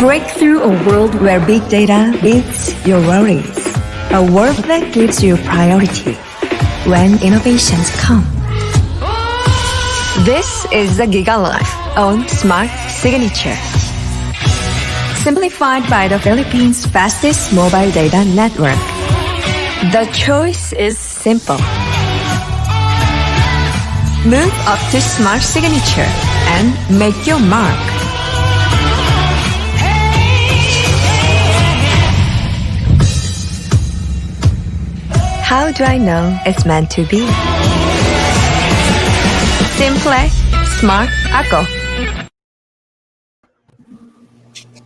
Break through a world where big data beats your worries. A world that gives you priority when innovations come. This is the GigaLife on Smart Signature. Simplified by the Philippines' fastest mobile data network. The choice is simple. Move up to Smart Signature and make your mark. How do I know it's meant to be? Simple, smart, ako.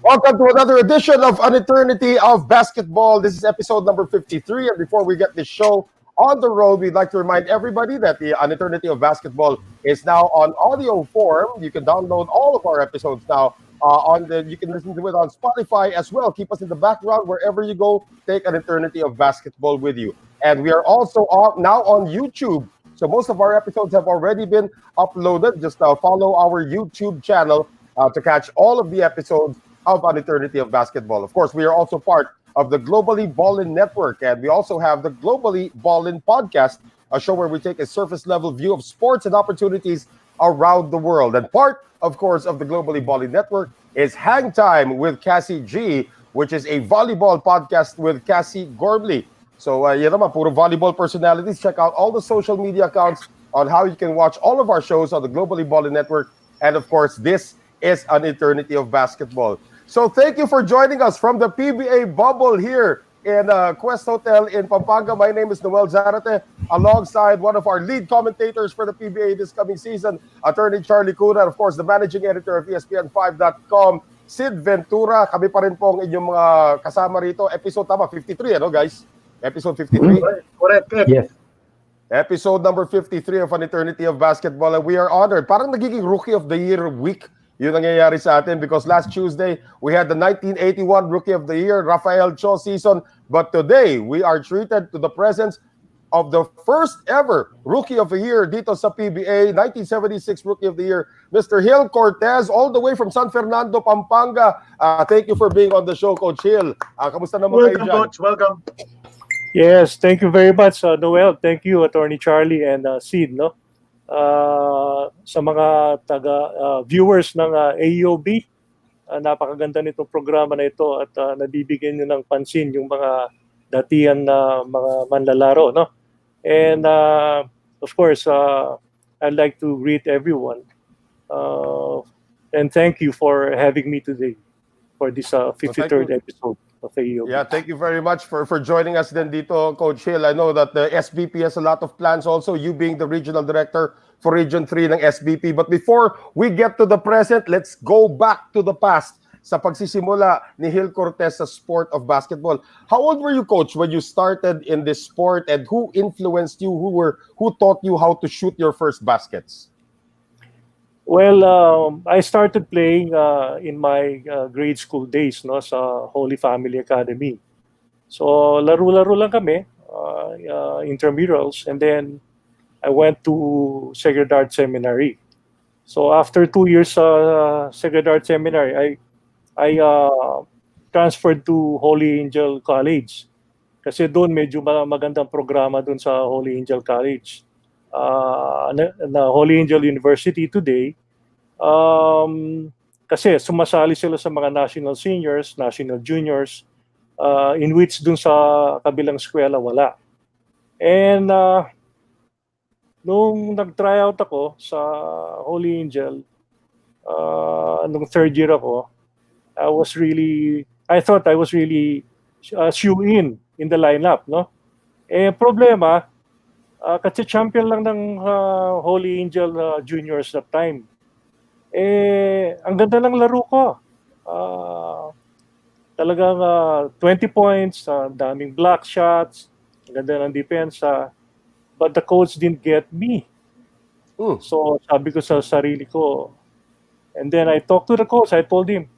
Welcome to another edition of An Eternity of Basketball. This is episode number 53. And before we get this show on the road, we'd like to remind everybody that the An Eternity of Basketball is now on audio form. You can download all of our episodes now. You can listen to it on Spotify as well. Keep us in the background wherever you go. Take An Eternity of Basketball with you. And we are also now on YouTube. So most of our episodes have already been uploaded. Just follow our YouTube channel to catch all of the episodes of An Eternity of Basketball. Of course, we are also part of the Globally Ballin Network, and we also have the Globally Ballin Podcast, a show where we take a surface-level view of sports and opportunities around the world. And part, of course, of the Globally Ballin Network is Hang Time with Cassie G, which is a volleyball podcast with Cassie Gormley. So, yan naman, puro volleyball personalities. Check out all the social media accounts on how you can watch all of our shows on the Globally Ballin Network. And, of course, this is An Eternity of Basketball. So thank you for joining us from the PBA bubble here in Quest Hotel in Pampanga. My name is Noel Zarate, alongside one of our lead commentators for the PBA this coming season, Attorney Charlie Cuna, and of course the managing editor of ESPN5.com, Sid Ventura. Kami pa rin po ang inyong mga kasama rito. Episode 53, ano guys? Episode 53? Correct. Yes. Episode number 53 of An Eternity of Basketball, and we are honored. Parang nagiging Rookie of the Year week yun nangyayari sa atin because last Tuesday, we had the 1981 Rookie of the Year, Rafael Cho season. But today, we are treated to the presence of the first ever Rookie of the Year dito sa PBA, 1976 Rookie of the Year, Mr. Gil Cortez, all the way from San Fernando, Pampanga. Thank you for being on the show, Coach Gil. Kamusta naman kayo dyan? Welcome, Coach. Welcome. Yes, thank you very much, Noel. Thank you, Attorney Charlie and Sid, no? Sa mga viewers ng AEOB, napakaganda nitong programa na ito at nabibigyan nyo ng pansin yung mga datihan na mga manlalaro, no? And of course, I'd like to greet everyone and thank you for having me today for this 53rd episode of AEOB. Yeah, thank you very much for joining us then dito, Coach Gil. I know that the SBP has a lot of plans also, you being the regional director for Region 3 ng SBP. But before we get to the present, let's go back to the past sa pagsisimula ni Gil Cortez sa sport of basketball. How old were you, Coach, when you started in this sport, and who influenced you? Who taught you how to shoot your first baskets? Well, I started playing in my grade school days, no, sa Holy Family Academy. So laro-laro lang kami, intramurals, and then I went to Sacred Heart Seminary. So after 2 years sa Sacred Heart Seminary, I transferred to Holy Angel College. Kasi doon medyo magandang programa doon sa Holy Angel College. Na Holy Angel University today. Kasi sumasali sila sa mga national seniors, national juniors, in which dun sa kabilang eskwela wala. And nung nag-tryout ako sa Holy Angel, nung third year ako, I thought I was really shoe-in the lineup, no? Problema, kasi champion lang ng Holy Angel Juniors that time. Ang ganda ng laro ko. Talagang 20 points, daming block shots, ang ganda ng depensa. But the coach didn't get me. So sabi ko sa sarili ko, and then I talked to the coach, I told him,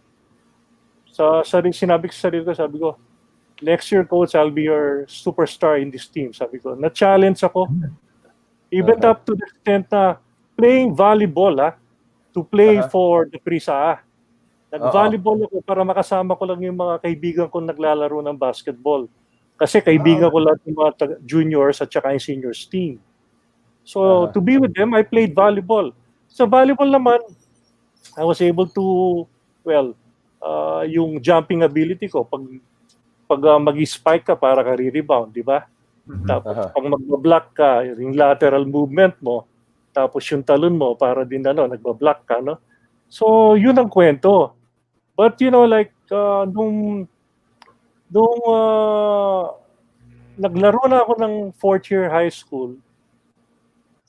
sinabi ko sa sarili ko, sabi ko, next year, coach, I'll be your superstar in this team. Sabi ko, na-challenge ako. Even up to the extent na playing volleyball, to play for the Prisa. Nag-volleyball ako para makasama ko lang yung mga kaibigan ko naglalaro ng basketball. Kasi kaibigan ko lang yung mga juniors at saka yung seniors team. So, to be with them, I played volleyball. Sa volleyball naman, I was able to, well, yung jumping ability ko, pag mag-spike ka para ka re-rebound, di ba? Tapos pag mag-block ka, yung lateral movement mo, tapos yung talon mo para din nagba-block ka, no? So, yun ang kwento. But like nung naglaro na ako ng 4th year high school,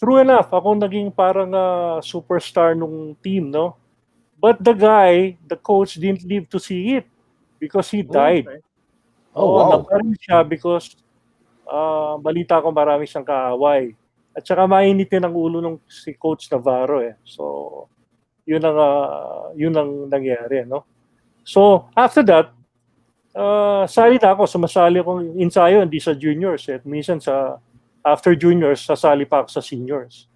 true enough, ako naging parang superstar nung team, no? But the coach didn't live to see it because he died. Wow. Nabaril siya because balita ko marami siyang kaaway. At saka mainitin ang ulo ng si Coach Navarro eh. So, yun ang nangyari, no? So, after that, sali na ako, sumasali akong ensayo, hindi sa juniors. At minsan after juniors, sasali pa ako sa seniors.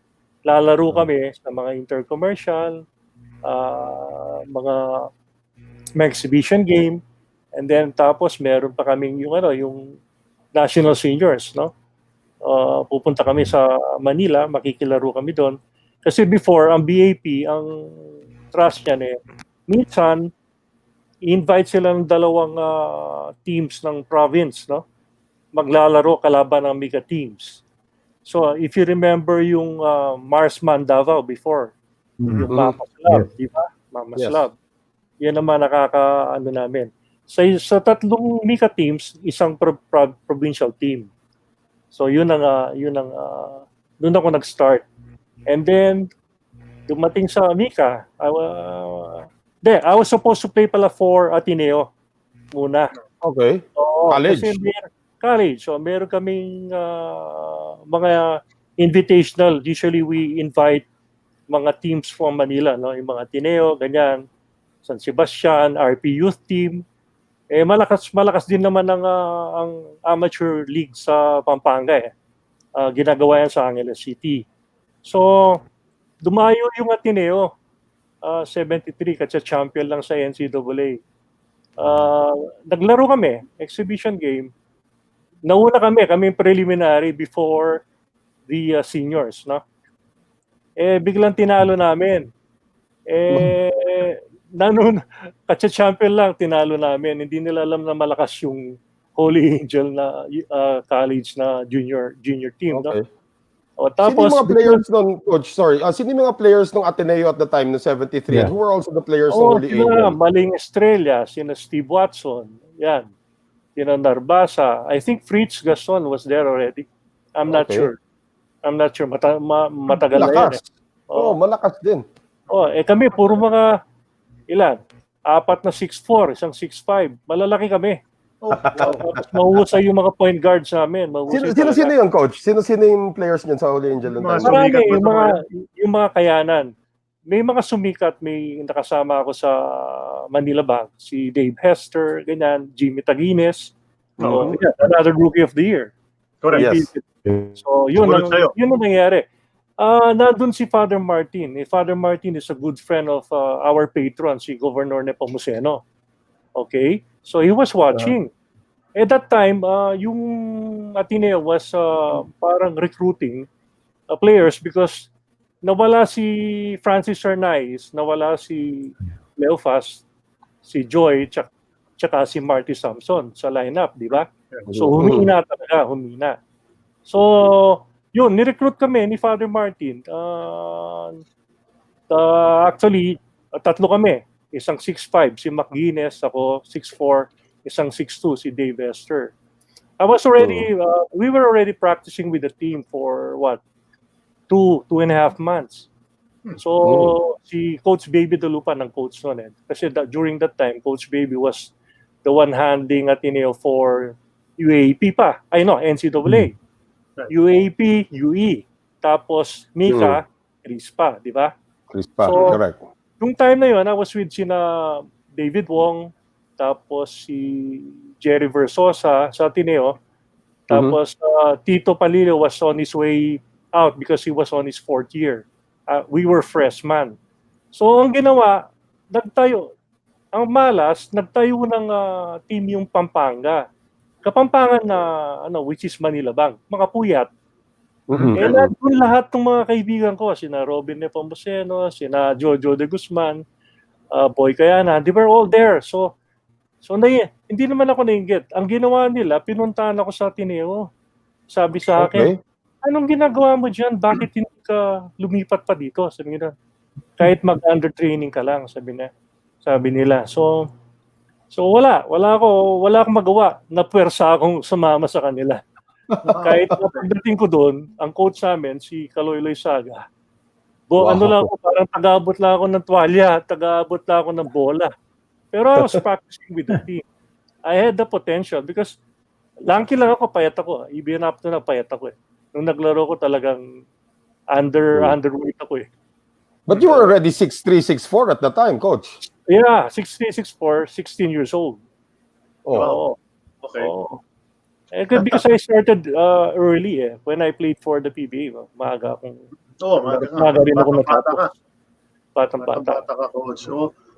Lalaro kami sa mga intercommercial, mga exhibition game, and then tapos meron pa kaming yung national seniors, no? Pupunta kami sa Manila, makikilaro kami doon. Kasi before, ang BAP, ang trust niyan minsan, invite sila ng dalawang teams ng province, no? Maglalaro kalaban ng mega teams. So, if you remember yung Marsman Davao before, yung Mamas Love, di ba? Mamas Love. Yan naman nakakaano namin. Sa tatlong mega teams, isang provincial team. So, yun ang doon ako nag-start. And then, dumating sa Mika, I was supposed to play pala for Ateneo muna. Okay. College. College. So, meron kaming mga invitational. Usually, we invite mga teams from Manila, no? Yung mga Ateneo, ganyan. San Sebastian, RP Youth Team. Malakas din naman ang amateur league sa Pampanga eh. Ginagawa yan sa Angeles City. So, dumayo yung Ateneo. 73 kasi champion lang sa NCAA. Naglaro kami, exhibition game. Nauna kami preliminary before the seniors, no? Biglang tinalo namin. Champion lang tinalo namin. Hindi nila alam na malakas yung Holy Angel na college na junior team, okay. No? Tapos, sino yung mga players nung coach? Sorry. Sino yung mga players nung Ateneo at the time no 73? And who were also the players ng Holy Angel? Maling Estrella, sina Steve Watson, yan. Sina Narbasa. I think Fritz Gaston was there already. I'm not sure. Matagal na yan. Malakas din. Kami puro mga ilan? 4 na 6'4", isang 6'5". Malalaki kami. Tapos mahusay yung mga point guards namin. Sino yung coach? Sino yung players niyan sa Holy Angel? Marami, yung mga kayanan. May mga sumikat, may nakasama ako sa Manila Bank. Si Dave Hester, ganyan, Jimmy Taguines. Another Rookie of the Year. Correct. Yes. So, yun ang nangyari. Nandun si Father Martin. Father Martin is a good friend of our patron, si Governor Nepomuceno. Okay? So he was watching. At that time, yung Ateneo was parang recruiting players because nawala si Francis Sarnais, nawala si Leofas, si Joy, tsaka si Marty Samson sa lineup, di ba? So humina. So, yun, nirecruit kami ni Father Martin. Actually, tatlo kami. Isang 6'5", si McGuinness, ako 6'4", isang 6'2", si Dave Esther. We were already practicing with the team for 2.5 months. So, si Coach Baby Dalupa ng coach noon. Kasi during that time, Coach Baby was the one handling Ateneo for UAP pa. NCAA. UAP, UE. Tapos, Mika, Crispa, di ba? Crispa, so, correct. Yung time na yun, I was with sina David Wong, tapos si Jerry Versosa sa Ateneo, tapos Tito Palillo was on his way out because he was on his 4th year. We were freshmen. So ang ginawa, nagtayo. Ang malas, nagtayo ng team yung Pampanga. Kapampangan na, which is Manila Bank. Mga puyat. Nandun lahat ng mga kaibigan ko, sina Robin Nepomuceno, sina Jojo de Guzman, Boy Kayana, they were all there. So hindi naman ako nainggit. Ang ginawa nila, pinuntahan ako sa Ateneo. Sabi sa akin, anong ginagawa mo dyan? Bakit hindi ka lumipat pa dito? Sabi nila, kahit mag-under training ka lang, sabi nila. So wala akong magawa. Napuwersa akong sumama sa kanila. Kahit na pagdating ko doon, ang coach namin, si Kaloyloy Saga, ano lang ako, parang tagaabot lang ako ng tuwalya, tagaabot lang ako ng bola. Pero I was practicing with the team. I had the potential because lanky lang ako, payat ako. Even up to na payat ako eh. Nung naglaro ko talagang underweight ako eh. But you were already 6'3", 6'4" at the time, coach. Yeah, 6'3", 6'4", 16 years old. Oh. Okay. Because I started early eh. When I played for the PBA, maaga akong maaga rin ako natapos. Batang-bata ka, coach.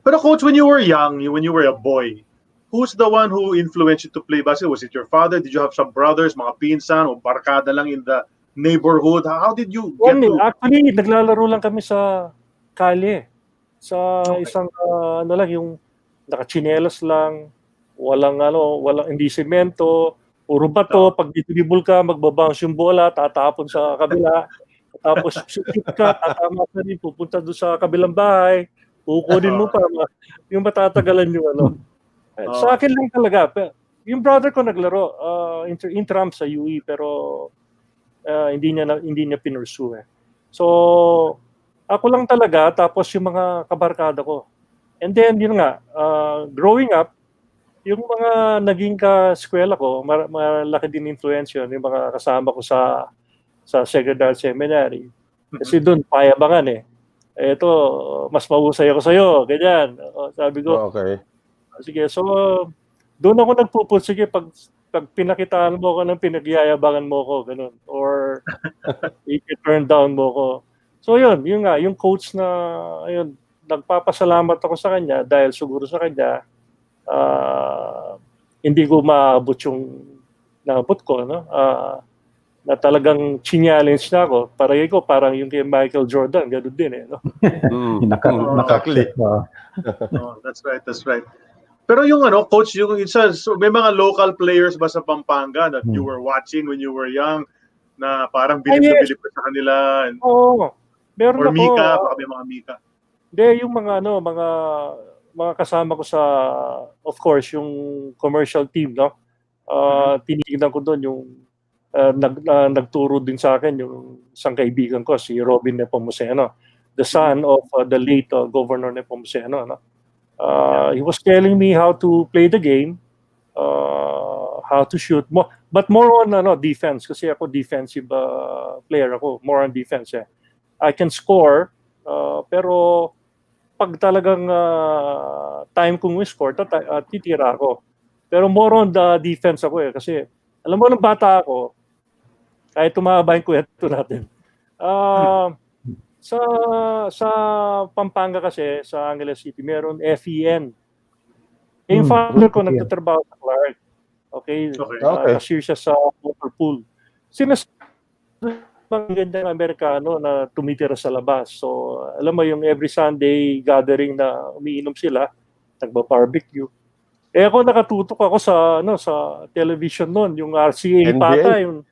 Pero coach, when you were young, when you were a boy, who's the one who influenced you to play basketball? Was it your father? Did you have some brothers, mga pinsan, o barkada lang in the neighborhood? How did you get to... Actually, naglalaro lang kami sa kalye. Sa isang, yung nakachinelas lang, walang hindi semento, puro bato. Pag ditibol ka, magbabounce yung bola, tatapon sa kabila. Tapos shoot ka, tatama ka rin, pupunta doon sa kabilang bahay, kukunin mo pa, yung matatagalan yung Sa akin lang talaga. Yung brother ko naglaro, interim sa UE, pero hindi niya pinursue. So, ako lang talaga, tapos yung mga kabarkada ko. And then, yun nga, growing up, yung mga naging ka-eskwela ko, malaki din influence yun, yung mga kasama ko sa Secretariat Seminary. Kasi doon, payabangan eh. Ito, mas mahusay ako sa'yo, ganyan. Sabi ko, okay. Sige, so doon ako nagpupursige pag pinakitaan mo ko ng pinagyayabangan mo ko, ganun. Or i-turn down mo ko. So yun nga, yung coach na, ayun, nagpapasalamat ako sa kanya dahil siguro sa kanya, hindi ko maabot yung naabot ko, na talagang challenge na ako. Parang yung kay Michael Jordan, gano'n din eh. Exactly. That's right. Pero yung coach, yung isa, so may mga local players ba sa Pampanga that you were watching when you were young na parang bilib na bilib ka sa kanila? Oo. Meron or ako. Mika, baka may mga Mika. Hindi, yung mga kasama ko sa, of course, yung commercial team, no? Tinignan ko doon yung nagturo din sa akin yung isang kaibigan ko, si Robin Nepomuceno, the son of the late Governor Nepomuceno, no? He was telling me how to play the game, how to shoot, but more on defense, kasi ako defensive player ako, more on defense eh. I can score, pero pag talagang time kong score, titira ako. Pero more on the defense ako eh, kasi alam mo nung bata ako, kahit tumaba yung kwento natin, sa Pampanga kasi, sa Angeles City, meron FEN. Yung father ko nagtatrabaho sa Clark. Okay. Cashier siya sa motor pool. Mga gandang Amerikano na tumitira sa labas. So, alam mo yung every Sunday gathering na umiinom sila, nagba-barbecue. Ako nakatutok ako sa television noon, yung RCA NBA? pata, yung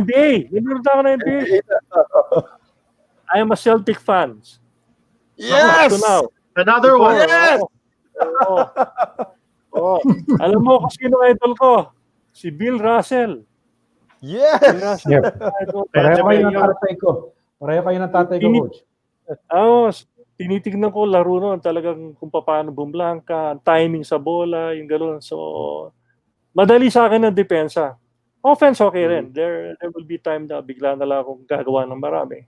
NBA. Nanonood ako ng NBA. I am a Celtic fan. Yes! So now, another one. Yes! Alam mo kung sino idol ko? Si Bill Russell. Yes! Bill Russell. Pareho kayo ng tatay ko, coach. Tinitignan ko laro noon talagang kung paano bumblangka, timing sa bola, yung gano'n. So, madali sa akin ang depensa. Offense, okay rin. There will be time na bigla na lang akong gagawa ng marami.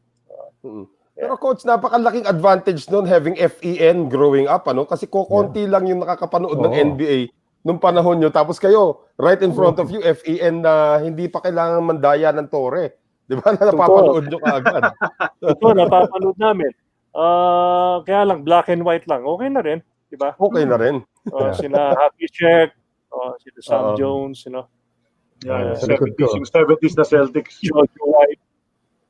Pero coach, napakalaking advantage nun having FEN growing up, kasi konti lang yung nakakapanood ng NBA nung panahon nyo. Tapos kayo, right in front of you, FEN na hindi pa kailangan mandaya ng tore. Di ba? Napapanood nyo kaagad. Ito, napapanood namin. Kaya lang, black and white lang. Okay na rin. di ba? Okay na rin. Sina Happy Check, sina Sam Oo. Jones, Yeah, sa likod 70s, ko. yung 70s na Celtics. Jojo White,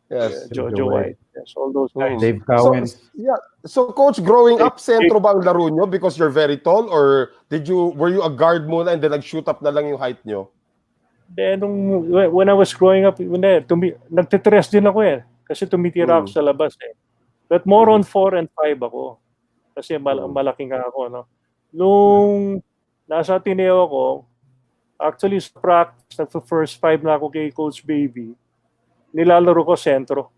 Yes. Jojo White. Yes, all those guys. Dave So, Cowens. yeah. So, coach, growing up, sentro ba ang laro nyo because you're very tall, or were you a guard muna and then nag-shoot up na lang yung height nyo? Then, when I was growing up, nagtitres din ako kasi tumitira ako sa labas But more on 4 and 5 ako. Kasi malaki nga ako, no? Nung nasa Ateneo ako, actually sa practice, first 5 na ako kay Coach Baby, nilalaro ko sentro.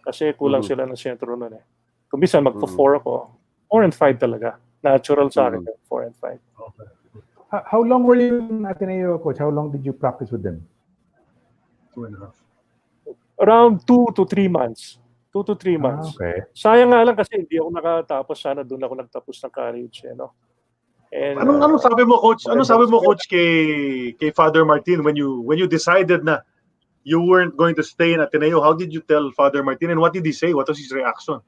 Kasi kulang sila ng sentro nun Kung bisa magpo-4 ako, 4 and 5 talaga. Natural sa akin, 4 and 5. Okay. How long were you in Ateneo, coach? How long did you practice with them? 2.5. Around 2 to 3 months. 2 to 3 months. Okay. Sayang nga lang kasi hindi ako nakatapos. Sana doon ako nagtapos ng college. And, Anong sabi mo, coach? Anong sabi mo, coach, kay Father Martin when you decided na you weren't going to stay in Ateneo? How did you tell Father Martin, and what did he say? What was his reaction?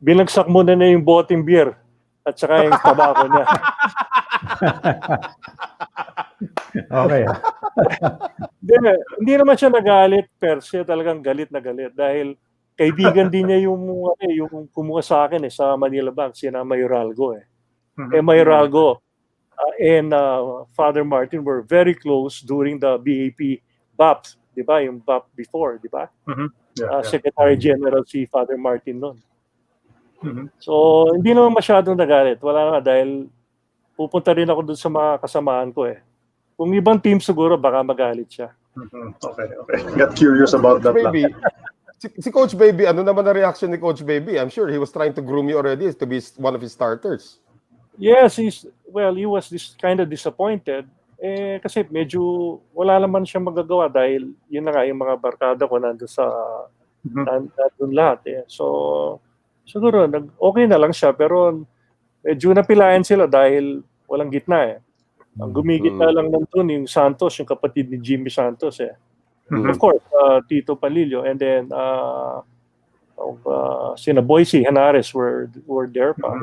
Binagsak mo na yung boteng beer at saka yung tabako niya. Okay. Hindi naman siya nagalit, pero siya talagang galit na galit dahil kaibigan din niya yung kumuha sa akin sa Manila Bank, sina Mayoralgo Mayoralgo and Father Martin were very close during the BAP BAP, di ba? Yung BAP before, di ba? Secretary General si Father Martin noon. So, hindi naman masyadong nagalit. Wala na dahil pupunta rin ako doon sa mga kasamaan ko Kung ibang team siguro, baka magalit siya. Okay. Got curious about that. Baby, si Coach Baby, ano naman na reaction ni Coach Baby? I'm sure he was trying to groom you already to be one of his starters. Yes, he was kind of disappointed. Kasi medyo wala naman siya magagawa dahil yun na nga yung mga barkada ko nandun lahat So, siguro, okay na lang siya pero medyo napilayan sila dahil walang gitna Ang gumigit na lang nandun yung Santos, yung kapatid ni Jimmy Santos Of course, Tito Palillo, and then sina Boise Henares were there pa.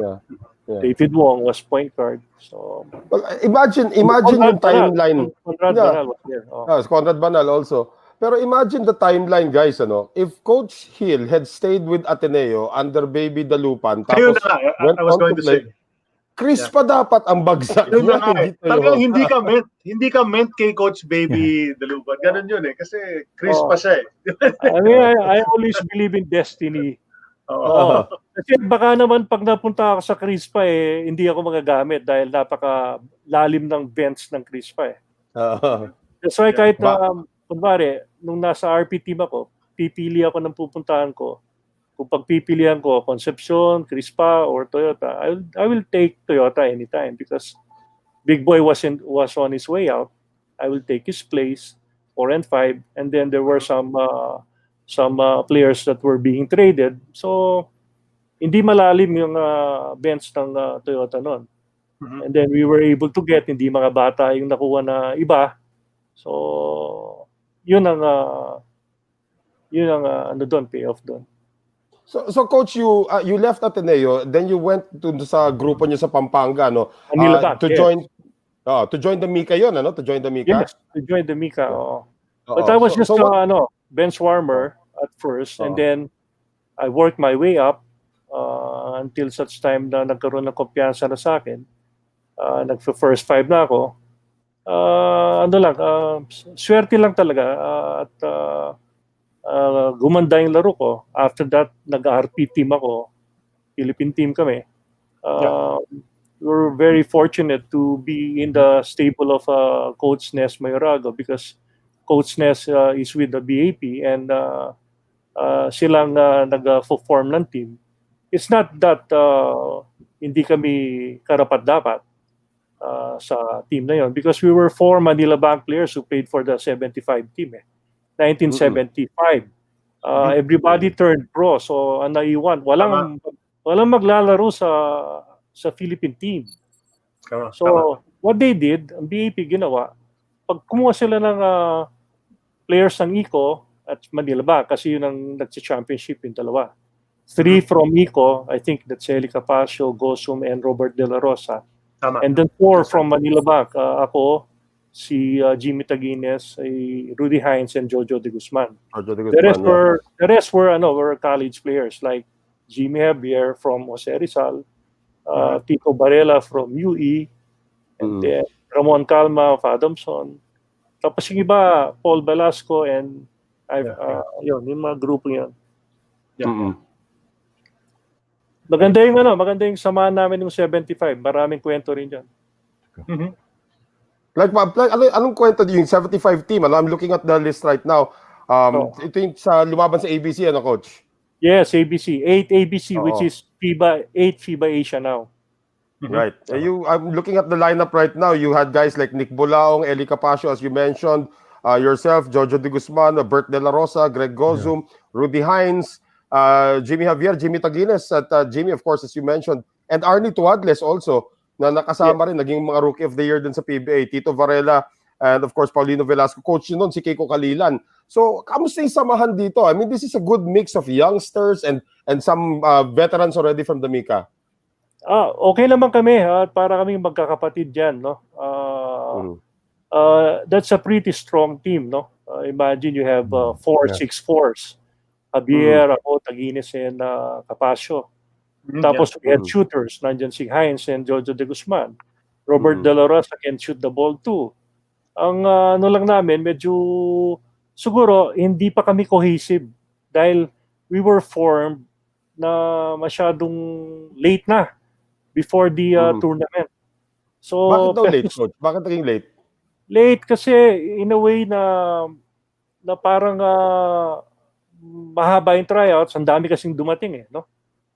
Yeah. David Wong was point guard. So well, imagine yung timeline. Conrad Banal was there. Conrad Banal also. Pero imagine the timeline, guys, if Coach Hill had stayed with Ateneo under Baby Dalupan, tapos I was going to say, Chris pa dapat ang bagsak niya. Talagang hindi ka meant kay Coach Baby Dalupan. Ganun yun kasi Chris pa siya I always believe in destiny. Kasi baka naman pag napunta ako sa Chris pa hindi ako magagamit dahil napaka-lalim ng bench ng Chris pa That's why kahit kunwari, nung nasa RP team ako, pipili ako ng pupuntahan ko. Kung pagpipilihan ko, Concepcion, Crispa, or Toyota, I will take Toyota anytime because Big Boy was on his way out. I will take his place, 4 and 5, and then there were some players that were being traded. So, hindi malalim yung bench ng Toyota noon. And then we were able to get, hindi mga bata yung nakuha na iba. So, yun ang payoff doon. So Coach, you left Ateneo, then you went to sa grupo niyo sa Pampanga, Manila Bank, to join the Mika yon, to join the Mika. Yes, to join the Mika. But I was just bench warmer at first, and then I worked my way up until such time na nagkaroon ng kumpiyansa na sa akin. Nag-first 5 na ako. Swerte lang talaga at gumanda yung laro ko. After that, nag-RP team ako. Philippine team kami. We were very fortunate to be in the stable of Coach Nes Mayorago because Coach Nes is with the BAP and silang nag-form ng team. It's not that hindi kami karapat-dapat sa team na yon because we were 4 Manila Bank players who played for the 75 team 1975. Everybody turned pro. So, ang naiwan, walang maglalaro sa Philippine team. So, what they did, ang BAP ginawa, pag kumuha sila ng players ng ICO at Manila Bank, kasi yun ang nagsi-championship yung dalawa. 3 from Nico, I think that's Eli Capasio, Gosum, and Robert De La Rosa. Tama. And then 4 from Manila Bank. Ako, si Jimmy Taguines, Rudy Hines, and Jojo De Guzman. The rest were college players like Jimmy Javier from Jose Rizal, Tito Varela from UE, and then Ramon Calma of Adamson. Tapos yung iba, Paul Velasco, and yun, yung mga grupo yun. Maganda yung samahan namin yung 75. Maraming kwento rin dyan. Like, anong kwento yung 75 team? I'm looking at the list right now. Ito yung sa lumaban sa ABC, Coach? Yes, ABC. 8 ABC, which is 8 FIBA Asia now. Right. I'm looking at the lineup right now. You had guys like Nick Bulaong, Eli Capasio, as you mentioned, yourself, Jojo De Guzman, Bert De La Rosa, Greg Gozum, Rudy Hines, Jimmy Javier, Jimmy Taguines, at Jimmy, of course, as you mentioned, and Arnie Tuadles also, na nakasama rin, naging mga Rookie of the Year din sa PBA, Tito Varela, and of course, Paulino Velasco. Coach yun nun, si Keiko Kalilan. So, kamusta yung samahan dito? I mean, this is a good mix of youngsters and some veterans already from the Mika. Okay naman kami, para kaming magkakapatid dyan, no? That's a pretty strong team, no? Imagine you have 4-6-4s. Javier, ako, Taguines, and Capasio. Tapos we had shooters. Nandyan si Hines and Jojo De Guzman. Robert De La Rosa can shoot the ball too. Ang lang namin, medyo siguro hindi pa kami cohesive dahil we were formed na masyadong late na before the tournament. So, bakit daw late, Coach? Bakit naging late? Late kasi in a way na parang mahaba yung tryouts. Ang dami kasing dumating no?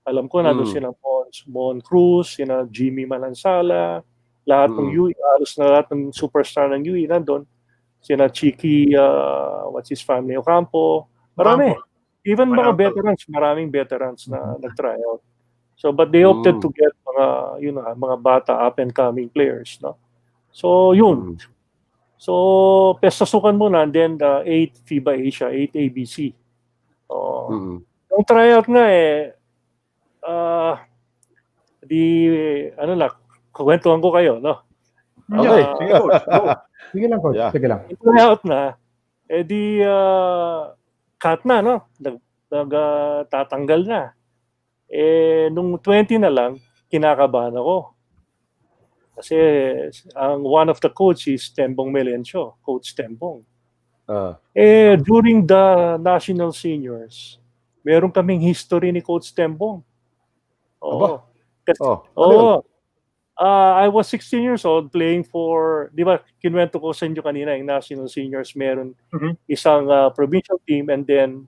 Alam ko, nandun sila Mon Cruz, Jimmy Manansala, lahat ng UE, halos na lahat ng superstar ng UE nandun. Sina Chiki, what's his family, Ocampo. Marami. Even mga veterans, maraming veterans na nag-tryout. So, but they opted to get mga bata up-and-coming players, no? So, yun. So, pestasukan muna, and then 8 FIBA Asia, 8 ABC. Yung tryout nga kwentuhan ko kayo, no? Okay, sige, Coach. Sige lang, Coach. Sige lang. Yung tryout na, cut na, no? Tatanggal na. Nung 20 na lang, kinakabahan ako. Kasi one of the coach is Tembong Melencio, Coach Tembong. During the national seniors, meron kaming history ni Coach Tembong. I was 16 years old playing for, di ba, kinuwento ko sa inyo kanina, yung national seniors, meron isang provincial team and then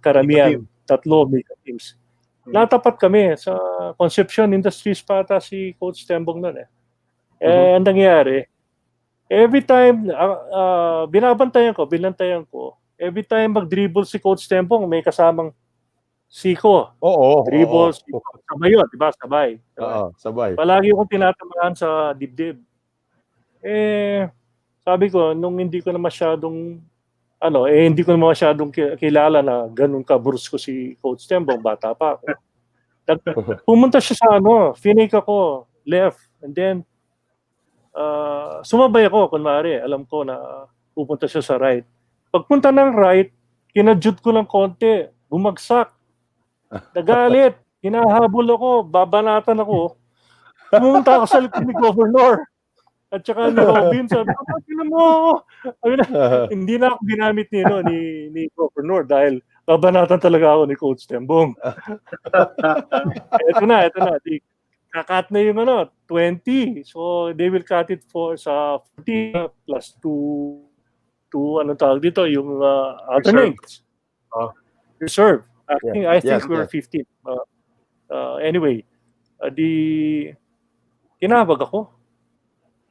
karamihan, tatlo Mika teams. Natapat kami sa Concepcion Industries pata si Coach Tembong nun ang nangyari, every time, binantayan ko, every time mag-dribble si Coach Tembong, may kasamang Siko. Dribble, Siko. Sabay yun, diba? Sabay. Sabay. Palagi akong tinatamaan sa dibdib. Sabi ko, nung hindi ko na masyadong kilala na ganun ka-brusko si Coach Tembong, bata pa ako. Pumunta siya sa finake ako, left, and then sumabay ako, kunwari, alam ko na pupunta siya sa right. Pagpunta ng right, kinadjut ko ng konti, bumagsak. Nagalit, hinahabol ako, babanatan ako. Pumunta ako sa likod ni Governor. At saka ni Robin, sabi ko, hindi na ako ginamit ni Governor dahil babanatan talaga ako ni Coach Tembong. Ito na. Kakat na yung 20. So, they will cut it sa 40 plus 2, anong tawag dito, yung alternates. Reserve. I think we're 15. Anyway, kinabag ako.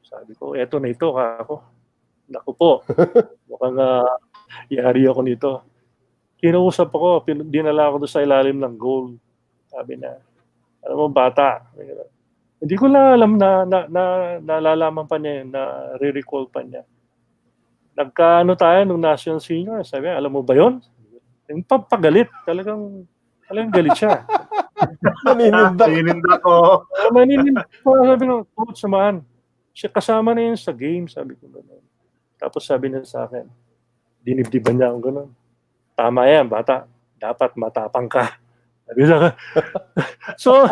Sabi ko, eto na ito, ako. Naku po, mukhang yari ako nito. Kinausap ako, dinala ako doon sa ilalim ng goal. Sabi na, alam mo, bata. Hindi ko na alam na nalalaman pa niya, na re-recall pa niya. Tayo nung national senior. Sabi, alam mo ba yun? Yung pagalit, talagang Alam, galit siya. Naninindak. Sininda ko. Maninindak ko. Sabi ko, coach naman, siya kasama na yun sa game, sabi ko gano'n. Tapos sabi niya sa akin, dinibdiban niya ako gano'n. Tama yan, bata. Dapat matapang ka. Sabi niya. So,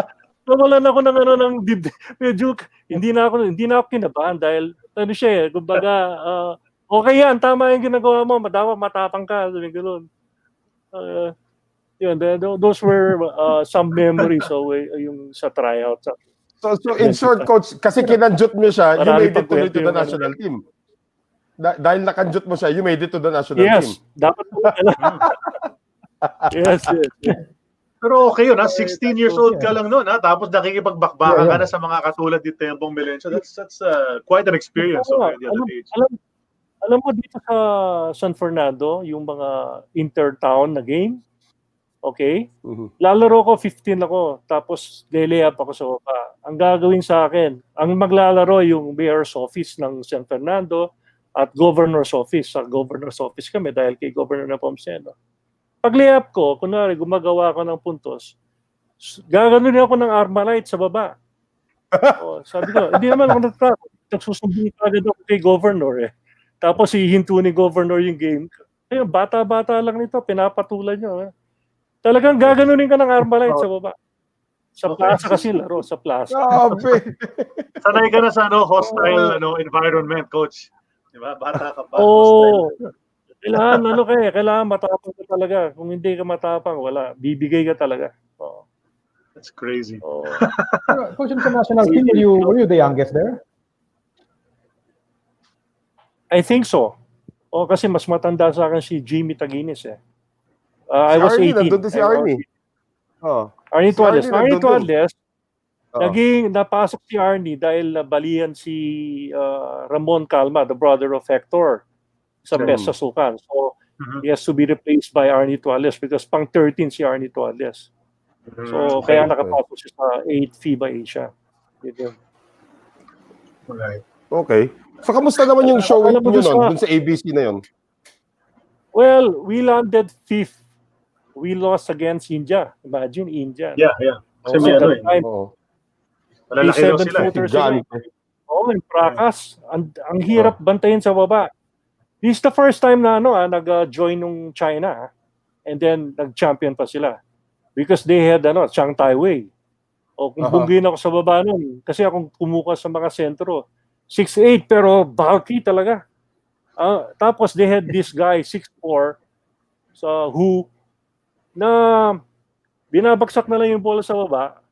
nawalan ako ng ng dibdib. Medyo, hindi na ako kinabahan dahil, ano siya eh, kumbaga, okay yan, tama yung ginagawa mo, dapat matapang ka. Sabi gano'n. Yun, those were some memories yung sa tryout. So in short, coach, kasi kinanjut mo siya, you Marami made it tuloy pagkwento to the yung national team. Dahil nakanjut mo siya, you made it to the national team. Yes, dapat po. yes. Pero okay yun, ha? 16 years old ka lang noon, ha? Tapos nakikipagbakbaka ka na sa mga katulad ni Tempong Melencio. That's quite an experience already at that age. Alam mo dito sa San Fernando, yung mga inter-town na game, okay? Lalaro ko, 15 ako, tapos lay-up ako sa baba. Ang gagawin sa akin, ang maglalaro yung mayor's office ng San Fernando at governor's office. Sa governor's office kami dahil kay Governor na Pomseno. Pag lay-up ko, kunwari gumagawa ako ng puntos, gaganunin ako ng Armalite sa baba. Sabi ko, hindi naman ako nag-track. Nagsusumbong agad ako kay Governor eh. Tapos hihinto ni Governor yung game. Ayun, bata-bata lang nito, pinapatulan nyo. Eh. Talagang gaganunin ka ng Armalite sa baba. Sa plaza kasi laro, sa plaza. Grabe. Sanay ka na sa hostile environment, coach. Diba? Bata ka pa. Oo. Kailangan matapang ka talaga. Kung hindi ka matapang, wala. Bibigay ka talaga. Oh. That's crazy. Oh. Coach, sa national team, were you the youngest there? I think so. Kasi mas matanda sa akin si Jimmy Taguines eh. I was 18. Nandun din si Arnie. Arnie Tuales. Arnie Tuales, Oh. napasok si Arnie dahil balihan si Ramon Calma, the brother of Hector, sa Mesa Sukan. So, he has to be replaced by Arnie Tuales because pang 13 si Arnie Tuales. So, kaya nakapasok siya sa 8 FIBA Asia. Right. Okay. So, kamusta naman yung show nyo dun sa ABC na yun? Well, we landed 5th. We lost against India. Imagine, India. Yeah. Kasi may malalaki daw sila. In prakas. Ang hirap bantayin sa baba. This is the first time na nag-join nung China. And then, nag-champion pa sila. Because they had Chiang Tai-Wei. Kung bunggin ako sa baba nun, kasi akong kumuha sa mga sentro. 6'8", pero bulky talaga. Tapos they had this guy, 6'4", sa who, na binabagsak na lang yung bola sa baba.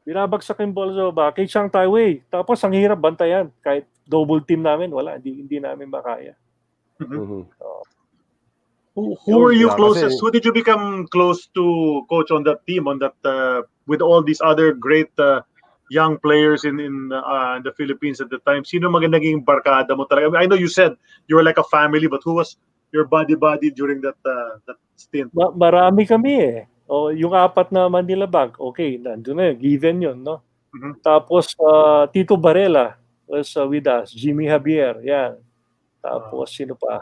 Binabagsak yung bola sa baba kay Chiang Tai-Wei. Tapos ang hirap bantayan. Kahit double team namin, wala. Hindi namin makaya. Who were you closest? Who did you become close to, coach, on that team, on that with all these other great young players in the Philippines at the time? Sino naging barkada mo talaga? I know you said you were like a family, but who was your buddy during that stint? Marami kami eh. Yung 4 na Manila Bank, okay, nandun na yun, given yun, no? Tapos Tito Varela was with us, Jimmy Javier, yan. Tapos sino pa?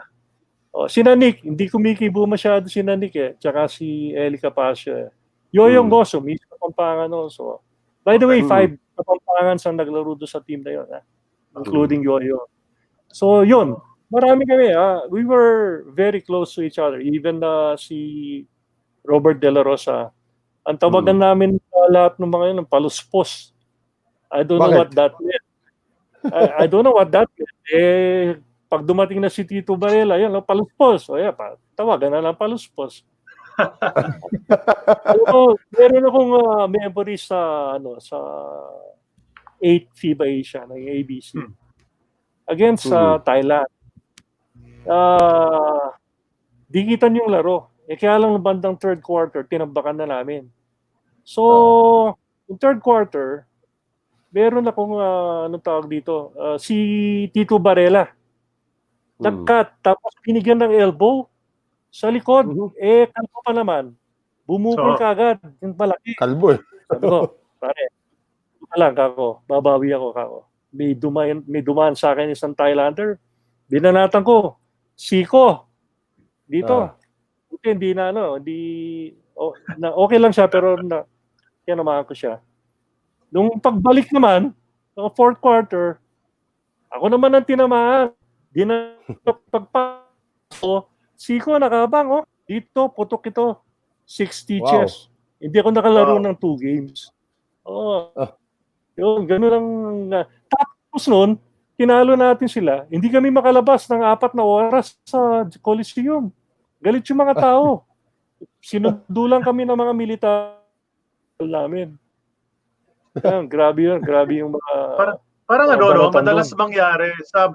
Sina Nick, hindi kumikibo masyado sina Nick eh. Tsaka si Eli Capasio eh. Yoyong Goso, mismo Kapampangan also. By the way, 5 Kapampangan ang naglaro doon sa team na yun, including Yoyo. So yun, marami kami. We were very close to each other. Even si Robert De La Rosa. Ang tawagan namin lahat ng mga yun, paluspos. I don't know what that meant. I don't know what that meant. Pag dumating na si Tito Varela, yun, paluspos. Tawagan na lang paluspos. Meron akong memories sa 8 FIBA Asia ng ABC against Thailand. Dikitan yung laro. Kaya lang bandang third quarter, tinambakan na namin. So, yung third quarter, meron akong tawag dito, si Tito Varela. Nag-cut, tapos binigyan ng elbow sa likod. Kalbo pa naman. Bumukol ka agad. Yung malaki. Kalbo eh. Sabi ko, pare, lang kako, babawi ako kako. May dumaan sa akin isang Thailander. Binanatan ko, Siko. Dito. Hindi okay lang siya, pero tinamaan ko siya. Nung pagbalik naman, ng fourth quarter, ako naman ang tinamaan. Di na pagpasok, Siko nakabang, dito, putok ito. 6 stitches. Hindi ako nakalaro ng 2 games. Yun, gano'n lang. Tapos noon, tinalo natin sila. Hindi kami makalabas ng 4 na oras sa Coliseum. Galit yung mga tao. Sinundo lang kami ng mga militar namin. Grabe yun. Grabe yung mga... Parang madalas doon. mangyari sa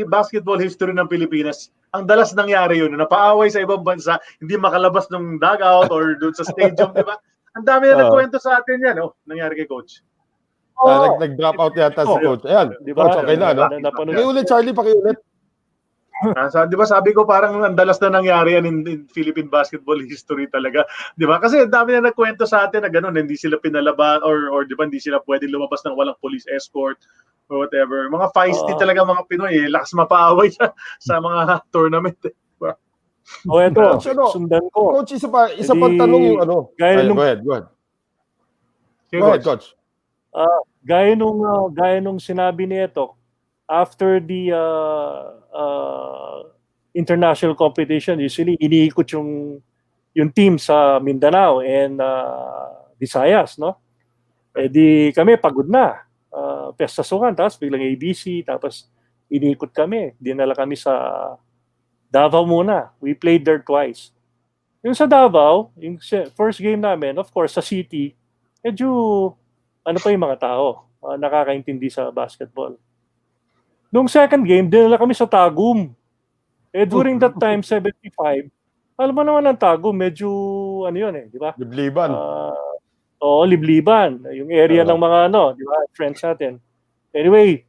basketball history ng Pilipinas, ang dalas nangyari yun, napaaway sa ibang bansa, hindi makalabas ng dugout or doon sa stadium, di ba? Ang dami na nagkwento sa atin yan, nangyari kay Coach. Nag-drop out yata si Coach. Ayan, diba? Coach, okay na, no? Pakiulit, Charlie, pakiulit. Di ba sabi ko parang ang dalas na nangyari yan in Philippine basketball history talaga. Di ba? Kasi ang dami na nagkwento sa atin na gano'n, hindi sila pinalaban or di ba hindi sila pwedeng lumabas ng walang police escort or whatever. Mga feisty talaga mga Pinoy, lakas mapaaway sa mga tournament. Diba? Ito, sundan ko. Coach, isa pang tanong yung ano. Go ahead. Go ahead, Coach. Gaya nung sinabi ni Eto, after the international competition, usually iniikot yung team sa Mindanao and Visayas, no? Di kami pagod na. Pestasukan, tapos biglang ABC, tapos iniikot kami. Dinala kami sa Davao muna. We played there twice. Yung sa Davao, yung first game namin, of course, sa city, medyo ano pa yung mga tao, nakakaintindi sa basketball. Nung second game, dinala kami sa Tagum. During that time, 75, alam mo naman ang Tagum, medyo, ano yun di ba? Libliban. Libliban. Yung area ng mga, di ba, friends natin. Anyway,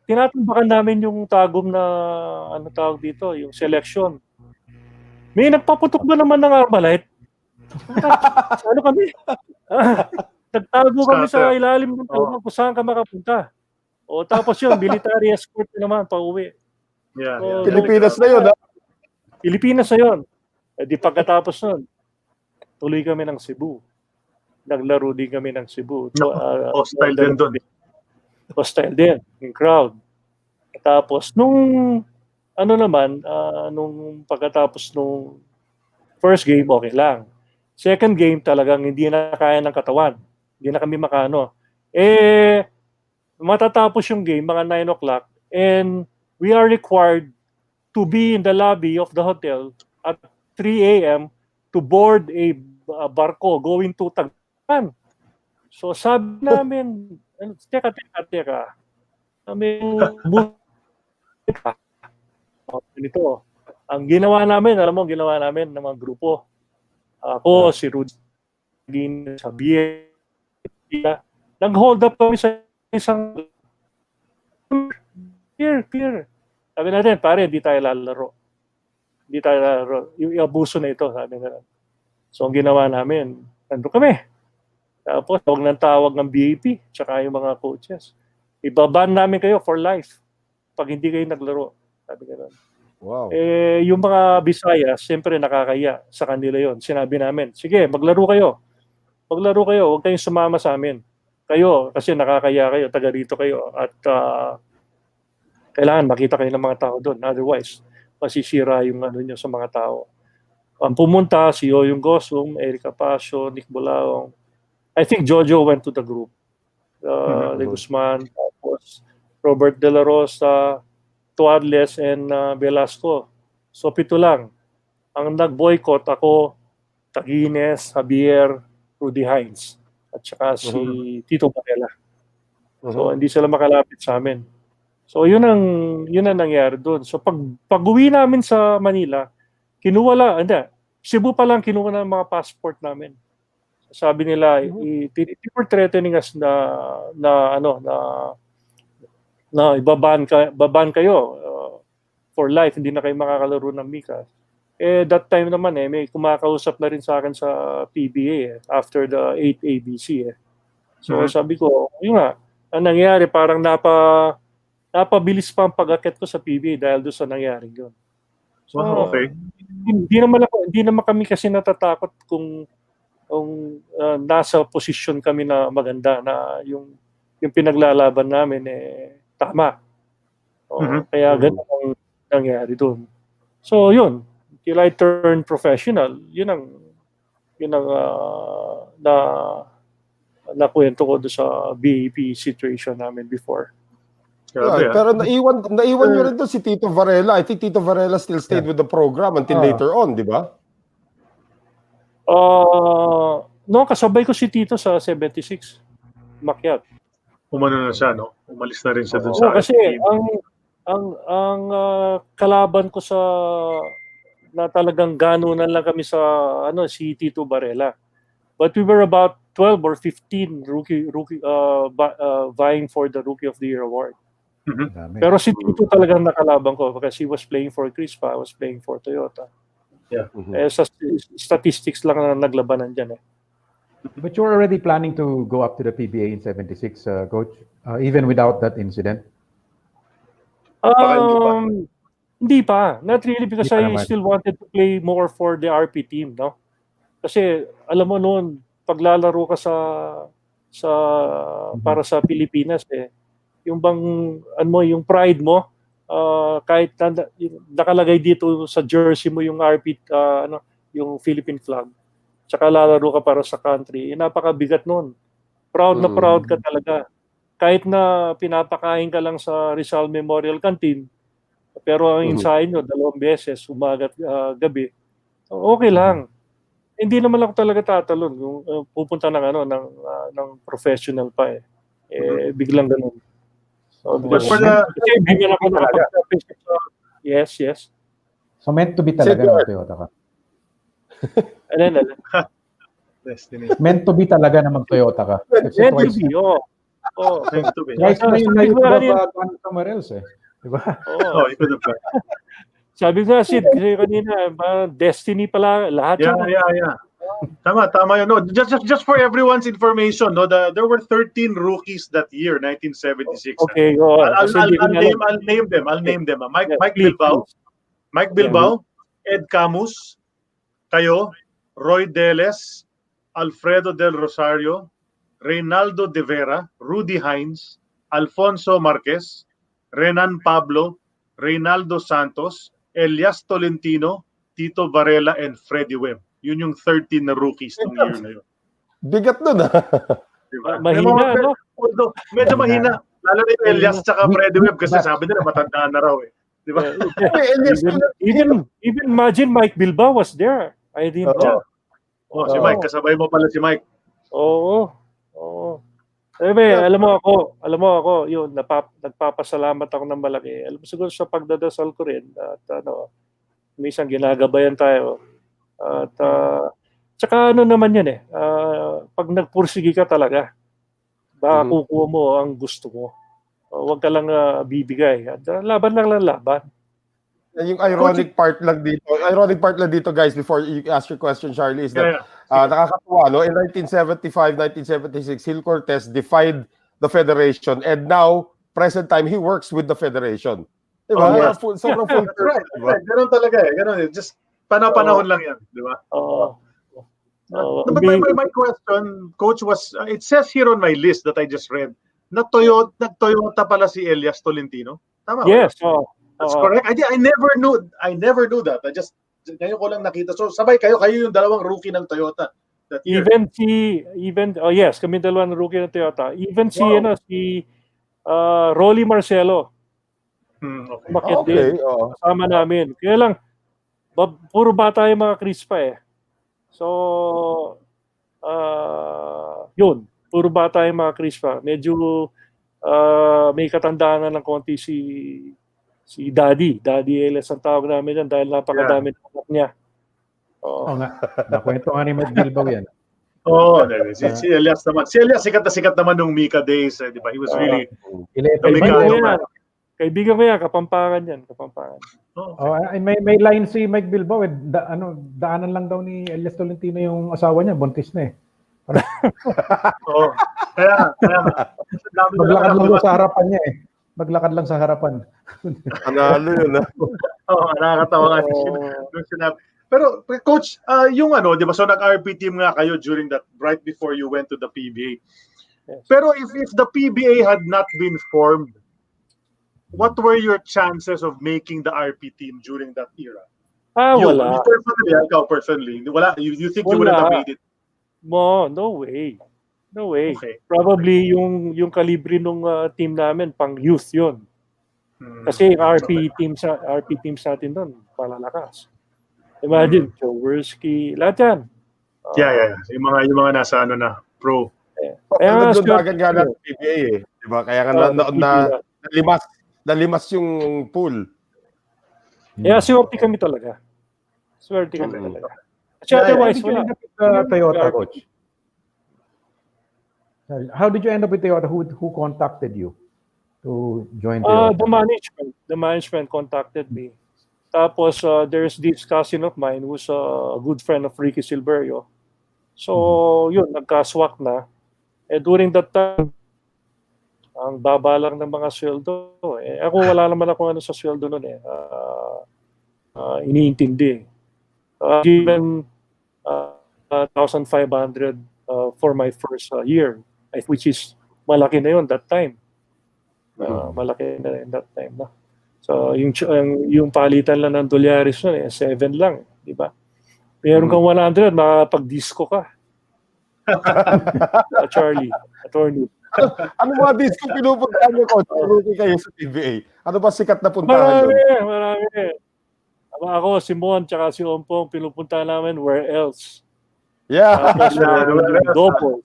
tinatambakan namin yung Tagum na, ano tawag dito, yung selection. May nagpaputok ba naman ng Armalite? Ano kami? Nagtago kami sa ilalim ng Tagum kung saan ka makapunta. Tapos yun, military escort naman, pauwi. Pilipinas na yun, ha? Pilipinas na yun. Di pagkatapos nun, tuloy kami ng Cebu. Naglaro din kami ng Cebu. Hostile din doon. Hostile din, yung crowd. Tapos, nung pagkatapos nung first game, okay lang. Second game, talagang hindi na kaya ng katawan. Hindi na kami makano. Matatapos yung game, mga 9 o'clock, and we are required to be in the lobby of the hotel at 3 a.m. to board a barko going to Tagban. So sabi namin, teka. Ganito. Ang ginawa namin, alam mo, ng mga grupo. Ako, si Rudy, Xavier, nag-hold up kami sa isang Here. Sabi natin, pare, hindi tayo lalaro. Yung abuso na ito, sabi natin. So, ang ginawa namin, nandun kami. Tapos, tawag ng BAP, tsaka yung mga coaches. Ibaban namin kayo for life pag hindi kayo naglaro. Sabi natin. Wow. Yung mga Bisaya, siyempre nakakaya sa kanila yon. Sinabi namin, sige, maglaro kayo. Huwag kayong sumama sa amin. Kayo, kasi nakakaya kayo, taga rito kayo. At kailangan makita kayo ng mga tao doon. Otherwise, masisira yung nyo sa mga tao. Ang pumunta, si Yoyong Gosum, Erica Pasio, Nick Bulaong. I think Jojo went to the group. De Guzman, tapos Robert De La Rosa, Tuadles, and Velasco. So, 7 lang. Ang nag-boycott ako, Taguines, Javier, Rudy Hines, at saka si Tito Manela. So, hindi sila makalapit sa amin. So, yun ang nangyari doon. So, pag-uwi namin sa Manila, Cebu pa lang kinuha ng mga passport namin. Sabi nila, they were threatening us na baban kayo for life, hindi na kayo makakalaro ng Mika. That time naman may kumakausap na rin sa akin sa PBA after the 8 ABC. So sabi ko, yun nga, ang nangyari parang napabilis pa ang pag-akit ko sa PBA dahil doon sa nangyari yun. So, Okay. hindi naman kami kasi natatakot kung nasa posisyon kami na maganda na yung pinaglalaban namin tama. Kaya ganun ang nangyari doon. So yun, till I turned professional, yun ang nakwento ko doon sa BAP situation namin before. Yeah, pero naiwan nyo rin doon si Tito Varela. I think Tito Varela still stayed with the program until later on, di ba? No, kasabay ko si Tito sa 76. Makyat. Umano na siya, no? Umalis na rin siya dun sa kasi team. ang kalaban ko sa na talagang ganunan lang kami sa si Tito Varela. But we were about 12 or 15 rookie vying for the Rookie of the Year award. Pero si Tito talagang nakalaban ko because he was playing for Crispa, I was playing for Toyota. Yeah. Sa statistics lang na naglabanan dyan But you were already planning to go up to the PBA in 76, Coach, even without that incident? Hindi pa. Not really because I naman. still wanted to play more for the RP team, no? Kasi alam mo noon, paglalaro ka para sa Pilipinas yung bang yung pride mo kahit nakalagay dito sa jersey mo yung RP yung Philippine flag. Tsaka lalaro ka para sa country. Napakabigat noon. Proud na proud ka talaga. Kahit na pinapakain ka lang sa Rizal Memorial Canteen, pero ang ensayo nyo 2 beses, umaga at gabi, okay lang. Hindi naman ako talaga tatalon kung pupunta ng professional pa biglang ganun. So, bigyan ako Yes. So meant to be talaga ng Toyota ka? Destiny. Meant to be talaga na mag-Toyota ka? Meant to be, Meant to be. Twice na yun na you could have gone somewhere else Diba? You could have gone. Sabi ko Sid, kasi kanina, destiny pala, lahat Yeah. Tama yun. No, just for everyone's information, no, there were 13 rookies that year, 1976. Okay, I'll name them. Mike Bilbao, Ed Camus, kayo, Roy Deles, Alfredo Del Rosario, Reynaldo De Vera, Rudy Hines, Alfonso Marquez, Renan Pablo, Reynaldo Santos, Elias Tolentino, Tito Varela, and Freddie Webb. Yun yung 13 na rookies ng year na yun. Bigat nun Diba? Mahina, no? Medyo mahina. Lalo na yung Elias tsaka Freddie Webb kasi sabi nila matanda na raw Diba? Even imagine Mike Bilbao was there. I didn't know. Si Mike. Kasabay mo pala si Mike. Oo. Alam mo ako, yun, nagpapasalamat ako ng malaki. Alam mo siguro sa pagdadasal ko rin at minsan ginagabayan tayo. At tsaka naman yan pag nagpursige ka talaga, baka kukuha mo ang gusto mo. Huwag ka lang bibigay. At laban lang. Yung ironic part lang dito, guys, before you ask your question, Charlie, is that nakakatuwa, no? In 1975, 1976, Gil Cortez defied the federation, and now, present time, he works with the federation. Diba? Sobrang full right. Ganun talaga Ganun Just panahon lang yan. Diba? But my question, Coach, was, it says here on my list that I just read, nag-Toyota pala si Elias Tolentino. Tama ba? Yes. That's correct. I never knew that. I just ngayon ko lang nakita. So sabay kayo yung dalawang rookie ng Toyota that year. Yes, kami dalawang rookie ng Toyota. Even si Rolly Marcelo. Okay. Kasama namin. Kaya lang puro bata yung mga Crispa So yun, puro bata yung mga Crispa. Medyo may katandaan ng konti si Daddy Eles ang tawag namin yan dahil napakadami ng anak niya. Oo nga. Nakwento nga ni Mike Bilbao yan. Si Elias naman. Si Elias sikat naman nung Mika days, di ba? He was really Kaibigan ko yan, Kapampangan yan. May line si Mike Bilbao daanan lang daw ni Elias Tolentino yung asawa niya, buntis na Kaya maglakad lang sa harapan niya maglakad lang sa harapan. Panalo yun. Oo, nakakatawa nga nung sinabi. Pero coach, yung di ba, so nag-RP team nga kayo during that, right before you went to the PBA. Yes. Pero if the PBA had not been formed, what were your chances of making the RP team during that era? Wala. Personally, wala. You think you Wala. wouldn't have made it? No way. No way. Okay. Probably yung kalibre nung team namin pang youth 'yon. Kasi RP teams natin doon, malalakas. Imagine, Jaworski, lahat yan. Yeah. Yung mga nasa pro. Kaya nagdundagan nga natin PBA eh. Diba? Kaya nga nalimas yung pool. Kaya swerte kami talaga. Kasi otherwise, wala. Toyota, coach. How did you end up with Toyota? Who contacted you to join Toyota? The management contacted me. Tapos, there's this cousin of mine who's a good friend of Ricky Silverio. So, yun, nagka-swak na. During that time, ang baba lang ng mga sweldo. Ako, wala naman ako sa sweldo nun eh. Iniintindi. Given 1,500 for my first year, which is malaki na yun that time. Malaki na yun that time. No? So, yung palitan lang ng dolyaris nun 7 lang, di ba? Meron kang 100, makapag-disco ka. Charlie, attorney. Ano mga disco pinupuntahan niyo, coach? Rookie kayo sa PBA. Ano ba sikat na puntahan doon? Marami. Ako, si Mon, tsaka si Ompong, pinupuntahan namin where else. Yeah. Doubles.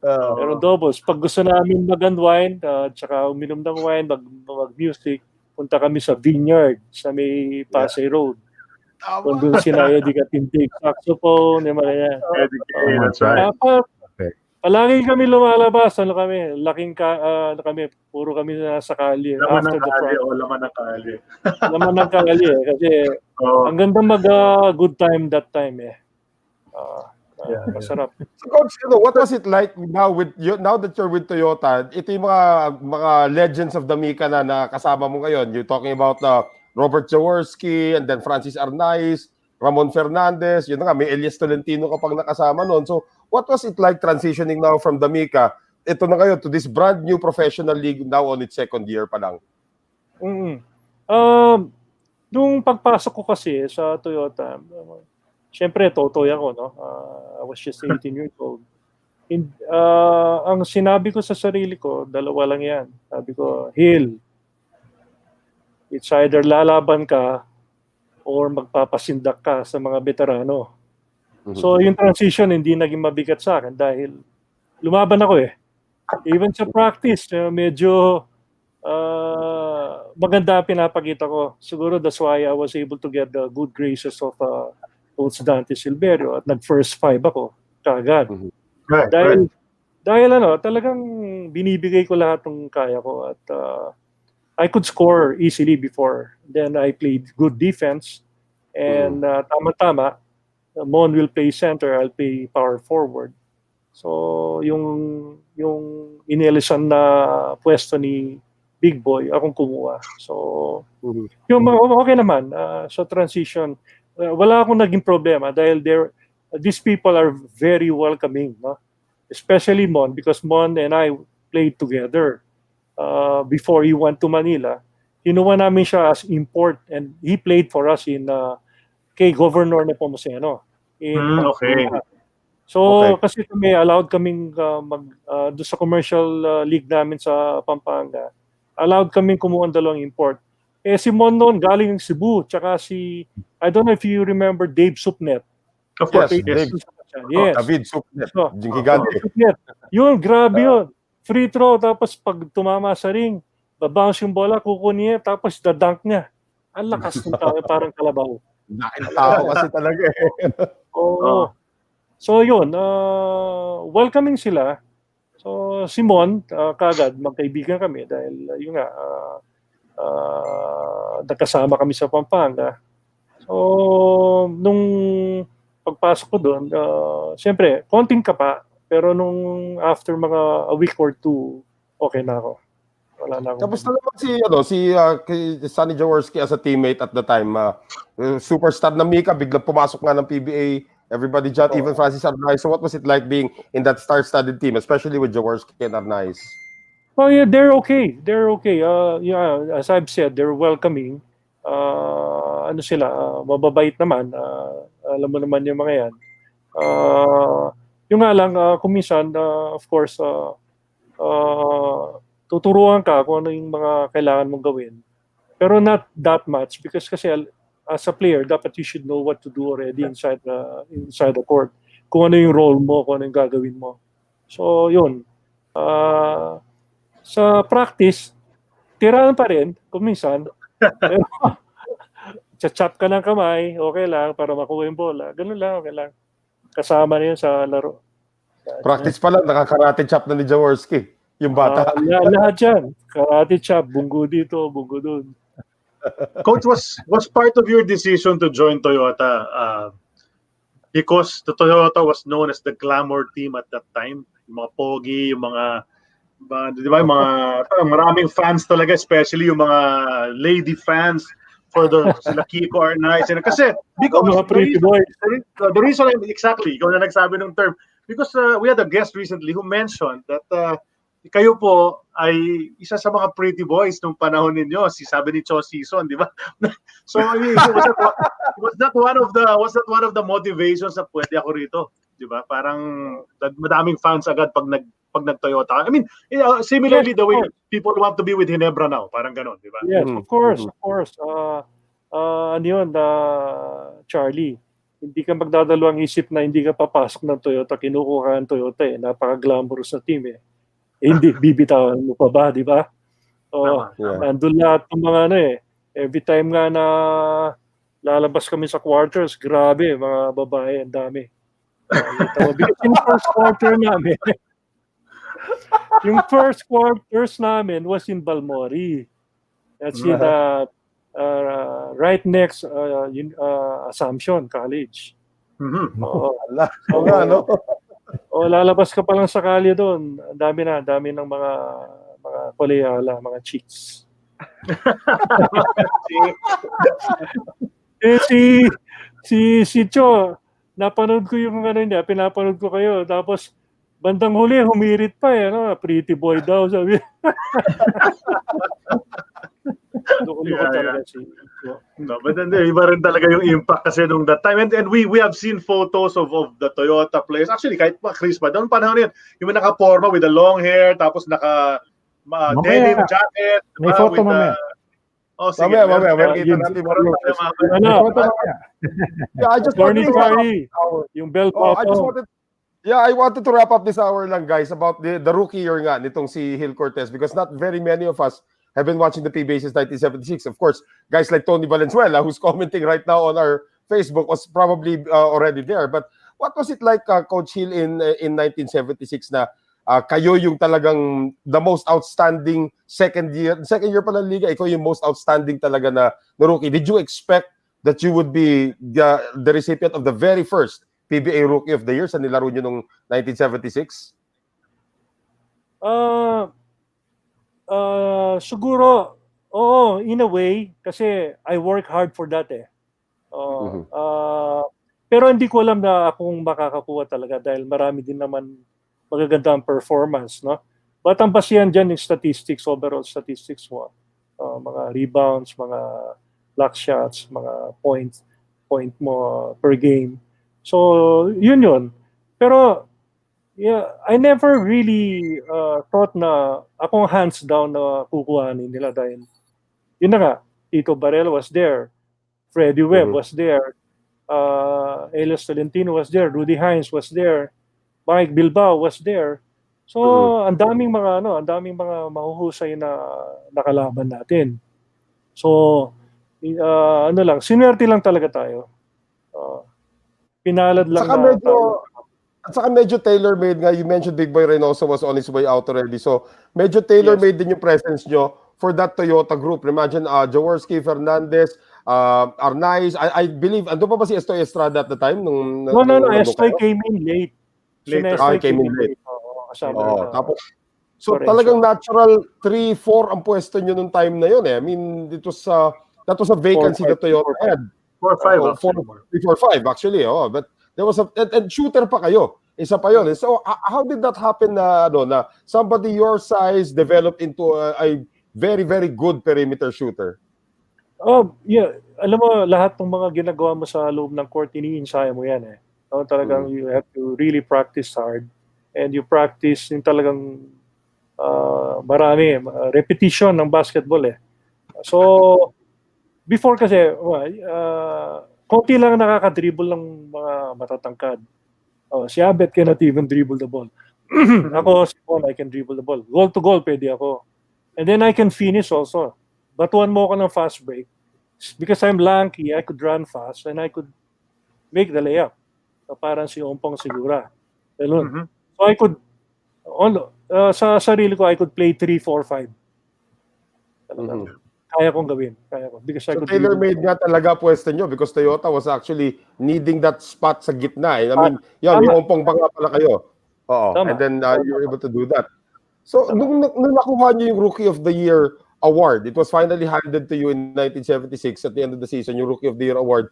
Pero doubles. Pag gusto namin mag-unwind, tsaka uminom ng wine, mag-music, punta kami sa Vineyard, sa may Pasay Road. Kung doon sinaya di ka tintig, saxophone, yung mga yan. That's right. Palagi kami lumalabas, laking kami, puro kami nasa kalye. Laman ng kalye. Laman ng kalye, kasi ang ganda good time that time eh. Masarap. So, coach, what was it like now that you're with Toyota? Ito yung mga legends of the Mika na kasama mo ngayon. You're talking about Robert Jaworski and then Francis Arnaiz, Ramon Fernandez, yun na nga, may Elias Tolentino ka pang nakasama noon. So, what was it like transitioning now from the Mika, ito na kayo, to this brand new professional league now on its second year pa lang? Nung pagpasok ko kasi sa Toyota, syempre, totoy ako, no? I was just 18 years old. Ang sinabi ko sa sarili ko, dalawa lang yan. Sabi ko, Gil, it's either lalaban ka or magpapasindak ka sa mga veterano. So, yung transition hindi naging mabigat sa akin dahil lumaban ako eh. Even sa practice, medyo maganda pinapakita ko. Siguro that's why I was able to get the good graces of Coach Dante Silverio at nag-first 5 ako kaagad. Dahil talagang binibigay ko lahat ng kaya ko at I could score easily before. Then I played good defense and tama-tama, Mon will play center, I'll play power forward. So yung inelisan na pwesto ni Big Boy, akong kumuha. So yung okay naman. So transition, wala akong naging problema dahil these people are very welcoming, no? Especially Mon, because Mon and I played together before he went to Manila. Kinuha namin siya as import and he played for us in kay Governor Nepomuceno. Okay. So kasi kami allowed kaming doon sa commercial league namin sa Pampanga. Allowed kaming kumuha ng dalawang import. Si Mon noon galing ng Cebu, tsaka I don't know if you remember Dave Supnet. Of course, yes. Yes. David Supnet, yung gigante. Yun, grabe yun. Free throw, tapos pag tumama sa ring, babounce yung bola, kukunin niya, tapos dadunk niya. Ang lakas ng tao, parang kalabaw. Laking tao kasi talaga eh. Oo. So yun, welcoming sila. So Simon, kagad magkaibigan kami dahil yun nga, nagkasama kami sa Pampanga. So nung pagpasok ko doon, siyempre, konting kapa, pero nung after mga a week or two, okay na ako. Wala na akong... Tapos na naman si Sonny Jaworski as a teammate at the time. Superstar na Mika, biglang pumasok nga ng PBA. Everybody jumped, even Francis Arnaiz. So what was it like being in that star-studded team, especially with Jaworski and Arnaiz? Oh yeah, they're okay. They're okay. Yeah, as I've said, they're welcoming. Ano sila, mababait naman. Alam mo naman yung mga yan. Yung nga lang, kung minsan, of course, tuturuan ka kung ano yung mga kailangan mong gawin. Pero not that much because kasi as a player, dapat you should know what to do already inside the court. Kung ano yung role mo, kung ano yung gagawin mo. So, yun. Sa practice, tirahan pa rin kung minsan. Chachap ka ng kamay, okay lang, para makuha yung bola. Ganun lang, okay lang. Kasama na yun sa laro. Practice pa lang, nakakarate chop na ni Jaworski. Yung bata. Lahat yan. Karate chop, bunggo dito, bunggo dun. Coach, was part of your decision to join Toyota because the Toyota was known as the glamour team at that time? Yung mga pogi, yung mga di ba, yung mga maraming fans talaga, especially yung mga lady fans for sila Kiko Arnaiz. Kasi because mga pretty boys. The reason exactly, ikaw na nagsabi ng term, because we had a guest recently who mentioned that kayo po ay isa sa mga pretty boys nung panahon ninyo, sabi ni Cho Season, di ba? So was that one of the motivations na pwede ako rito, di ba? Parang madaming fans agad pag nag-Toyota. I mean, similarly the way people want to be with Ginebra now, parang ganon, di ba? Yes, of course. Ano yun, Charlie, hindi ka magdadalawang isip na hindi ka papasok ng Toyota, kinukuha ng Toyota napaka-glamorous na team hindi, bibitawan mo pa ba, di ba? Nandun lahat ng mga every time nga na lalabas kami sa quarters, grabe, mga babae, ang dami. Because yung first quarters namin was in Balmori. That's in right next Assumption College. Lalabas ka pa lang sa kalye doon. Ang dami ng mga koleyala, mga chicks. Si Cho, napanood ko yung niya, pinapanood ko kayo. Tapos bandang huli, humirit pa pretty boy daw, sabi. Loko-loko talaga si Cho. No, but then iba rin talaga yung impact kasi nung that time. And we have seen photos of the Toyota players. Actually, kahit pa Chris pa, doon panahon yun, yung naka-forma with the long hair, tapos denim jacket. May photo mamaya. Sige. Mamaya. Kita natin Morning party. Yung bell pop. I wanted to wrap up this hour lang, guys, about the rookie year nga nitong si Gil Cortez because not very many of us have been watching the PBA since 1976. Of course, guys like Tony Valenzuela, who's commenting right now on our Facebook, was probably already there. But what was it like, Coach Gil, in 1976 na kayo yung talagang the most outstanding second year pa ng liga, ikaw yung most outstanding talaga na rookie. Did you expect that you would be the recipient of the very first PBA Rookie of the Year sa nilaro nyo nung 1976? Siguro, in a way, kasi I work hard for that pero hindi ko alam na akong makakakuha talaga dahil marami din naman magagandang performance, no? But ang basihan dyan yung statistics, overall statistics mo. Mga rebounds, mga block shots, mga point mo per game. So, yun. Pero, I never really thought na akong hands down na kukuhanin nila dahil yun na nga, Tito Barrel was there, Freddie Webb was there, Elias Tolentino was there, Rudy Hines was there, Mike Bilbao was there. So, ang daming mga mahuhusay na nakalaban natin. So, sinuwerte lang talaga tayo. Pinalad lang At saka medyo tailor-made nga. You mentioned Big Boy Reynoso was on his way out already. So, medyo tailor-made din yung presence nyo for that Toyota group. Imagine, Jaworski, Fernandez, Arnaiz. I believe, ando pa ba si Estoy Estrada at the time? No. Estoy came in late. Came in late. So talagang natural 3-4 ang pwesto nyo nung time na yun eh. I mean, that was a vacancy that Toyota had. 4-5 actually. 3-4-5 actually. Oh, but there was and shooter pa kayo. Isa pa yun. So how did that happen na somebody your size developed into a very, very good perimeter shooter? Oh, yeah. Alam mo, lahat ng mga ginagawa mo sa loob ng court, iniinsaya mo yan eh. Talagang you have to really practice hard. And you practice yung talagang marami, repetition ng basketball eh. So, before kasi, konti lang nakaka-dribble ng mga matatangkad. Si Abet cannot even dribble the ball. Ako, si Paul, I can dribble the ball. Goal to goal, pwede ako. And then I can finish also. Batuan mo ako ng fast break. Because I'm lanky, I could run fast and I could make the layup. Parang si Ompong Sigura. So I could, sa sarili ko, I could play 3-4-5. Kaya kong gawin. Because I so could tailor-made nga talaga pwesto nyo because Toyota was actually needing that spot sa gitna. I mean, yung Ompong pa nga pala kayo. And then you were able to do that. So, nung nakuha nyo yung Rookie of the Year award, it was finally handed to you in 1976 at the end of the season, yung Rookie of the Year award.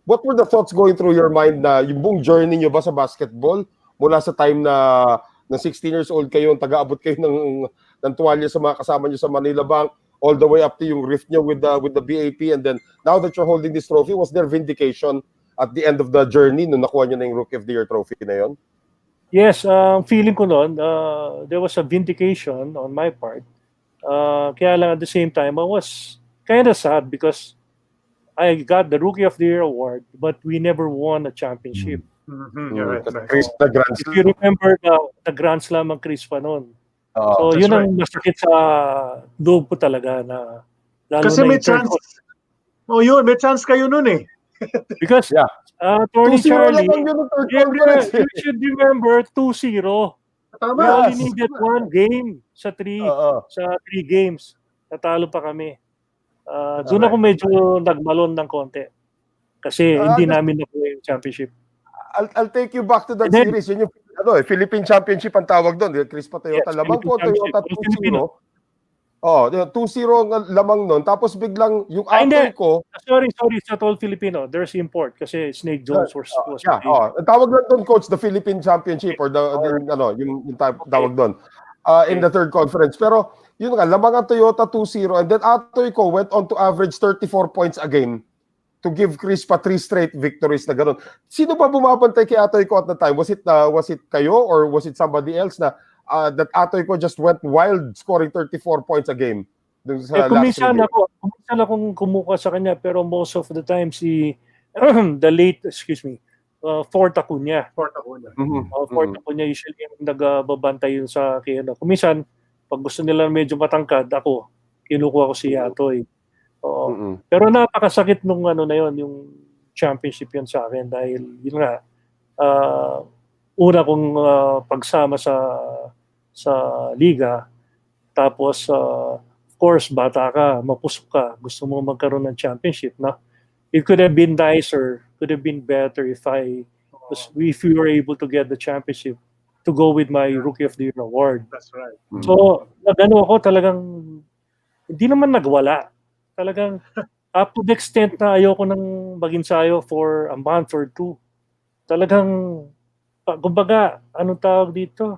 What were the thoughts going through your mind na yung buong journey nyo ba sa basketball mula sa time na 16 years old kayo, taga-abot kayo ng tuwalya sa mga kasama nyo sa Manila Bank, all the way up to yung rift nyo with the BAP, and then now that you're holding this trophy, was there vindication at the end of the journey nung nakuha nyo na yung Rookie of the Year trophy na yon? Yes, feeling ko noon, there was a vindication on my part. Kaya lang at the same time, I was kind of sad because I got the Rookie of the Year award, but we never won a championship. Right. If you remember the Grand Slam ng Chris pa noon. So yun ang masakit sa loob ko talaga na lalo kasi na may chance. May chance kayo noon eh. Because Tony Charlie, you should remember 2-0. We only needed one game sa 3 games. Natalo pa kami. Doon ako medyo nagmalon ng konti. Kasi hindi namin nakuha yung championship. I'll take you back to that series. Yun yung Philippine Championship ang tawag doon. Chris pa Toyota. Yes, lamang po Toyota 2-0. 2-0 ang lamang nun. Tapos biglang yung atoy ko... Sorry, sa Tall Filipino. There's import kasi Snake Jones was ang tawag lang doon, coach, the Philippine Championship or yung tawag doon in the third conference. Pero yun nga, lamang ang Toyota 2-0 and then atoy ko went on to average 34 points a game to give Chris pa 3 straight victories na gano'n. Sino ba bumabantay kay atoy ko at the time? Was it kayo or was it somebody else na that atoy ko just went wild scoring 34 points a game? Kuminsan akong kumuha sa kanya pero most of the time Fort Acuña. Fort Acuña usually yung nagbabantay yun sa akin. Kuminsan, pag gusto nila medyo matangkad, ako, kinukuha ko si Atoy. Pero napakasakit nung na yun, yung championship yun sa akin dahil yun nga, una kong pagsama sa liga, tapos of course, bata ka, mapusok ka, gusto mo magkaroon ng championship, no? It could have been nicer, could have been better if we were able to get the championship to go with my Rookie of the Year award. That's right. So, nagano ako talagang hindi naman nagwala. Talagang up to the extent na ayoko nang mag-ensayo for a month or 2. Talagang kumbaga, anong tawag dito?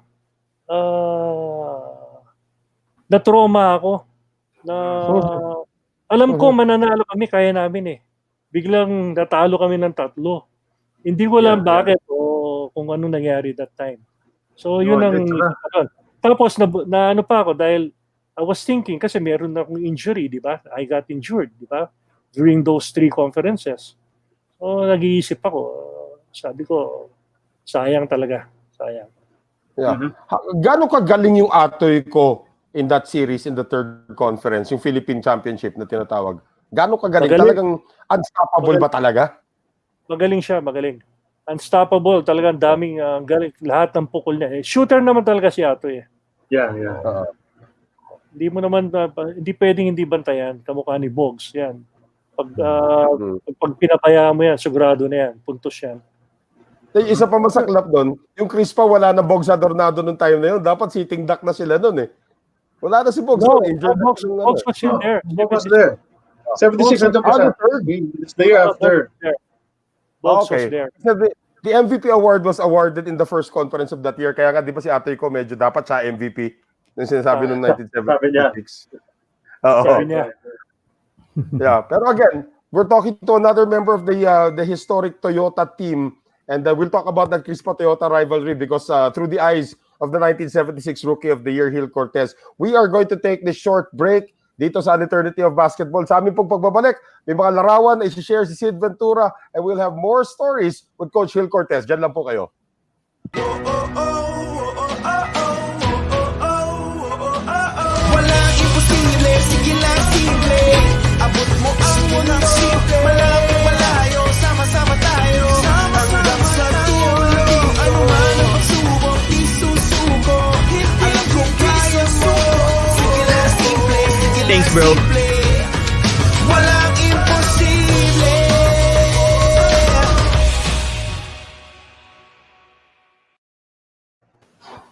Na-trauma ako. Alam ko mananalo kami, kaya namin eh. Biglang natalo kami ng 3. Hindi ko alam bakit o kung ano nangyari that time. So yun ang tapos na ano pa ako dahil I was thinking kasi meron na akong injury, di ba? I got injured, di ba? During those 3 conferences. So nag-iisip ako. Sabi ko, sayang talaga. Sayang. Yeah. Gaano kagaling yung atoy ko in that series in the third conference, yung Philippine Championship na tinatawag? Gaano kagaling? Talagang unstoppable ba talaga? Magaling siya, magaling. Unstoppable, talagang daming galing. Lahat ng pukol niya. Shooter naman talaga si Atoy. Yeah. Hindi mo naman, hindi pwedeng hindi bantayan. Kamukha ni Bogs, yan. Pag pinapayaan mo yan, sigurado na yan. Puntos yan. Yung isa pa masaklap doon, yung Crispa wala na Bogs Adornado nung time na yun. Dapat sitting duck na sila doon eh. Wala na si Bogs. No, Injured na Box yung was still there. Box was there. 76 Box and was third. It's the year after. Box Okay. was there. The MVP award was awarded in the first conference of that year. Kaya nga, di ba si ate ko medyo dapat siya MVP yung sinasabi noong 1976. Oo. Sabi niya. Yeah. Pero again, we're talking to another member of the historic Toyota team. And we'll talk about that Crispa-Toyota rivalry because through the eyes of the 1976 Rookie of the Year, Gil Cortez, we are going to take this short break dito sa An Eternity of Basketball. Sa amin pong pagbabalik, may mga larawan na isi-share si Sid Ventura and we'll have more stories with Coach Gil Cortez. Diyan lang po kayo. Walang imposible, sige lang simple. Abot mo ang unang simple. Malayo, malayo, sama-sama tayo. Hanggang sa dulo, ano man ang pagsubok, di susuko. Alam kong kaya mo. Sige lang simple, sige lang Thanks, bro. simple. Walang imposible.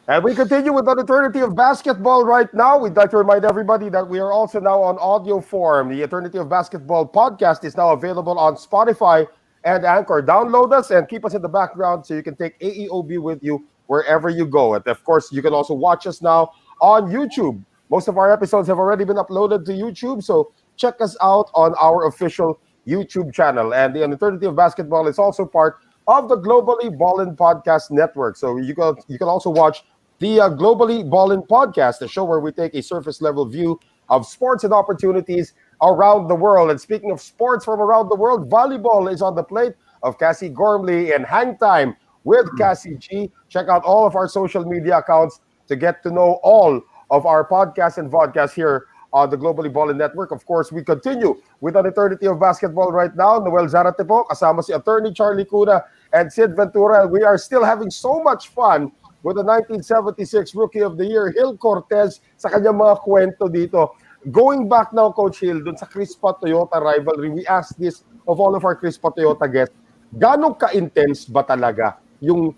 And we continue with An Eternity of Basketball right now. We'd like to remind everybody that we are also now on audio form. The Eternity of Basketball podcast is now available on Spotify and Anchor. Download us and keep us in the background so you can take AEOB with you wherever you go. And of course, you can also watch us now on YouTube. Most of our episodes have already been uploaded to YouTube, so check us out on our official YouTube channel. And the An Eternity of Basketball is also part of the Globally Ballin Podcast Network. So you can also watch the Globally Ballin Podcast, the show where we take a surface-level view of sports and opportunities around the world. And speaking of sports from around the world, volleyball is on the plate of Cassie Gormley and Hang Time with Cassie G. Check out all of our social media accounts to get to know all of our podcasts and vodcasts here on the Globally Ballin Network. Of course, we continue with An Eternity of Basketball right now. Noel Zarate po, kasama si Attorney Charlie Cuna and Sid Ventura. We are still having so much fun with the 1976 Rookie of the Year, Gil Cortez, sa kanyang mga kwento dito. Going back now, Coach Gil, dun sa Crispa-Toyota rivalry, we asked this of all of our Crispa-Toyota guests, gano'ng ka-intense ba talaga yung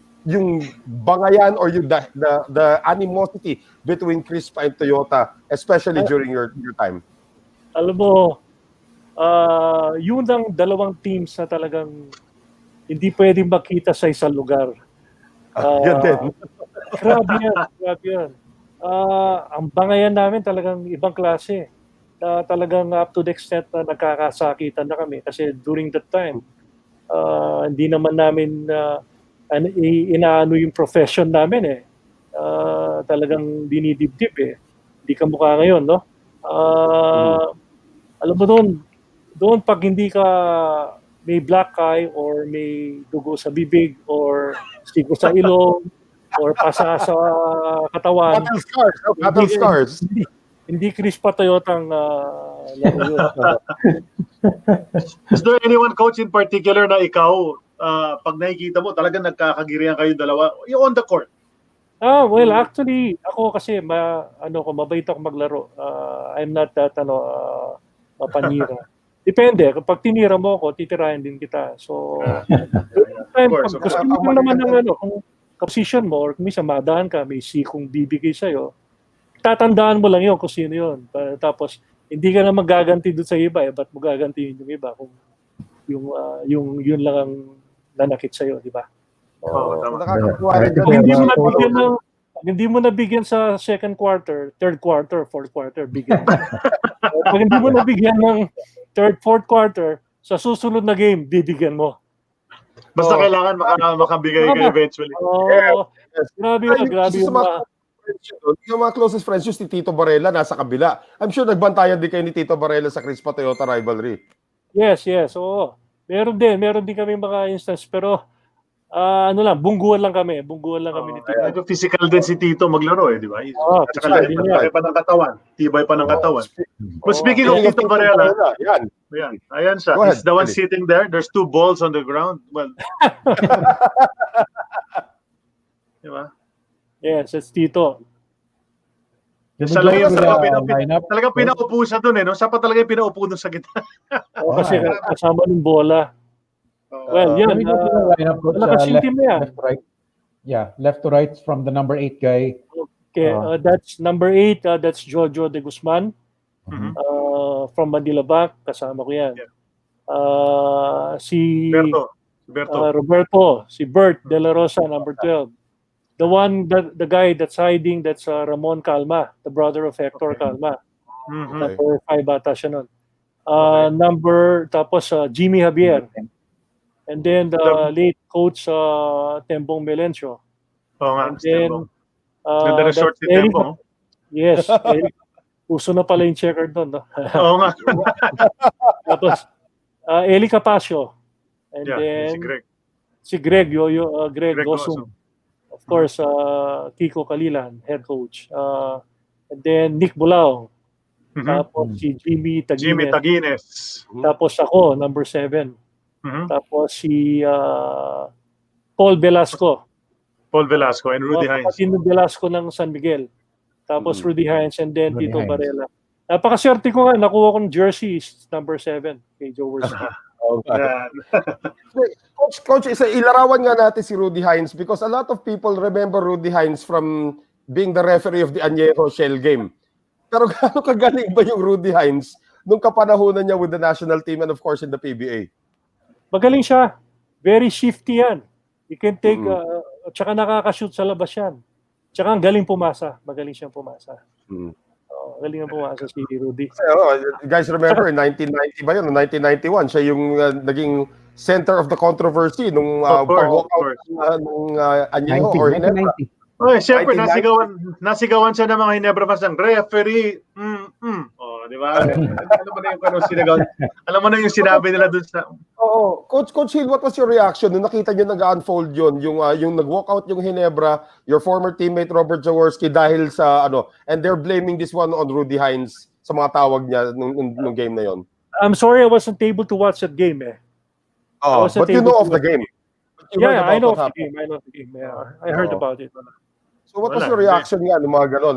bangayan or yung the animosity between Crispa and Toyota, especially during your time? Alam mo, yun ang dalawang teams na talagang hindi pwedeng makita sa isang lugar. Yan din. Grabe yan. Ang bangayan namin talagang ibang klase. Talagang up to the extent na nagkakasakitan na kami. Kasi during that time, hindi naman namin inaano yung profession namin eh. Talagang dinidibdib eh. Hindi ka mukha ngayon, no? Alam mo doon pag hindi ka may black eye or may dugo sa bibig or sigo sa ilong or pasa sa katawan. Battle scars. Hindi Crispa-Toyota ang laro yun. Is there anyone, Coach, in particular na ikaw, pag nakikita mo, talagang nagkakagirihan kayo dalawa, yung on the court? Well, actually, ako kasi mabait ako maglaro. I'm not that mapanira. Depende. Kapag tinira mo ako, titirahin din kita. So, pag gusto mo naman ng kung position mo or kung minsan madaan ka, may sikong bibigay sa'yo, tatandaan mo lang yun kung sino yun. Tapos, hindi ka na magaganti doon sa iba. Ba't mo gagantiin yung iba kung yun lang ang nanakit sa'yo, di ba? Hindi mo nabigyan sa second quarter, third quarter, fourth quarter, bigyan. Pag hindi mo nabigyan ng third, fourth quarter, sa susunod na game, bibigyan mo. Basta kailangan makabigay ka eventually. Grabe yung yung mga closest friends yung si Tito Barela nasa kabila. I'm sure nagbantayan din kayo ni Tito Barela sa Crispa-Toyota rivalry. Yes. Oo. Meron din kami mga instance, pero bungguan lang kami ni Tito. Medyo physical din si Tito maglaro di ba? At saka laki pa ng katawan. Tibay pa ng katawan. But speaking of Tito Barela, ayan siya. He's the one sitting there. There's two balls on the ground. Well, di ba? Yes, it's Tito. Siya lang yung talagang pinaupo siya doon no? Siya pa talaga yung pinaupo doon sa gitna. Kasi kasama ng bola. Well, Let yan. me go to the lineup, coach. Malakas yung Left, team na yan. left to right. Yeah, left to right from the number 8 guy. Okay, that's number 8. That's Jojo de Guzman. Mhm. From Manila Bank. Kasama ko yan. Yeah. Si Berto. Roberto. Si Bert De La Rosa, number 12. The guy that's hiding, that's Ramon Calma, the brother of Hector Calma. Mhm. Number 5 bata siya nun. Okay. Tapos Jimmy Javier. And then the late coach Tembong Melencio. Oo nga, And then ganda na short si Eric, Tempo. yes, Eric. Uso na pala yung checker doon. No? Oo nga. Tapos Eli Capasio. And Yeah, then si Greg. si Greg Greg Greg Gosum. Gosum. Of course, Kiko Kalilan, head coach. And then Nick Bulao. Mhm. Tapos si Jimmy Jimmy Taguines. Taguines. Tapos ako, number 7. Mhm. Tapos si Paul Velasco. Paul Velasco and Rudy Hines. Kapatid ng Velasco ng San Miguel. Tapos Rudy Hines and then Rudy Tito Hines. Varela. Napakaswerte ko nga, nakuha kong jersey number 7 kay Joe Worski. Yan. Coach, ilarawan nga natin si Rudy Hines because a lot of people remember Rudy Hines from being the referee of the Añejo Shell game. Pero gaano kagaling ba yung Rudy Hines nung kapanahunan niya with the national team and of course in the PBA? Magaling siya. Very shifty yan. You can take, tsaka nakaka-shoot sa labas yan. Tsaka ang galing pumasa. Magaling siyang pumasa. Galing ang pumasa si Rudy. Guys, remember, 1990 ba yun? 1991, siya yung naging center of the controversy nung pag-walkout ng Añejo or Ginebra. 1990. Oy, syempre 1990. nasigawan siya ng mga Ginebra fans ng referee. Oh, di ba? Alam mo na yung ano sinagawan. Alam mo na yung sinabi nila dun sa Oo. Coach Hill, what was your reaction nung nakita niyo nag-unfold yun? Yung nag-walkout yung Ginebra, your former teammate Robert Jaworski dahil sa and they're blaming this one on Rudy Hines sa mga tawag niya nung game na yon. I'm sorry I wasn't able to watch that game Oh, but you know of the game. Yeah, I know of the game. I know of the game. Yeah, I heard about it. So what was your reaction nga nung mga gano'n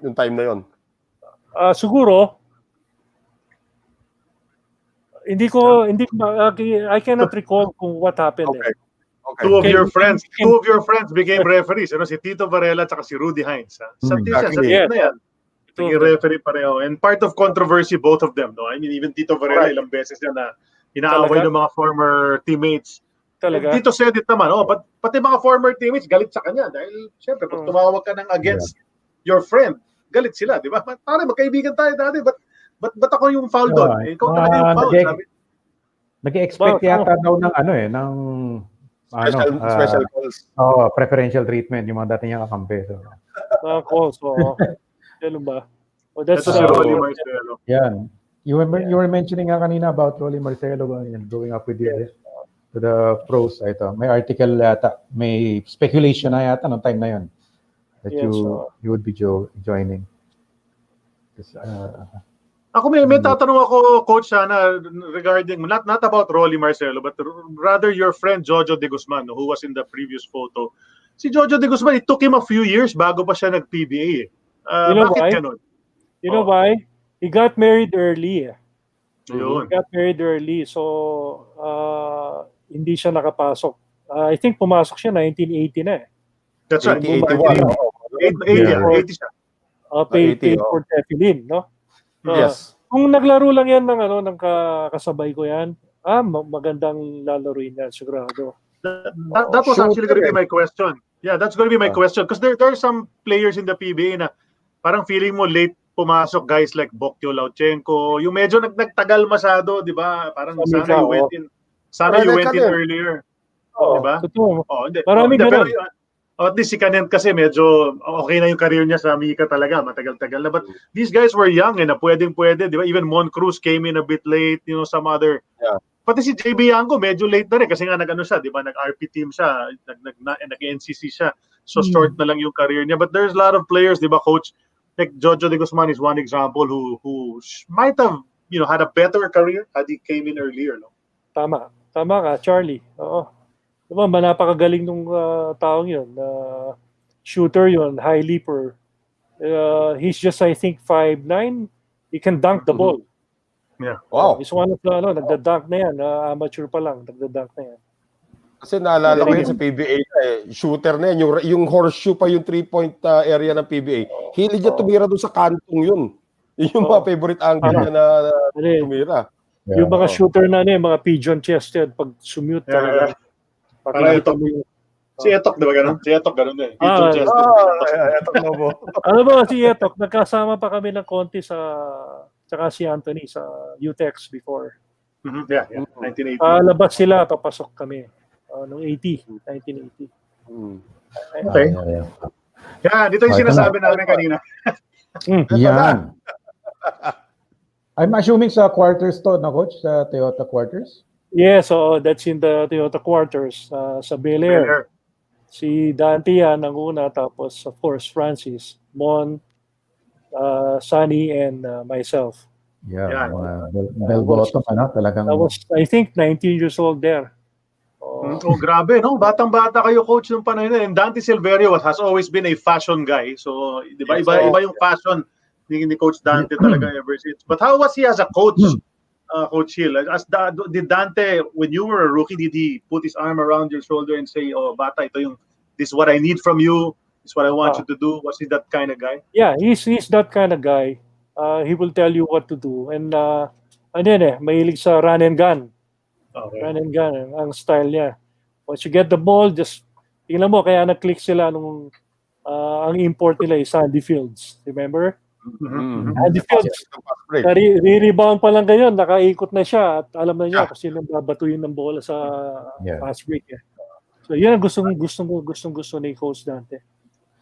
yung time na yon? Siguro I cannot recall kung what happened. Okay. Two of your friends became referees. Si Tito Varela at si Rudy Hines. Sa team na yan. Naging referee pareho. And part of controversy, both of them. No? I mean, even Tito Varela, ilang beses yan na inaaway ng mga former teammates. Talaga? Tito said it naman, pati mga former teammates galit sa kanya dahil syempre pag tumawag ka ng against your friend, galit sila, di ba? Pare, magkaibigan tayo dati, ba't ako yung foul doon? Ikaw talaga yung foul. Nag-expect yata daw ng special calls. Preferential treatment yung mga dati niyang kakampi. So. Calls, ganun ba? That's si Rolly Marcelo. Yan. You were mentioning nga kanina about Rolly Marcelo going up with you to the pros. Ito. May article yata, may speculation na yata noong time na yun that you would be joining. Ako may tatanong ako, Coach, sana regarding, not about Rolly Marcelo, but rather your friend Jojo de Guzman, who was in the previous photo. Si Jojo de Guzman, it took him a few years bago pa siya nag-PBA. Bakit ganun? You know why? He got married early. Yun. He got married early, so hindi siya nakapasok. I think pumasok siya 1980 na. That's right. 1981. 80 siya. Paid for Teflin, no? Yes. Kung naglaro lang yan ng kasabay ko yan, magandang lalaruin yan, sigurado. That was actually going to be my question. Yeah, that's going to be my question. Because there are some players in the PBA na parang feeling mo late pumasok, guys like Boktyo Lauchenko. Yung medyo nagtagal masyado, di ba? Parang sana you went in earlier. Di ba? Totoo. Hindi. Marami ganun. Pero at least si Canet kasi medyo okay na yung career niya sa Mika talaga, matagal-tagal na. But these guys were young na pwedeng-pwede, di ba? Even Mon Cruz came in a bit late, some other. Yeah. Pati si JB Yango, medyo late na rin kasi nga nag-ano siya, di ba? Nag-RP team siya, nag-NCC siya. So short na lang yung career niya. But there's a lot of players, di ba, Coach? Like Jojo de Guzman is one example who might have, had a better career had he came in earlier, no? Tama ka, Charlie. Oo. Diba, napakagaling nung taong yun. Shooter yun, high leaper. He's just, I think, 5'9". He can dunk the ball. Yeah. Wow. He's one of the, nagda-dunk na yan. Amateur pa lang, nagda-dunk na yan. Kasi naalala ko Very yun sa PBA, shooter na yan. Yung horseshoe pa yung 3-point area ng PBA. Hilig niya tumira doon sa kantong yun. Yung mga favorite angle niya na tumira. Yung mga shooter na mga pigeon chested, pag sumute talaga. Parang ito. Si Etok, di ba ganun? Si Etok ganun eh. Etok na mo. Alam mo, si Etok, nagkasama pa kami ng konti tsaka si Anthony sa UTEX before. Yeah, 1980. Labas sila, papasok kami. Noong 1980. Okay. Yeah, dito yung sinasabi namin kanina. Yan. I'm assuming sa quarters to, na coach? Sa Toyota quarters? Yeah, so that's in the Toyota quarters sa Bel Air. Si Dante yan ang una, tapos of course Francis, Mon, Sunny, and myself. Yeah, bell bottom, talagang. I was, I think, 19 years old there. Oh, grabe, no? Batang-bata kayo, coach, nung panahon na. And Dante Silverio has always been a fashion guy. So, di ba, iba yung fashion ni Coach Dante talaga ever since. But how was he as a coach, Coach Gil? Did Dante, when you were a rookie, did he put his arm around your shoulder and say, oh, bata, this is what I need from you, this is what I want you to do? Was he that kind of guy? Yeah, he's that kind of guy. He will tell you what to do. And mahilig sa run and gun. Okay. Run and gun, ang style niya. Once you get the ball, just, tingnan mo, kaya nag-click sila nung ang import nila is Sandy Fields. Remember? Sandy Fields. Re-rebound pa lang ganyan, nakaikot na siya at alam na niya kung sino babatuin ng bola sa fast break. So yun ang gustong-gusto ni Coach Dante.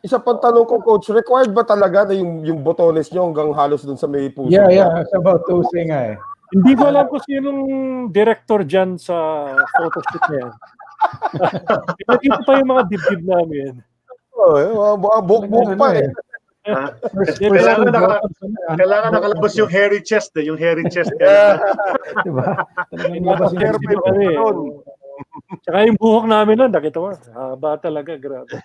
Isa pang tanong ko, Coach, required ba talaga na yung botones nyo hanggang halos dun sa may puso? Yeah, it's about to say nga eh. Hindi ko alam kung sinong director dyan sa photoshoot na yan. Ito pa yung mga dibdib namin. Buk-buk pa eh. Kailangan nakalabas yung hairy chest eh. Yung hairy chest. Diba? Tsaka yung buhok namin nun, nakita mo, haba talaga, grabe.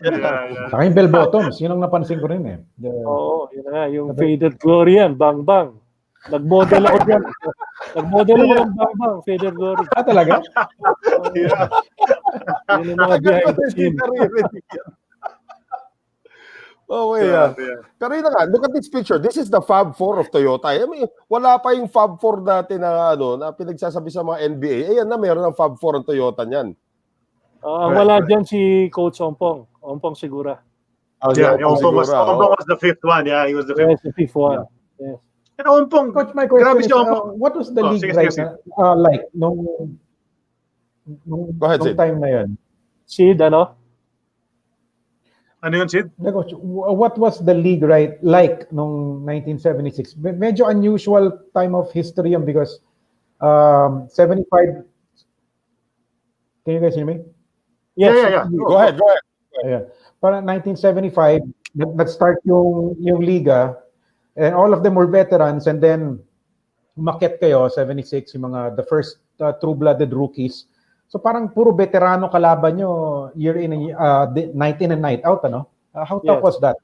Saka yung bell bottoms, yun ang napansin ko rin eh. Oo, yun nga, yung faded glory yan, bang-bang. Nag-model ako dyan. Nag-model ako ng bang-bang, faded glory. Talaga? Yun yung mga behind the scene. Pero yun nga, look at this picture. This is the Fab Four of Toyota. I mean, wala pa yung Fab Four dati na pinagsasabi sa mga NBA. Ayan na, meron ng Fab Four ang Toyota niyan. Wala dyan si Coach Ompong. Ompong Sigura. Ompong was the fifth one. Yeah, he was the fifth one. Yes. And Ompong, Coach, my question is, what was the league like nung time na yun? Sid, ano? Ano yun, Sid? What was the league like nung 1976? Medyo unusual time of history yun because 75... Can you guys hear me? Yes. Yeah. Go ahead. Yeah. Para 1975, nag-start yung liga. And all of them were veterans, and then umakyat kayo, 76, yung the first true-blooded rookies. So parang puro veterano kalaban nyo year in and night in and night out, ano? How tough was that?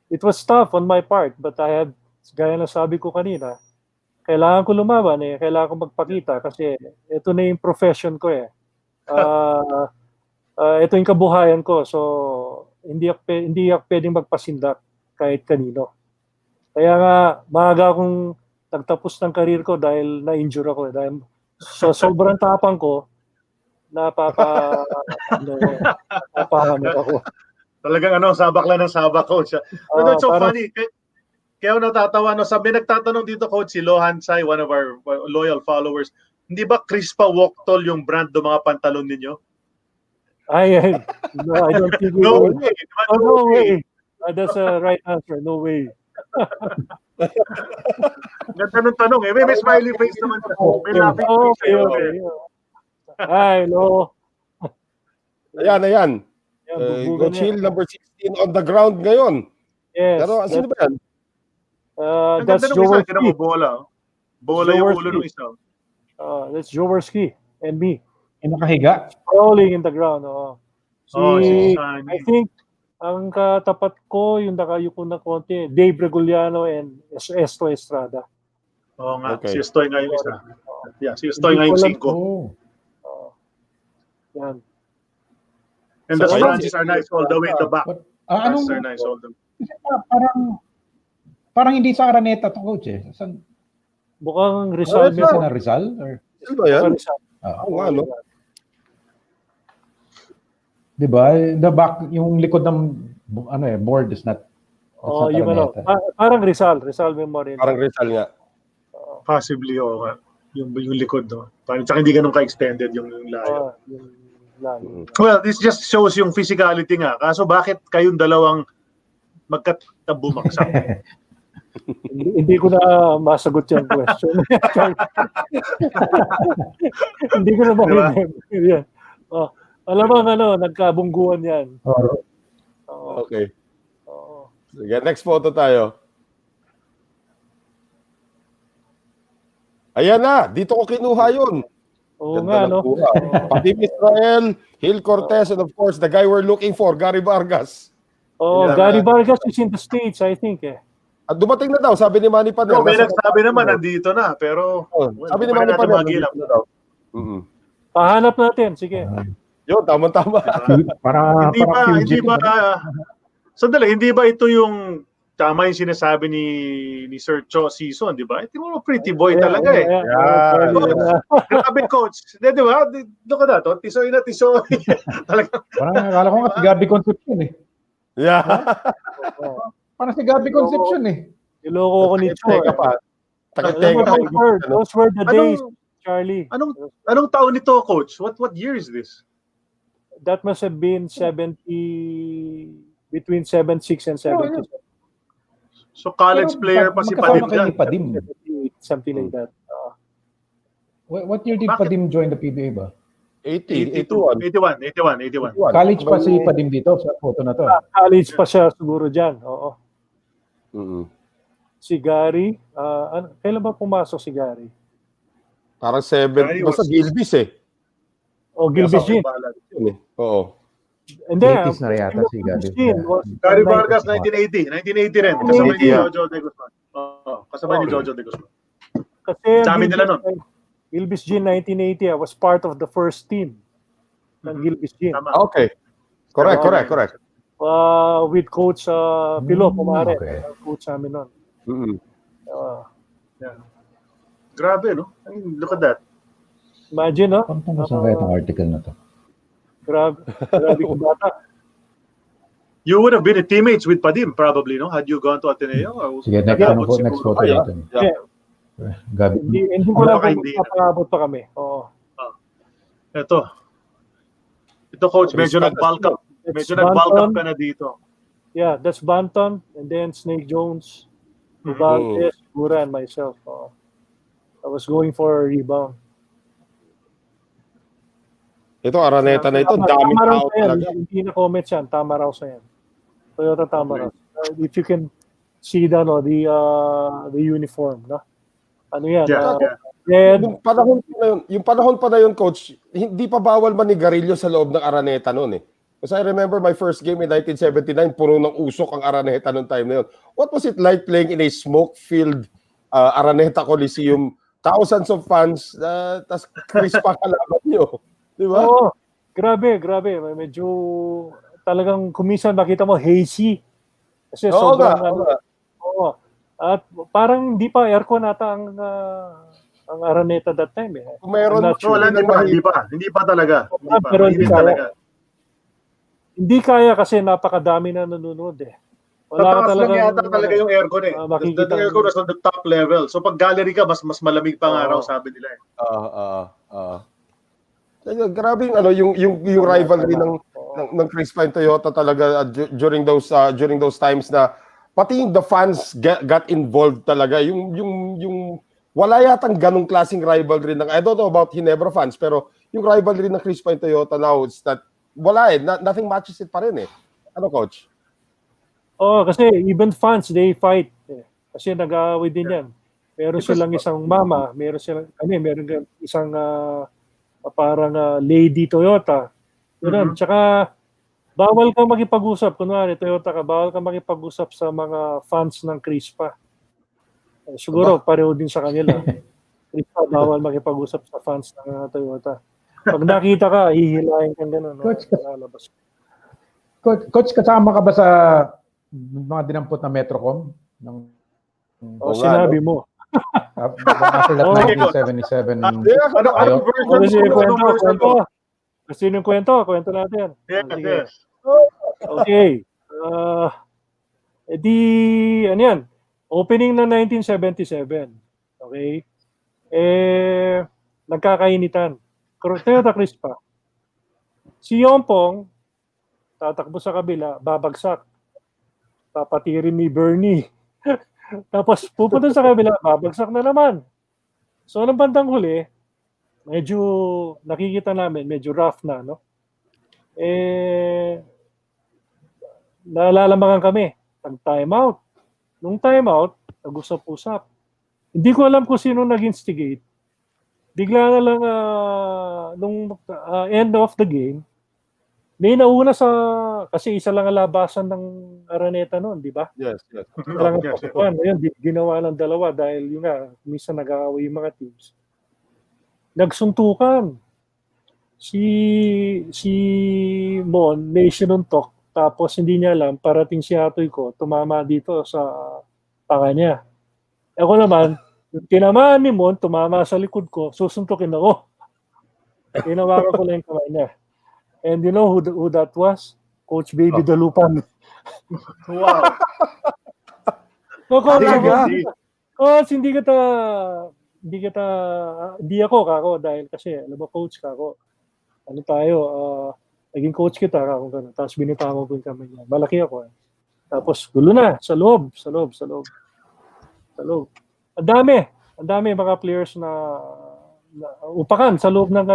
It was tough on my part, but I had, gaya na sabi ko kanina, kailangan ko lumaban kailangan ko magpakita kasi ito na yung profession ko eh. Ito yung kabuhayan ko, so hindi ako pwedeng magpasindak kahit kanino. Kaya nga, maaga akong nagtapos ng karir ko dahil na-injure ako. Dahil sobrang tapang ko, napakamit ako. Talagang sabak lang ng sabak, Coach. That's so funny. Kaya natatawa. Sabi nagtatanong dito, Coach, si Lohan Sai, one of our loyal followers, hindi ba Crispa Woktol yung brand ng mga pantalon ninyo? No, I don't think no way. That's a right answer. No way. Ganda ng tanong eh. May smiley face naman. May laughing face. Ay, no. Ayan. Coach Gil, number 16 on the ground ngayon. Yes. Pero sino ba yan? That's Jaworski. Bola yung ulo ng isa. That's Jaworski and me. Yung nakahiga? Rolling in the ground. I think ang katapat ko, yung nakayuko na konti, Dave Reguliano and Esto Estrada. Oo nga, Okay. si Estoy nga yung isa. Yeah, si Estoy nga yung 5. Oh. Yan. And the So, stances are nice all the way in the back. But, Stances anong, are nice all the way. parang hindi sa Araneta to, coach eh. Saan, Mukhang Rizal Rizal. kasi meron. na Rizal? Or, Ano ba yan? Mukhang Rizal. Oo nga, no? di ba? The back, yung likod ng board is not, it's not Yung ano, Araneta. parang Rizal Memorial. Parang Rizal nga. Possibly, oo nga. Yung likod, no? Tsaka hindi ganun ka-extended yung layo. Yung layo. Well, this just shows yung physicality nga. Kaso bakit kayong dalawang magkatabumaksak? Hindi ko na masagot yung question. Hindi ko na ma-remember yan. Alam mo, nagkabungguan yan. Okay. Sige, next photo tayo. Ayan na, dito ko kinuha yun. Oo Ganda nga, ng no? kuha. Podium Israel, Gil Cortez, and of course, the guy we're looking for, Gary Vargas. Gary Vargas is in the States, I think, eh. At dumating na daw, sabi ni Manny Panel. May nagsabi naman, nandito na. Pero, sabi ni Manny Panel, magilap. nandito na daw. Pahanap natin, sige. Yun, tama-tama. Hindi ba, sandali, hindi ba ito yung tama yung sinasabi ni Sir Cho Season, di ba? Ito mo pretty boy talaga eh. Grabe, coach. Di ba? Doon ka na to. Tisoy na tisoy. Parang akala ko nga si Gabby Concepcion eh. Yeah. Parang si Gabby Concepcion eh. Iloko ko ni Cho. Those were the days, Charlie. Anong taon nito, coach? What year is this? That must have been between 76 and 77. So college player pa si Padim dyan. Something like that. What year did Padim join the PBA ba? 81. College pa si Padim dito sa photo na to. College pa siya siguro dyan. Oo. Si Gary, kailan ba pumasok si Gary? Parang 7, basta Gilbis eh. Gilbis Jean. Oo. Hindi. 80s na yata si Gary. Gary Vargas, 1980. 1980 rin. Kasabay ni Jojo de Guzman. Kasabay ni Jojo de Guzman. Kasi dami nila nun. Gilbis Jean 1980, I was part of the first team ng Gilbis Jean. Okay. Correct. With Coach Pilo Pumare. Okay. Coach namin nun. Grabe, no? Look at that. Imagine, no? Pantong saan kaya itong article na to? Grabe kong bata. You would have been teammates with Padim probably, no? Had you gone to Ateneo? Sige, next photo natin. Gabi. Hindi ko lang kung papangabot pa kami. Oo. Ito, coach, medyo nag-bulk up. Medyo nag-bulk up ka na dito. Yeah, that's Banton, and then Snake Jones, Ubaltes, Gura, and myself. I was going for a rebound. Ito, Araneta na ito. Daming tao talaga. Hindi na comments yan. Tama raw sa yan. Toyota tama raw. If you can see the uniform, no? Ano yan? Yung panahon pa na yun, coach, hindi pa bawal manigarilyo sa loob ng Araneta noon eh. Because I remember my first game in 1979, puno ng usok ang Araneta noong time na yun. What was it like playing in a smoke-filled Araneta Coliseum? Thousands of fans, tas crispa kalaban nyo. Di ba? Oo. Grabe. Medyo talagang kuminsan makita mo hazy. Kasi sobrang Oo. At parang hindi pa aircon ata ang Araneta that time eh. Kung meron, hindi pa talaga. Pero hindi kaya kasi napakadami na nanonood eh. Wala ka talaga yung aircon eh. The aircon is on the top level. So pag gallery ka, mas malamig pa nga raw, sabi nila eh. Grabe yung rivalry ng Crispa and Toyota talaga during those times na pati yung the fans got involved talaga. Yung wala yatang ganong klaseng rivalry ng, I don't know about Ginebra fans, pero yung rivalry ng Crispa and Toyota now, it's that wala eh, nothing matches it pa rin eh. Ano, coach? Kasi even fans, they fight eh. Kasi nag-aaway din yan. Meron silang isang mama, meron isang parang lady Toyota. Yun. Tsaka bawal kang makipag-usap. Kunwari, Toyota ka, bawal kang makipag-usap sa mga fans ng Crispa. Siguro pareho din sa kanila. Bawal makipag-usap sa fans ng Toyota. Pag nakita ka, hihilahin kang gano'n. No? Coach, Lalabas. Coach, kasama ka ba sa mga dinampot na Metrocom? Sinabi mo. After that 1977 Ano version? Kasi Ano version kwento. mo? Kasi yung kwento natin. Yes, Sige. yes. Okay. Ano yan? Opening ng 1977. Okay? Nagkakainitan. Toyota Crispa. Si Yompong, tatakbo sa kabila, babagsak. Papatirin ni Bernie. Tapos pupunta sa kabila, babagsak na naman. So, nang bandang huli, medyo nakikita namin, medyo rough na, no? Nalalamangan kami. Nag-time out. Nung time out, nag-usap-usap. Hindi ko alam kung sino nag-instigate. Bigla na lang, nung end of the game, may nauna kasi isa lang ang labasan ng Araneta noon, di ba? Yes. Kailangan pasukan. Ayun, ginawa ng dalawa dahil yun nga, minsan nag-aaway yung mga teams. Nagsuntukan. Si Mon, may sinuntok, tapos hindi niya alam, parating si Atoy ko, tumama dito sa panga niya. Ako naman, yung tinamaan ni Mon, tumama sa likod ko, susuntukin ako. Tinawakan ko lang yung kamay niya. And you know who that was? Coach Baby Dalupan. Wow. Coach, hindi ako kako dahil kasi alam mo coach kako. Ano tayo, naging coach kita kako gano'n. Tapos binitawan ko yung kamay niya. Malaki ako. Tapos gulo na sa loob. Ang dami mga players na upakan sa loob ng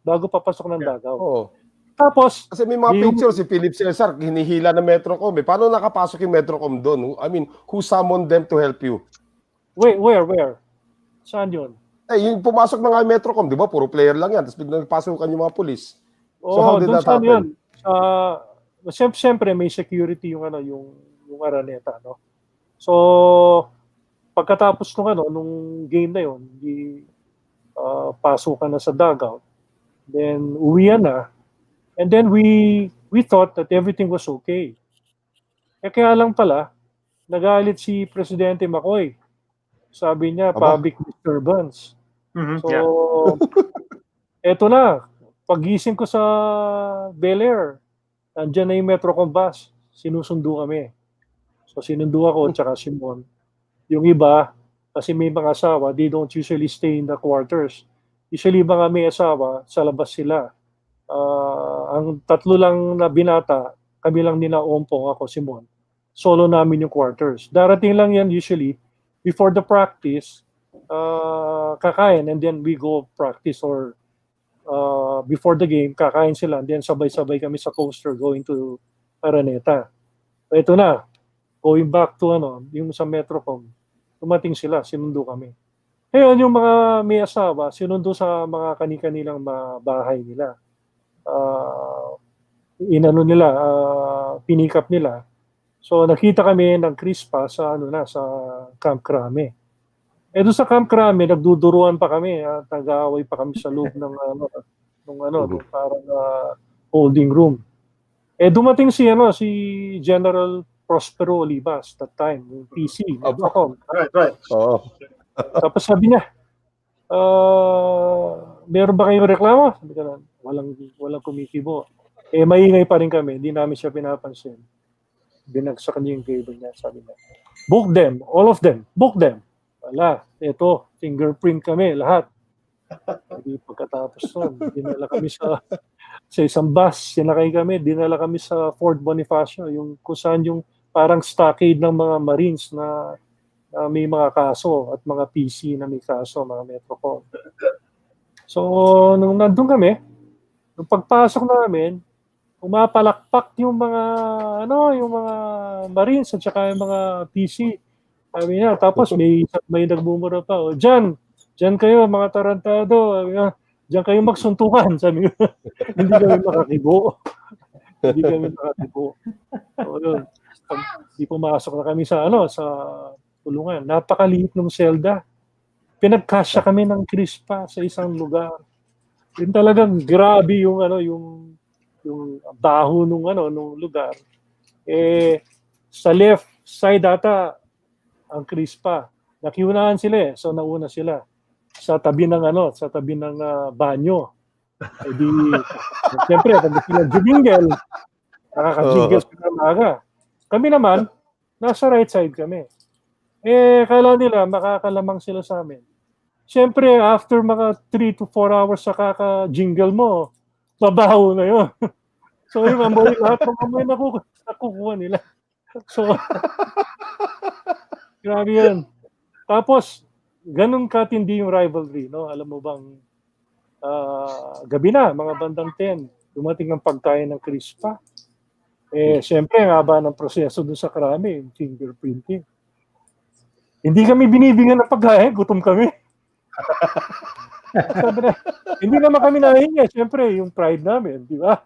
bago papasok ng dugout. Oh. Tapos Kasi may mga pictures si Philip Cesar hinihila ng Metrocom. Paano nakapasok yung Metrocom doon? I mean, who summoned them to help you? Where? Saan yun? Yung pumasok na nga yung Metrocom, di ba? Puro player lang yan. Tapos biglang pasukan yung mga pulis. So how did that happen? Siyempre may security yung Araneta, no? So pagkatapos nung game na yun, pasukan na sa dugout. Then uwian na. And then we thought that everything was okay. Kaya lang pala, nagalit si Presidente McCoy. Sabi niya, public disturbance. So, eto na. Pagising ko sa Bel Air, nandiyan na yung Metrocom bus. Sinusundo kami. So, sinundo ako, tsaka si Mon. Yung iba, kasi may mga asawa, they don't usually stay in the quarters. Usually, mga may asawa, sa labas sila. Ang tatlo lang na binata, kami lang nila Ompong, ako, si Mon. Solo namin yung quarters. Darating lang yan usually before the practice, kakain, and then we go practice, or before the game, kakain sila, and then sabay-sabay kami sa coaster going to Araneta. Ito na, going back to yung sa Metrocom, tumating sila, sinundo kami. Ngayon, yung mga may asawa, sinundo sa mga kani-kanilang bahay nila. Pinikap nila. So nakita kami ng Crispa sa Camp Crame. Doon sa Camp Crame, nagduduruan pa kami, nag-aaway pa kami sa loob ng parang holding room. Dumating si General Prospero Olivas that time, yung PC. Right. Oo. Tapos sabi niya, meron ba kayong reklamo? Sabi ka na, walang kumikibo. Maingay pa rin kami, hindi namin siya pinapansin. Binagsak niya yung cable niya, sabi niya, book them, all of them, book them. Wala, ito, fingerprint kami, lahat. Hindi pagkatapos nun, dinala kami sa isang bus, sinakay kami, dinala kami sa Fort Bonifacio, yung kung saan yung parang stockade ng mga Marines na may mga kaso at mga PC na may kaso, mga Metrocom. So, nung nandun kami, nung pagpasok namin, umapalakpak yung mga Marines at saka yung mga PC. Sabi niya, tapos may nagmumura pa, Diyan kayo, mga tarantado. Diyan kayo magsuntukan. Sabi niya, hindi kami makakibo. Hindi kami nakatibo. So, yun. Pag di pumasok na kami sa sa kulungan. Napakaliit ng selda. Pinagkasya kami ng Crispa sa isang lugar. Yun talagang grabe yung yung baho nung lugar. Sa left side ata ang Crispa. Nakiunahan sila so nauna sila sa tabi ng banyo. Siyempre, pag sila jingle, nakaka-jingle sila maaga. Kami naman, nasa right side kami. Kala nila, makakalamang sila sa amin. Siyempre, after mga 3 to 4 hours sa kaka-jingle mo, mabaho na yun. So, yung amoy, lahat ng amoy nakukuha nila. So, grabe yun. Tapos, ganun katindi yung rivalry, no? Alam mo bang, gabi na, mga bandang 10, dumating ang pagkain ng Crispa. Siyempre, ang haba ng proseso dun sa krami, yung fingerprinting. Hindi kami binibigyan ng pagkain, gutom kami. Sabi na, hindi naman kami nahinga, siyempre, yung pride namin, di ba?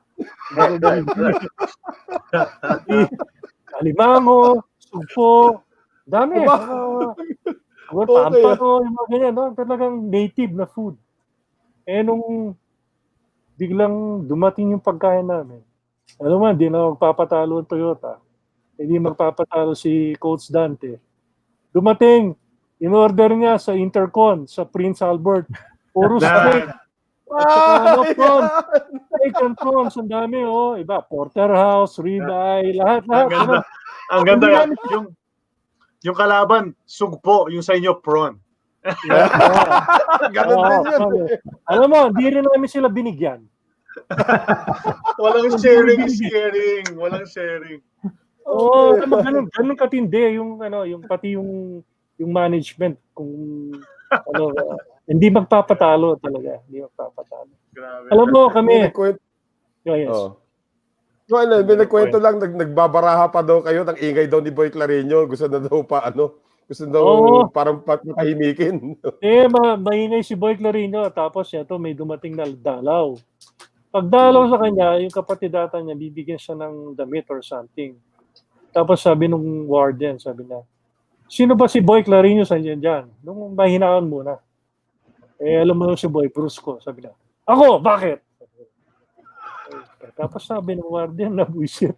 Alimango, sugpo, dami. Pampano, yung mga ganyan, no? Talagang native na food. Nung biglang dumating yung pagkain namin, alam mo, hindi na magpapatalo ang Toyota. Hindi magpapatalo si Coach Dante. Dumating, in-order niya sa Intercon, sa Prince Albert. Puro steak. Prawns. Steak and prawns, ang dami, iba. Porterhouse, ribeye, lahat. Ang ganda. Yung kalaban, sugpo. Yung sa inyo, prawn. Ganun din yun. Alam mo, hindi rin namin sila binigyan. Walang sharing. Walang sharing. Ganun katindi yung pati yung management kung hindi magpapatalo talaga, hindi magpapatalo. Grabe. Alam mo kami. Yes. Binakwento lang nagbabaraha pa daw kayo ng ingay daw ni Boy Clarino, gusto na daw parang patahimikin. Maingay si Boy Clarino tapos may dumating na dalaw. Pag dalaw sa kanya, yung kapatid data niya bibigyan siya ng damit or something. Tapos sabi nung warden, sabi na, sino ba si Boy Clarino sa inyo dyan? Nung mahinaan muna. Alam mo si Boy, Brusco. Sabi na, ako, bakit? Tapos sabi ng warden na buisit.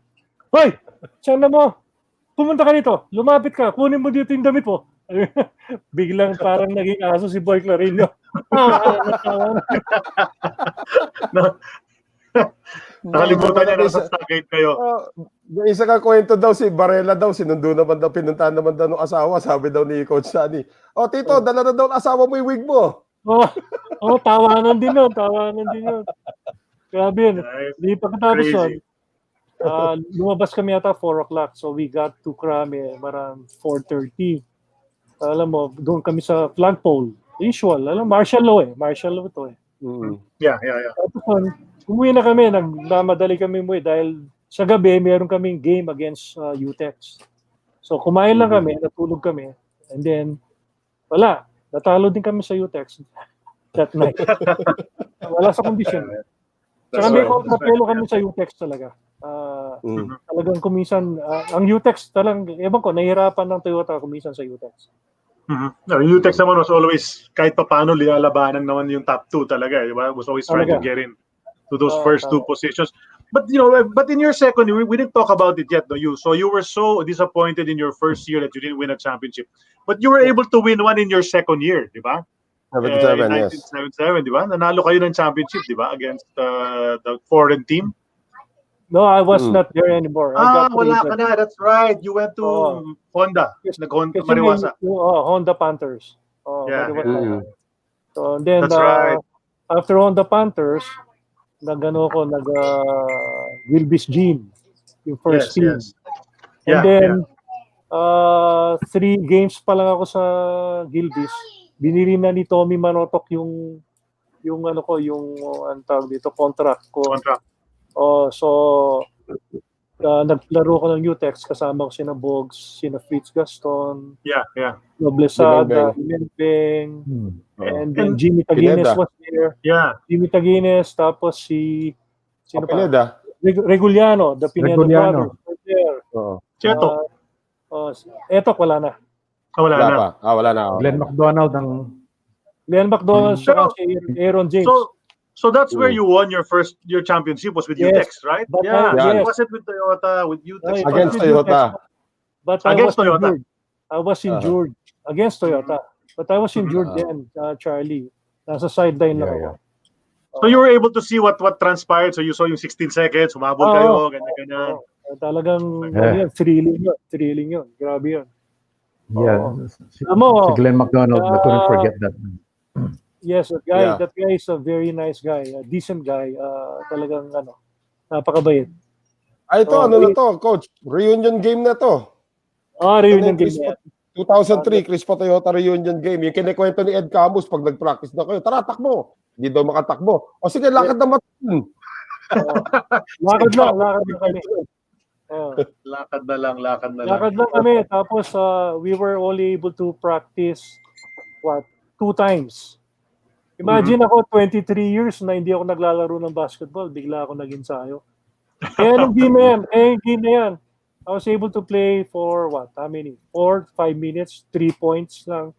Hoy, saan na mo? Pumunta ka dito, lumapit ka, kunin mo dito yung damit mo. Biglang parang naging aso si Boy Clarino. Nakalimutan niya na sa stockade kayo. Yung isa kang kwento daw, si Barela daw, pinuntahan naman daw ng asawa, sabi daw ni Coach Sunny, Tito, dala na daw ng asawa mo yung wig mo. Tawanan din yun. Grabe yun. Di pagkatapos yun, lumabas kami yata 4 o'clock, so we got to Krame around 4:30. Alam mo, doon kami sa flagpole. Usual, martial law to eh. Yeah. Tapos umuwi na kami, nagmamadali kami umuwi dahil sa gabi meron kaming game against UTEX. So kumain lang kami, natulog kami, and then wala, natalo din kami sa UTEX that night. Wala sa kondisyon. Saka may kontrapelo kami sa UTEX talaga. Talagang kuminsan, ang UTEX talagang, ewan ko, nahihirapan ng Toyota kuminsan sa UTEX. UTEX naman was always, kahit pa paano, lalabanan naman yung top 2 talaga. Diba? Was always trying to get in to those first 2 positions. But but in your second year, we didn't talk about it yet. So you were so disappointed in your first year that you didn't win a championship. But you were able to win one in your second year, di ba? 77, yes. 1977, di ba? Nanalo kayo ng championship, di ba? Against the foreign team. No, I was not there anymore. Wala ka na. That's right. You went to Honda. Nag-Honda Mariwasa. Honda Panthers. So then, that's right. After Honda Panthers, Gilbis Gym, yung first team. Yes. And then, 3 games pa lang ako sa Gilbis. Binili na ni Tommy Manotok yung tawag dito, contract ko. So naglaro ko ng UTEX, kasama ko sina Bogs, sina Fritz Gaston, Noblesada, Limpeng, and then Jimmy Taguines was there. Jimmy Taguines, tapos sino pa? Reguliano, the Pinelo Reguliano. brothers. Were there. Oo. Cheto. Etok wala na. Wala Wala na. pa. Wala na. Glenn McDonald ang Glenn McDonald Pero- si Aaron James. So that's where you won your championship was with Yes. UTEX, right? But Yeah. yes. Was it with Toyota, with UTEX? Ay, Against with Toyota. But Against I was Toyota. injured. I was injured against Toyota. But I was injured then, Charlie. Nasa sideline lang ako. So you were able to see what transpired. So you saw yung 16 seconds, humabol kayo, ganyan-ganyan. Talagang thrilling yun. Grabe yun. Yeah. Si Glenn McDonald, I couldn't forget that. Yes, that guy is a very nice guy, a decent guy. Talagang napakabait. Ay, ito, ano na to, coach? Reunion game na to. Reunion game Chris na. 2003, Chris Toyota reunion game. Yung kinikwento ni Ed Camus pag nag-practice na kayo, tara, takbo. Hindi daw makatakbo. O sige, lakad na matun. Lakad lang kami. Lakad na lang. Lakad lang kami. Tapos we were only able to practice 2 times. Imagine ako 23 years na hindi ako naglalaro ng basketball, bigla ako nag-ensayo. Kaya nung game na yan, I was able to play for how many? 4, 5 minutes, 3 points lang.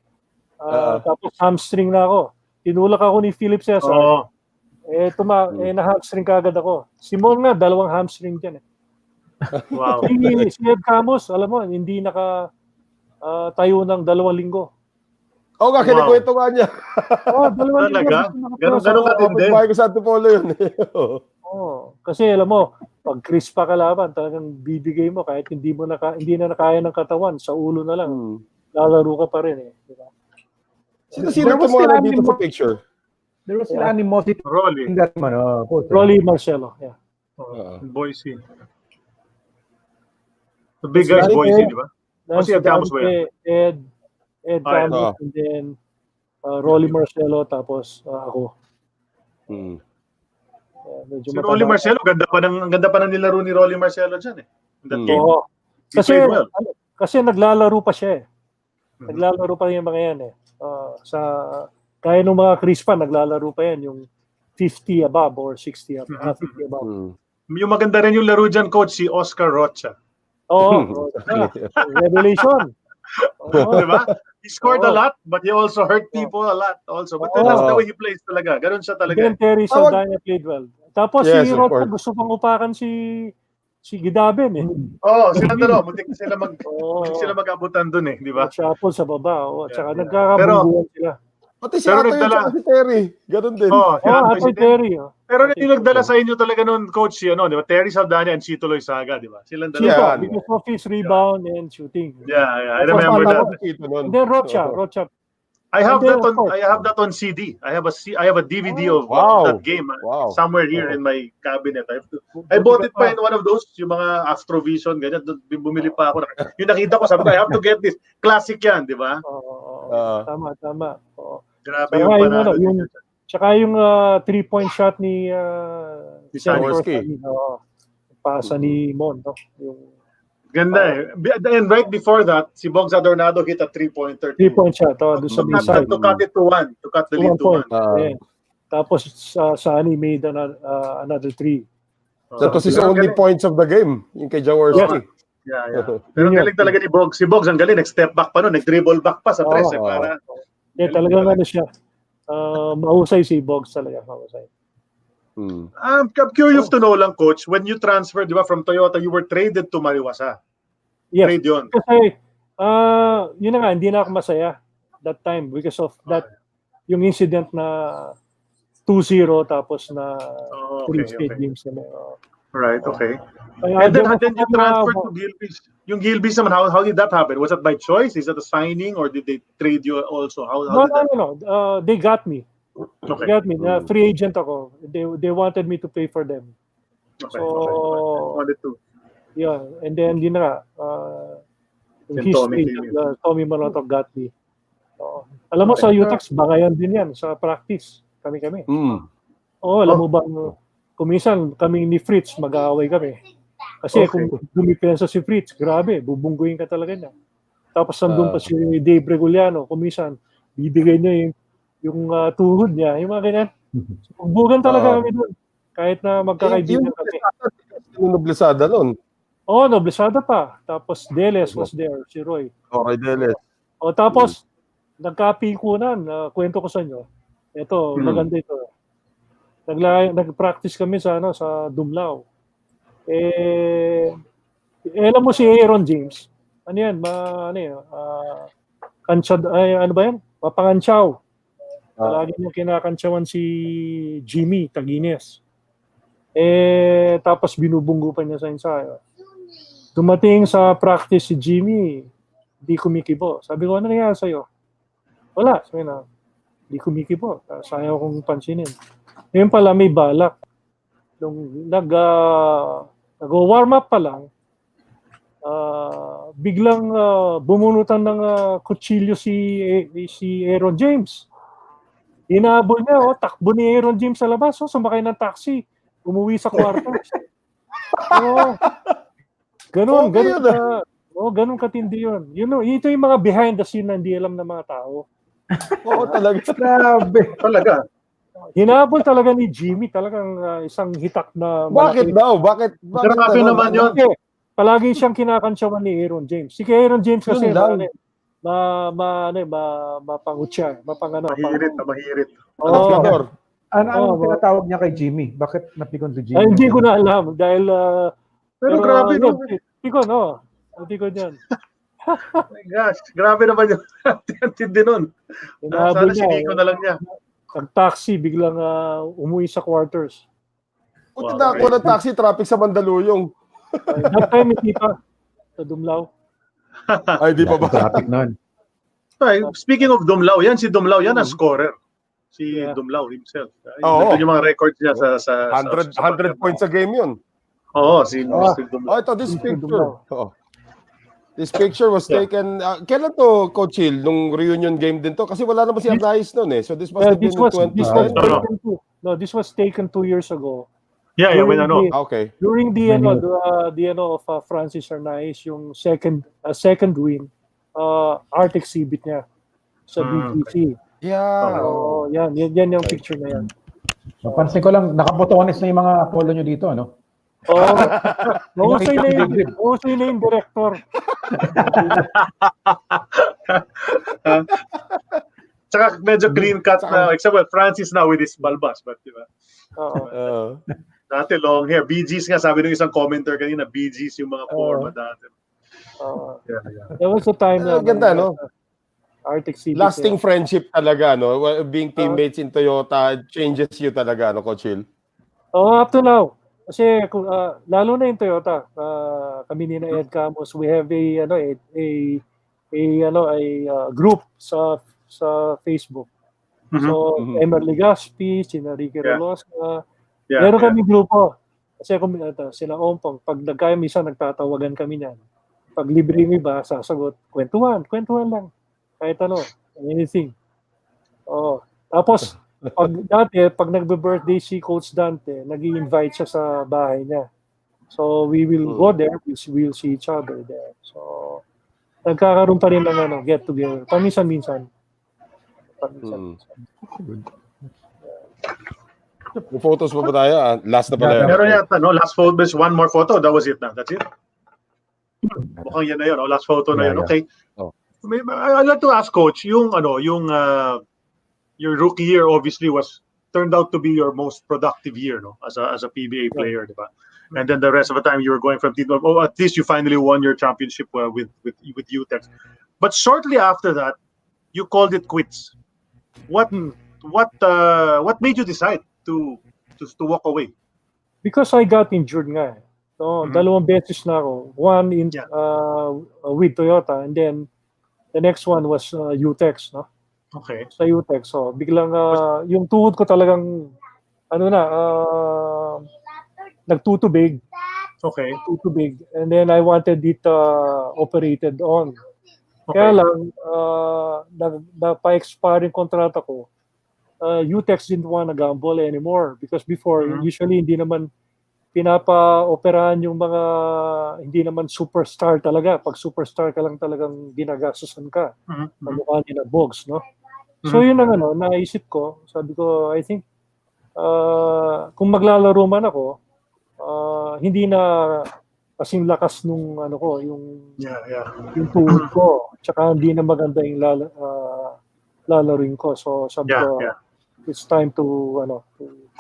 Tapos hamstring na ako. Tinulak ako ni Philip Cesar. Na-hamstring kagad ako. Simon nga, 2 hamstring dyan. Wow. Si Ed Camus, alam mo, hindi tayo ng 2 linggo. Oo nga, kinikwento nga niya. 2 linggo. Talaga? Ganun katindi. Bahay ko sa Antipolo yun. Kasi alam mo, pag crisp pa kalaban, talagang bibigay mo kahit hindi na nakaya ng katawan, sa ulo na lang. Lalaro ka pa rin Diba? Sino tumulong dito sa picture? There was an animosity Rolly. in that man. Rolly Marcelo, yeah. Boise. The big guys, Boise, di ba? That's Ed Camus ba yan? Ed Camus, and then Rolly Marcelo, tapos ako. Si Rolly Marcelo, ganda pa ng nilaro ni Rolly Marcelo dyan in that game. Oo. He played well. Kasi naglalaro pa siya Naglalaro pa yung mga yan kaya nung mga Crispa, naglalaro pa yan yung 50 above or 60 above. 50 above. Yung maganda rin yung laro dyan, coach, si Oscar Rocha. Oo. Revelation. Diba? He scored a lot, but he also hurt people a lot also. But that's the way he plays talaga. Ganun siya talaga. Then Terry Saldana played well. Tapos Yes, si of Rocha course. gusto pang upakan si Gidaben Sila mag-abutan dun di ba? Shuffle sa baba. Tsaka Yeah. nagkakabungguan sila. Pati si Ato yun, si Terry. Ganun din. Ate Terry. Pero yung nagdala sa inyo talaga noon, coach, di ba? Terry Saldana and Chito Loizaga, di ba? Silang dalawa. Yeah. Because of his rebound and shooting. Yeah, I remember that. And then Rocha. I have And then, that of course, I have that on CD. I have a DVD of Wow. that game Wow. somewhere here in my cabinet. I bought it pa in one of those, yung mga Astrovision, ganyan. Bumili pa ako. Yung nakita ko, sabi ko, I have to get this. Classic yan, di ba? Tama. Grabe yung panalo. Tsaka yung 3-point shot ni Jaworski. pasa ni Mon. Yung Ganda And right before that, si Bogs Adornado hit a 3-pointer. 3-point shot. Doon sa inside. To cut it to 1. To cut the lead to 1. Yeah. Tapos Sani made another 3. That was his only points of the game, yung kay Jaworski. Yeah. Pero galing talaga ni Bogs. Si Bogs ang galing. Nag-step back pa noon. Nag-dribble back pa sa tres. Para... talagang siya. Mahusay si Bogs talaga. Mahusay. I'm curious to know lang, coach, when you transferred, di ba, from Toyota, you were traded to Mariwasa. Yes. Trade yun. Kasi, yun na nga, hindi na ako masaya that time because of that, yung incident na 2-0 tapos na 3 straight games na Right, okay. And then you transferred to Gilbis. Yung Gilbis naman, how did that happen? Was that by choice? Is that a signing or did they trade you also? No. They got me. Okay. They got me. Free agent ako. They wanted me to play for them. Okay. So, Wanted to. Yeah. And then, yun na nga. Tommy Manotok got me. Alam mo, sa UTEX, bangayan din yan sa practice. Kami. Alam mo ba, kuminsan kami ni Fritz, mag-aaway kami. Kasi kung dumipensa si Fritz, grabe, bubungguin ka talaga niya. Tapos nandun pa si Dave Reguliano, kuminsan, bibigay niya yung tuhod niya, yung mga ganyan. Bugbugan talaga kami doon. Kahit na magkakaibigan kami. sino nablisada nun? Oh, Noblesada pa. Tapos Deles was there, si Roy. Okay, Deles. O tapos, nagkapikunan, kwento ko sa inyo. Ito, maganda ito. Nag-practice kami sa Dumlao. Alam mo si Aaron James? Ano yan? Ano ba yan? Papangantsaw. Palagi niya kinakantsawan si Jimmy Tagines. Tapos binubunggo pa niya sa ensayo. Dumating sa practice si Jimmy, di kumikibo. Sabi ko, ano nangyari sa'yo? Wala. Sabi na, di kumikibo. Sayaw kong pansinin. Ngayon pala may balak. Nung nag-warm up pa lang, biglang bumunutan ng kutsilyo si Aaron James. Inaabol niya, takbo ni Aaron James sa labas, sumakay ng taxi, umuwi sa kwarto. Ganun katindi yun. Ito yung mga behind the scene na hindi alam ng mga tao. Oo, talaga. Grabe. Talaga. Hinabol talaga ni Jimmy, talagang isang hitak na... Bakit daw? Bakit Grabe naman yun. Palagi siyang kinakantsawan ni Aaron James. Si Aaron James kasi mapangut siya. Mahirit. Ano Ano tinatawag niya kay Jimmy? Bakit napikon si Jimmy? Ay, hindi ko na alam dahil Pero grabe no. Pikon yan. Oh my gosh, grabe naman yun. Tindi nun. Sana siniko na lang niya. Ang taxi, biglang umuwi sa quarters. Kung tinako ng taxi, traffic sa Mandaluyong. That time, hindi pa. Sa Dumlao. Ay, di pa ba? Traffic nun. Speaking of Dumlao, si Dumlao yan ang scorer. Si Dumlao himself. Ito yung mga records niya sa 100 points a game yun. Oo, si Dumlao. Ito, this picture. This picture was taken, kailan to, Coach Gil? Nung reunion game din to? Kasi wala naman si Arnaiz nun eh. So this must have been 2010. This was taken 2 years ago. Yeah, when ano. Okay. During the of Francis Arnaiz, yung second win, art exhibit niya sa BGC. Yeah. Yan yung picture na yan. Napansin ko lang, nakapotones na yung mga polo nyo dito, ano? Mahusay na yung director. Tsaka medyo clean cut na, except Francis now with his balbas, but di ba? Dati long hair. BGs nga, sabi ng isang commenter kanina, BGs yung mga forma dati. That was the time na ganda, no? Art exhibit. Lasting friendship talaga, no? Being teammates in Toyota changes you talaga, no, Coach Gil? Up to now. Kasi lalo na yung Toyota, kami ni Ed Camus, we have a group sa Facebook. So Emerly Gaspi, sina Ricky Rolosca, meron kami grupo. Kasi sila Ompong, pag minsan nagtatawagan kami niyan. Pag libre yung iba, sasagot, kwentuhan lang. Kahit anything. Tapos pag nagbe-birthday si Coach Dante, nag-i-invite siya sa bahay niya. So we will go there, we'll see each other there. So nagkakaroon pa rin ng get together. Paminsan-minsan. Photos pa ba tayo? Last na pala yan. Meron yata, no? Last photo, one more photo. That was it na. That's it. Mukhang yan na yun. Last photo na yun. Okay. I'd like to ask Coach, your rookie year obviously turned out to be your most productive year, no? As a PBA player, diba? And then the rest of the time you were going from team. At least you finally won your championship with UTEX. But shortly after that, you called it quits. What made you decide to walk away? Because I got injured nga. So, dalawang beses na ako. One with Toyota, and then the next one was UTEX, no? Okay. Sa UTEX. So, biglang yung tuhod ko talagang nagtutubig. Okay. Nagtutubig. And then I wanted it operated on. Okay. Kaya lang, pa-expire yung kontrata ko. UTEX didn't want to gamble anymore because before, usually hindi naman pinapa-operahan yung mga hindi naman superstar talaga. Pag superstar ka lang talagang ginagastusan ka. Kamukha nila Bogs, no? So yun ang naisip ko. Sabi ko, I think, kung maglalaro man ako, hindi na kasing lakas nung ano ko, yung Yeah. tuhod ko. Tsaka hindi na maganda yung lalaroin ko. So sabi ko, Yeah. it's time to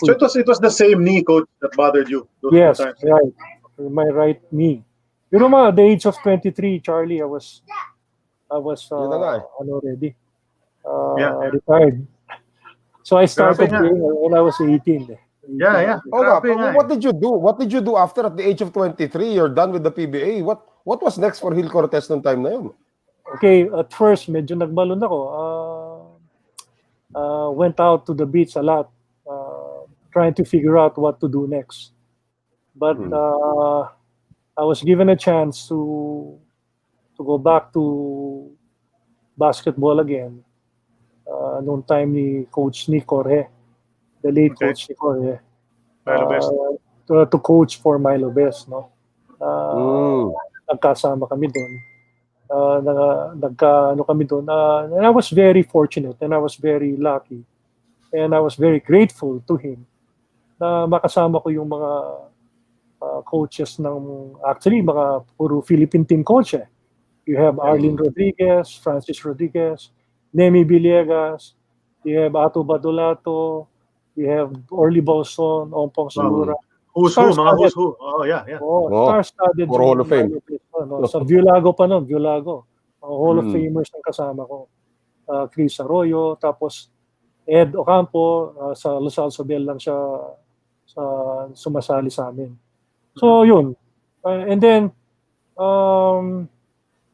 So quit. it was the same knee, coach, that bothered you those Yes, 2 times. right. My right knee. You know, at the age of 23, Charlie, I was Yun na nga eh. already Yeah. retired. So I started Grabe nga. playing when I was 18. Yeah. Oh, nga, Grabe nga what did you do? What did you do after at the age of 23? You're done with the PBA. What was next for Gil Cortez nung time na yun? Okay, at first medyo nagbalon ako. Went out to the beach a lot, trying to figure out what to do next. But I was given a chance to go back to basketball again. Noong time ni Coach Nick Cortez, the late Okay. Coach Nick Cortez, Milo Best. to coach for Milo Best, no? Nagkasama kami doon. Nagka-ano kami doon. And I was very fortunate and I was very lucky and I was very grateful to him na makasama ko yung mga coaches ng, actually, mga puro Philippine team coach eh. You have Arlene Rodriguez, Francis Rodriguez, Nemi Villegas, you have Ato Badolato, you have Orly Bolson, Ompong Segura. Who's who? Oh, yeah. Star-studded Puro Hall of Fame. Sa Violago pa noon, Violago. Hall of Famers ang kasama ko. Chris Arroyo, tapos Ed Ocampo, sa Lasal Sobel lang siya sumasali sa amin. So, yun. And then,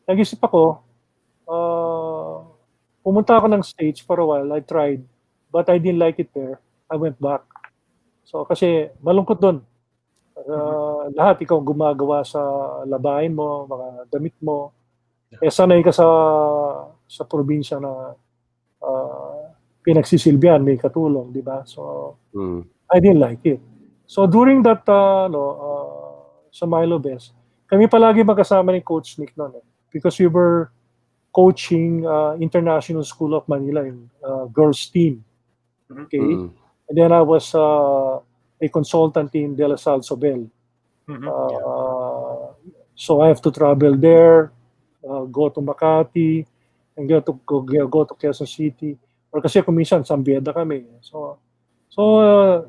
nag-isip ako, pumunta ako ng States for a while. I tried, but I didn't like it there. I went back. So, kasi malungkot doon. Lahat ikaw gumagawa sa labahin mo, mga damit mo. Sanay ka sa probinsya na pinagsisilbihan, may katulong, di ba? So, I didn't like it. So, during that, sa Milo Best, kami palagi magkasama ni Coach Nick noon. Because we were coaching International School of Manila, yung girls team. Okay? And then I was a consultant in De La Salle Sobel. So I have to travel there, go to Makati, and go to Quezon City. Or kasi kuminsan, Sambieda kami. So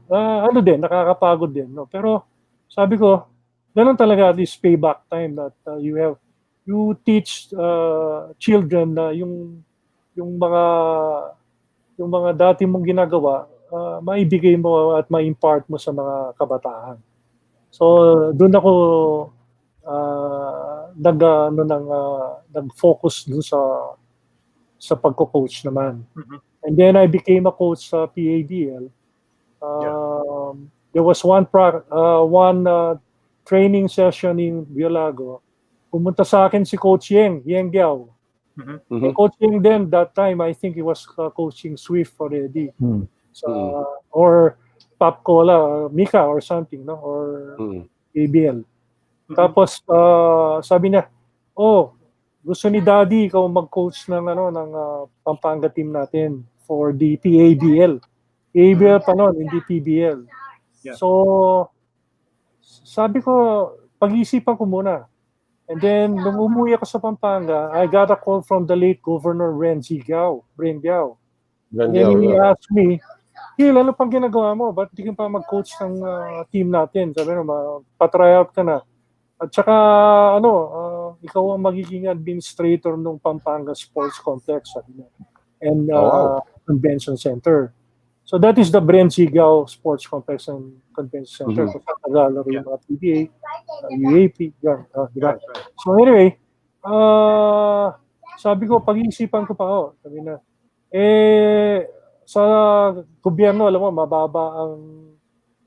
ano din, nakakapagod din. No? Pero sabi ko, ganun talaga at least payback time that you teach children na yung mga dati mong ginagawa, maibigay mo at ma-impart mo sa mga kabataan. So doon ako nag-focus dun sa pagko-coach naman. And then I became a coach sa PABL. There was one training session in Violago. Pumunta sa akin si Coach Yeng Giao. Coach Yeng then, that time, I think he was coaching Swift already. Or Pop Cola, Mika or something, no? Or ABL. Tapos, sabi niya, gusto ni Daddy ikaw mag-coach ng Pampanga team natin for the PABL. PABL pa noon, hindi PBL. Yeah. So, sabi ko, pag-iisipan ko muna. And then, nung umuwi ako sa Pampanga, I got a call from the late Governor Bren Giao. And then he asked me, Gil, ano pang ginagawa mo? Ba't di ka pa mag-coach ng team natin? Sabi naman, pa-try out ka na. At saka, ikaw ang magiging administrator ng Pampanga Sports Complex and Convention Center. So that is the Bren Giao Sports Complex and Convention Center. Kung saan nagalaro yung mga PBA, UAP, yan. Diba? So anyway, sabi ko, pag-iisipan ko pa ako. Sabi na, sa gobyerno, alam mo, mababa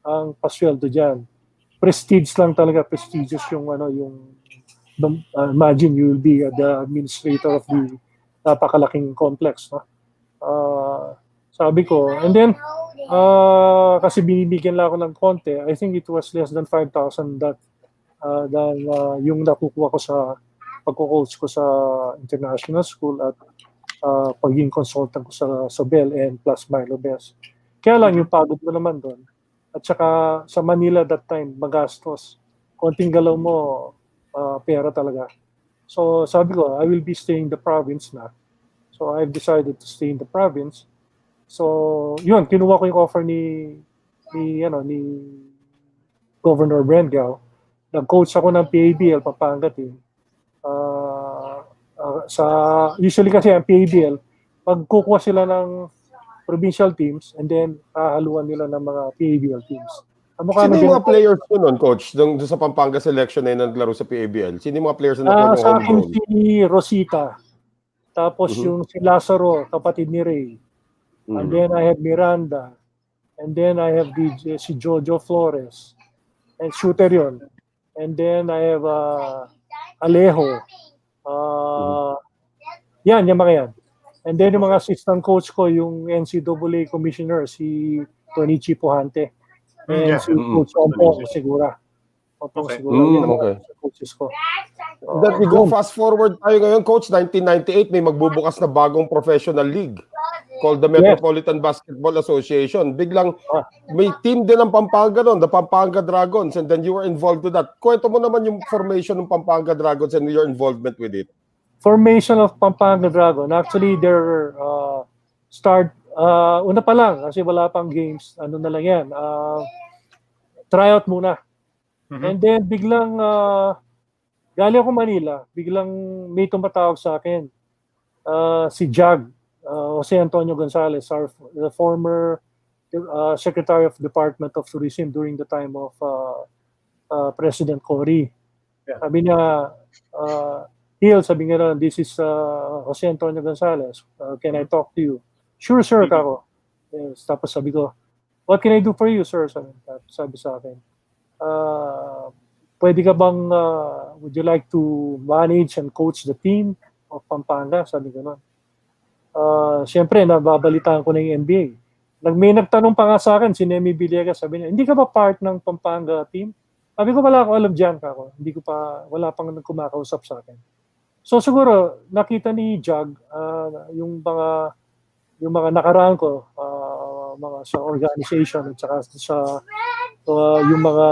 ang pasweldo dyan. Prestige lang talaga, prestigious yung imagine you will be the administrator of the napakalaking complex, no? Sabi ko, and then kasi binibigyan lang ako ng konti, I think it was less than 5,000 that yung nakukuha ko sa pagko-coach ko sa international school at pagiging consultant ko sa Sobel and plus Milo Best. Kaya lang yung pagod mo naman doon, At saka sa Manila that time, magastos. Konting galaw mo, pera talaga. So sabi ko, I will be staying in the province na. So I've decided to stay in the province. So yun, kinuha ko yung offer ni Governor Brengao. Nag-coach ako ng PABL, Pampanga team. Usually kasi ang PABL, magkukuha sila ng provincial teams and then hahaluan nila ng mga PABL teams. Sino yung mga players mo nun, coach? Doon sa Pampanga selection na naglaro sa PABL? Sino yung mga players na nakuha ng Sa akin homegrown? si Rosita. Tapos yung si Lazaro, kapatid ni Ray. And then I have Miranda. And then I have si Jojo Flores. And shooter yun. And then I have Alejo. Yan, yung mga yan. And then yung mga assistant coach ko, yung NCAA commissioner, si Tonichi Puhante. And si Coach Ompo Sigura. Yun ang mga coaches ko. That we go fast forward tayo ngayon, coach. 1998, may magbubukas na bagong professional league called the Metropolitan Basketball Association. Biglang may team din ng Pampanga noon, the Pampanga Dragons, and then you were involved with that. Kwento mo naman yung formation ng Pampanga Dragons and your involvement with it. Formation of Pampanga Dragon. Actually, their una pa lang, kasi wala pang games, ano na lang yan, tryout muna. And then, biglang, galing ako Manila, biglang may tumatawag sa akin, si Jag, Jose Antonio Gonzalez, the former Secretary of Department of Tourism during the time of President Cory. Sabi niya, Gil, sabi nga, this is Jose Antonio Gonzalez. Can I talk to you? Sure, sir, kako. Yes, tapos sabi ko, what can I do for you, sir? Sabi sa akin, pwede ka bang, would you like to manage and coach the team of Pampanga? Sabi ko nun. Siyempre, nababalitaan ko na yung NBA. May nagtanong pa nga sa akin, si Nemi Villegas, sabi niya, hindi ka ba part ng Pampanga team? Sabi ko, wala ako alam dyan, kako. Wala pang kumakausap sa akin. So siguro, nakita ni Jag, yung mga nakaraan ko, mga sa organization at saka sa yung mga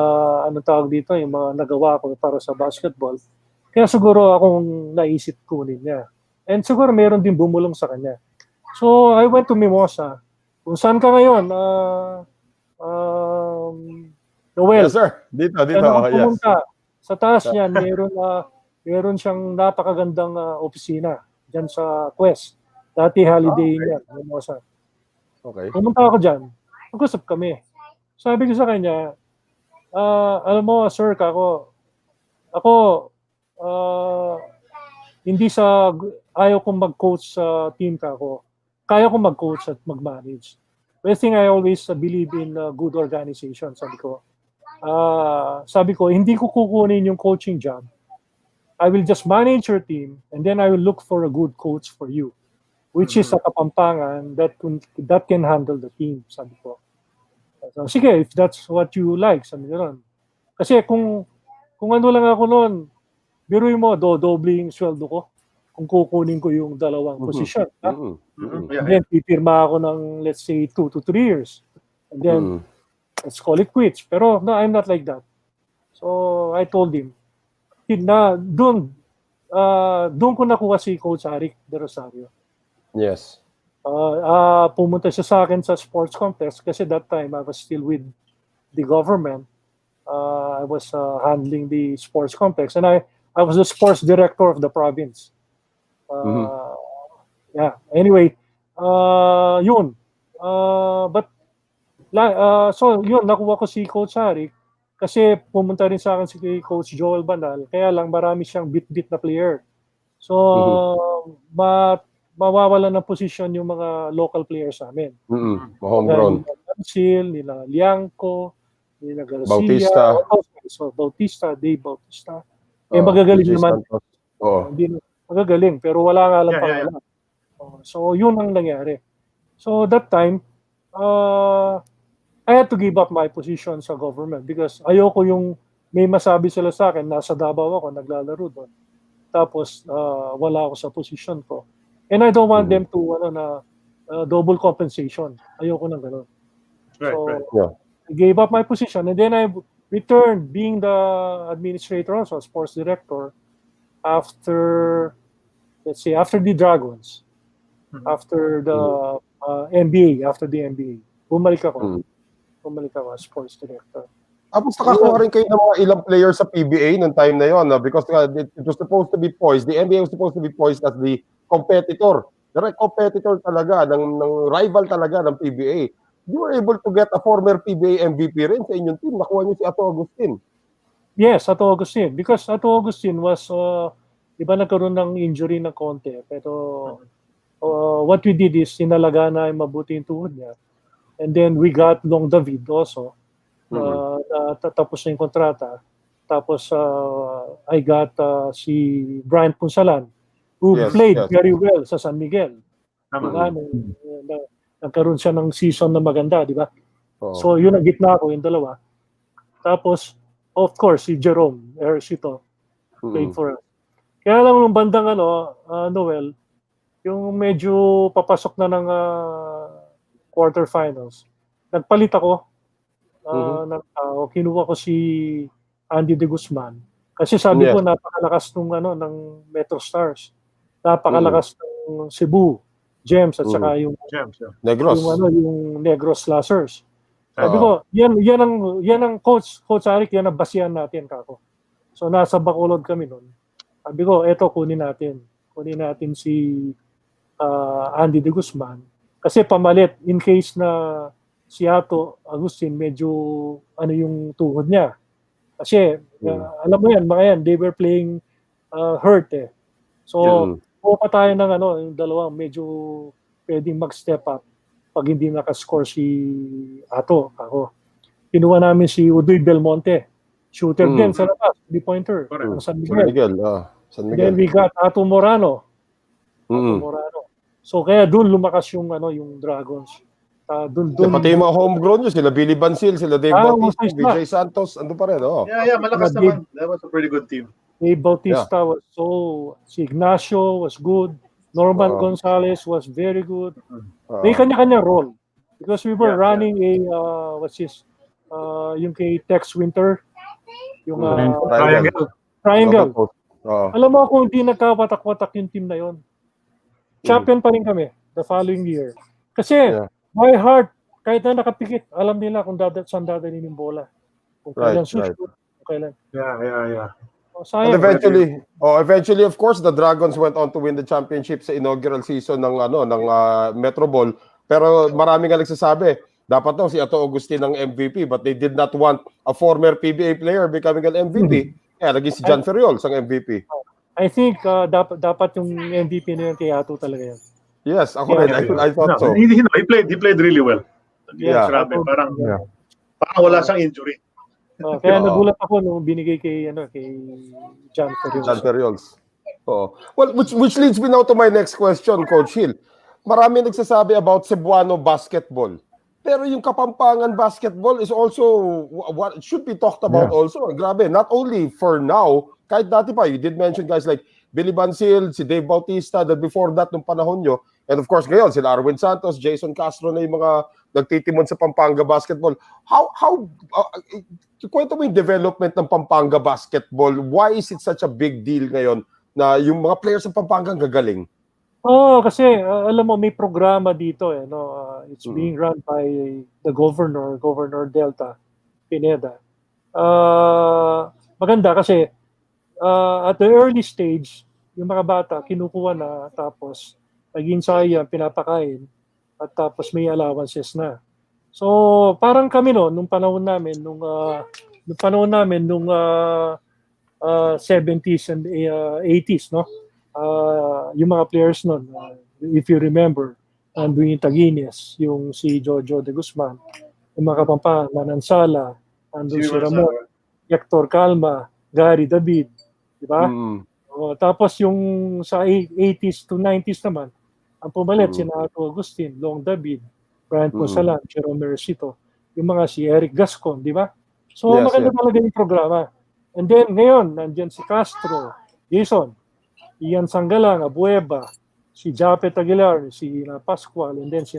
tawag dito, yung mga nagawa ko para sa basketball. Kaya siguro akong naisip kunin niya. And siguro meron din bumulong sa kanya. So I went to Mimosa. Kung saan ka ngayon? Noel. Yes, sir. Dito. Pumunta. Sa taas niyan, meron siyang napakagandang opisina dyan sa Quest. Dati holiday niya, Mimosa. Okay. Pumunta ako dyan. Mag-usap kami. Sabi ko sa kanya, alam mo, sir, ako, ayaw kong mag-coach sa team kako. Kaya kong mag-coach at mag-manage. But I think I always believe in good organization, sabi ko. Hindi ko kukunin yung coaching job. I will just manage your team and then I will look for a good coach for you. Which is sa Kapampangan that can handle the team, sabi ko. So, sige, if that's what you like, sabi ko nun. Kasi kung ano lang ako nun, biruin mo, doble yung sweldo ko kung kukunin ko yung dalawang posisyon. And then, pipirma ako ng, let's say, 2 to 3 years. And then, let's call it quits. Pero, no, I'm not like that. So, I told him, doon ko nakuha si Coach Arik de Rosario. Yes. Pumunta siya sa akin sa sports complex kasi that time I was still with the government. I was handling the sports complex and I was the sports director of the province. Yeah. Anyway, yun. So yun, nakuha ko si Coach Arik kasi pumunta rin sa akin si Coach Joel Banal. Kaya lang marami siyang bit-bit na player. So, mawawala ng posisyon yung mga local players namin. Homegrown. Nila Liangco, nila Garcia, Bautista, Dave Bautista. Magagaling naman. Hindi magagaling, pero wala nga lang pangalan. So, yun ang nangyari. So, that time, I had to give up my position sa government because ayoko yung may masabi sila sa akin, nasa Davao ako, naglalaro doon. Tapos, wala ako sa position ko. And I don't want them to double compensation. Ayoko ng gano'n. Right, so, right. Yeah. I gave up my position, and then I returned being the administrator, also sports director, after, let's say, after the Dragons, after the NBA, after the NBA. Bumalik ako. Bumalik ako as sports director. Tapos nakakuha rin kayo ng mga ilang players sa PBA nung time na yon, because it was supposed to be poised. The NBA was supposed to be poised as the competitor. Direct competitor talaga, ng rival talaga ng PBA. You were able to get a former PBA MVP rin sa inyong team. Nakuha niyo si Ato Agustin. Yes, Ato Agustin. Because Ato Agustin was, iba nagkaroon ng injury na konti. Pero what we did is, sinalaga na yung mabuti yung tuhod niya. And then we got Long David also. Tapos na yung kontrata. Tapos I got si Brian Punsalan, who played very well sa San Miguel. Nagkaroon siya ng season na maganda, di ba? So yun ang gitna ko, yung dalawa. Tapos, of course, si Jerome Ejercito played for us. Kaya lang nung bandang Noel, yung medyo papasok na ng quarterfinals, nagpalit ako. Kinuha ko si Andy De Guzman kasi sabi ko napakalakas ng Metro Stars, napakalakas ng Cebu Gems at saka yung Negros, yung Negros Lasers. Sabi ko yan ang coach Arik, yan ang basihan natin kako. So nasa Bacolod kami noon. Sabi ko eto kunin natin si Andy De Guzman kasi pamalit in case na si Ato Agustin medyo yung tuhod niya. Kasi alam mo yan, mga yan, they were playing hurt eh. So, pa tayo ng yung dalawang medyo pwedeng mag-step up pag hindi nakascore si Ato. Ako. Kinuha namin si Udoy Belmonte. Shooter din sa labas, 3-pointer. San Miguel. San Miguel. Then we got Ato Morano. So, kaya doon lumakas yung Dragons. Pati yung mga homegrown nyo, sila Billy Bansil, sila Dave Bautista, Vijay Santos, ando pa rin, Yeah, malakas naman. That was a pretty good team. Dave Bautista was si Ignacio was good, Norman Gonzalez was very good. May kanya-kanya role. Because we were running yung kay Tex Winter, yung Triangle. Alam mo kung hindi nagkawatak-watak yung team na yon, champion pa rin kami the following year. Kasi by heart, kahit na nakapikit, alam nila kung saan dadalhin yung bola. Kung kailan shoot, kung kailan. Yeah. And eventually, of course, the Dragons went on to win the championship sa inaugural season ng Metro Ball. Pero marami nga nagsasabi, dapat daw si Ato Agustin ang MVP, but they did not want a former PBA player becoming an MVP. Kaya naging si John Ferriol ang MVP. I think dapat yung MVP na yun kay Ato talaga yan. Yes, ako rin. I thought so. He played really well. Grabe, parang wala siyang injury. Kaya nagulat ako nung binigay kay John Ferriol. John Ferriol. Well, which leads me now to my next question, Coach Gil. Marami nagsasabi about Cebuano basketball. Pero yung Kapampangan basketball is also what should be talked about also. Grabe, not only for now, kahit dati pa, you did mention guys like Billy Bansil, si Dave Bautista, that before that, nung panahon nyo, and of course ngayon, sila Arwin Santos, Jason Castro na yung mga nagtitimon sa Pampanga basketball. Kwento mo yung development ng Pampanga basketball. Why is it such a big deal ngayon na yung mga players ng Pampanga gagaling? Kasi alam mo, may programa dito it's being run by the Governor Delta Pineda. Maganda kasi at the early stage, yung mga bata kinukuha na, tapos nag-ensayo, pinapakain, at tapos may allowances na. So parang kami nung panahon namin nung 70s and 80s, yung mga players nun, if you remember, Anduin Taguines, yung si Jojo De Guzman, yung mga Kapampangan, Manansala, andun si Ramon, Hector Calma, Gary David, di ba? Tapos yung sa 80s to 90s naman, ang pumalit si Ato Agustin, Long David, Brian Ponsalan, Jerome Ejercito, yung mga si Eric Gascon, di ba? So maganda talaga yung programa. And then ngayon, nandiyan si Castro, Jason, Ian Sangalang, Abueva, si Japet Aguilar, si Pascual, and then si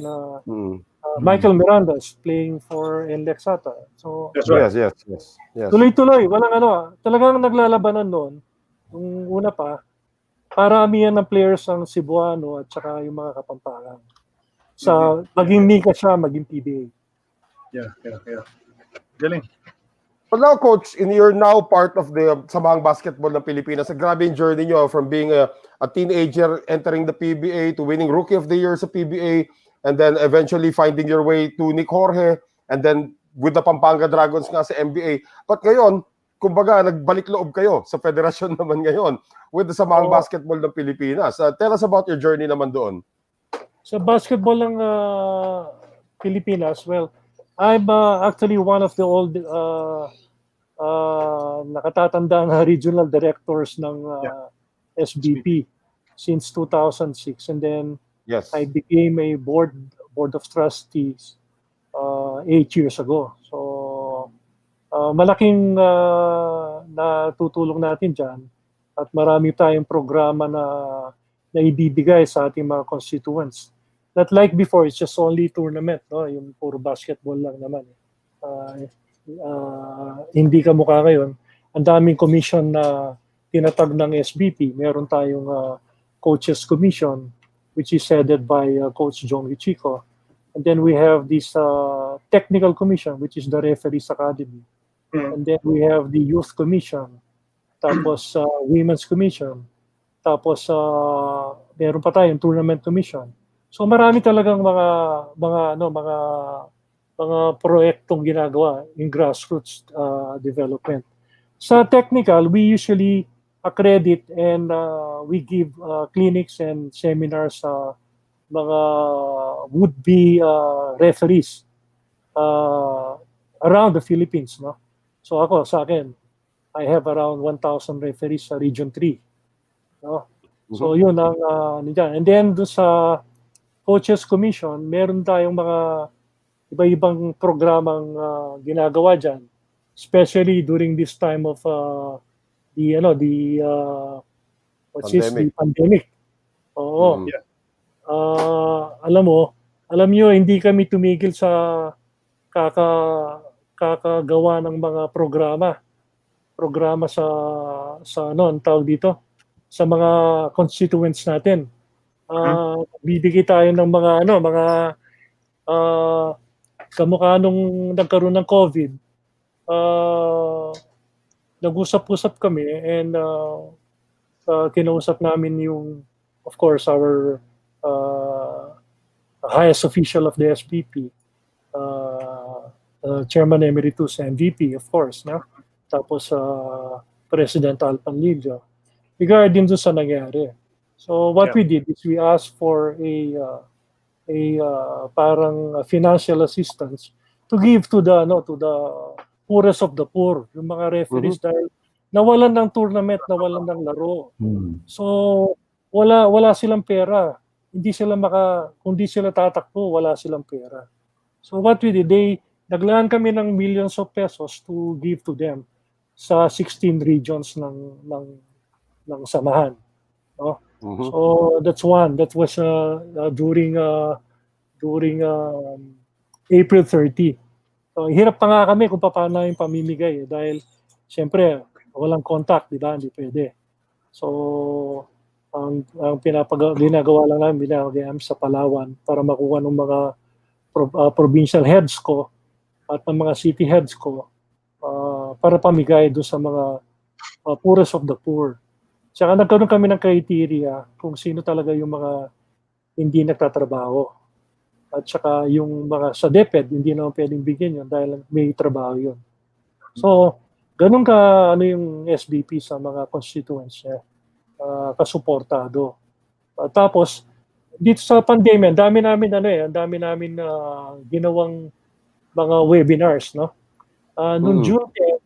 Michael Miranda is playing for NLEX ata. So, That's right. Yes. tuloy-tuloy, walang ano. Talagang naglalabanan noon. Nung una pa, paramihan ng players ang Cebuano at saka yung mga Kapampangan. Sa maging Mika siya, maging PBA. Yeah. Galing. But now, Coach, you're now part of the Samahang Basketball ng Pilipinas. Grabe yung journey nyo from being a teenager, entering the PBA, to winning Rookie of the Year sa PBA, and then eventually finding your way to Nick Jorge, and then with the Pampanga Dragons nga sa NBA. But ngayon, kumbaga, nagbalik loob kayo sa federasyon naman ngayon with the Samahang Basketball ng Pilipinas. Tell us about your journey naman doon. Sa basketball ng Pilipinas, well, I'm actually one of the old nakatatandang regional directors ng SBP since 2006, and then I became a board of trustees 8 years ago. So malaking natutulong natin dyan, at marami tayong programa na ibibigay sa ating mga constituents. Not like before, it's just only tournament, no? Yung puro basketball lang naman. Hindi ka mukha ngayon. Ang daming commission na tinatag ng SBP. Meron tayong coaches commission, which is headed by Coach John Richico. And then we have this technical commission, which is the Referees Academy. And then we have the youth commission. Tapos women's commission. Tapos meron pa tayong tournament commission. So marami talagang mga proyektong ginagawa in grassroots development. Sa technical, we usually accredit and we give clinics and seminars sa mga would-be referees around the Philippines, no? So ako, sa akin, I have around 1,000 referees sa Region 3. No? So yun ang and then doon sa Coaches Commission, meron tayong mga iba-ibang programang ginagawa dyan, especially during this time of the pandemic. Oo. Alam nyo, hindi kami tumigil sa kakagawa ng mga programa sa ang tawag dito, sa mga constituents natin. Bibigay tayo ng mga kamukha nung nagkaroon ng COVID. Nag-usap-usap kami, and kinausap namin yung, of course, our highest official of the SPP, Chairman Emeritus and VP, of course, no? Tapos President Alpan Lillo, regarding doon sa nangyari. So what we did is we asked for a parang financial assistance to give to the poorest of the poor, yung mga referees, dahil nawalan ng tournament, nawalan ng laro. So wala silang pera. Kung di sila tatakbo, wala silang pera. So what we did, naglaan kami ng millions of pesos to give to them sa 16 regions ng samahan. No? So that's one. That was during April 30. So hirap pa nga kami kung paano yung pamimigay, dahil siyempre walang contact, di ba? Hindi pwede. So ang ginagawa lang namin, binagay sa Palawan para makuha ng mga provincial heads ko at ng mga city heads ko para pamigay doon sa mga poorest of the poor. Tsaka nagkaroon kami ng criteria kung sino talaga yung mga hindi nagtatrabaho. At tsaka yung mga sa DepEd, hindi naman pwedeng bigyan yun dahil may trabaho yun. So, ganun ka yung SBP sa mga constituents niya, kasuportado. Tapos, dito sa pandemya, dami namin ginawang mga webinars, no? Noong June 10,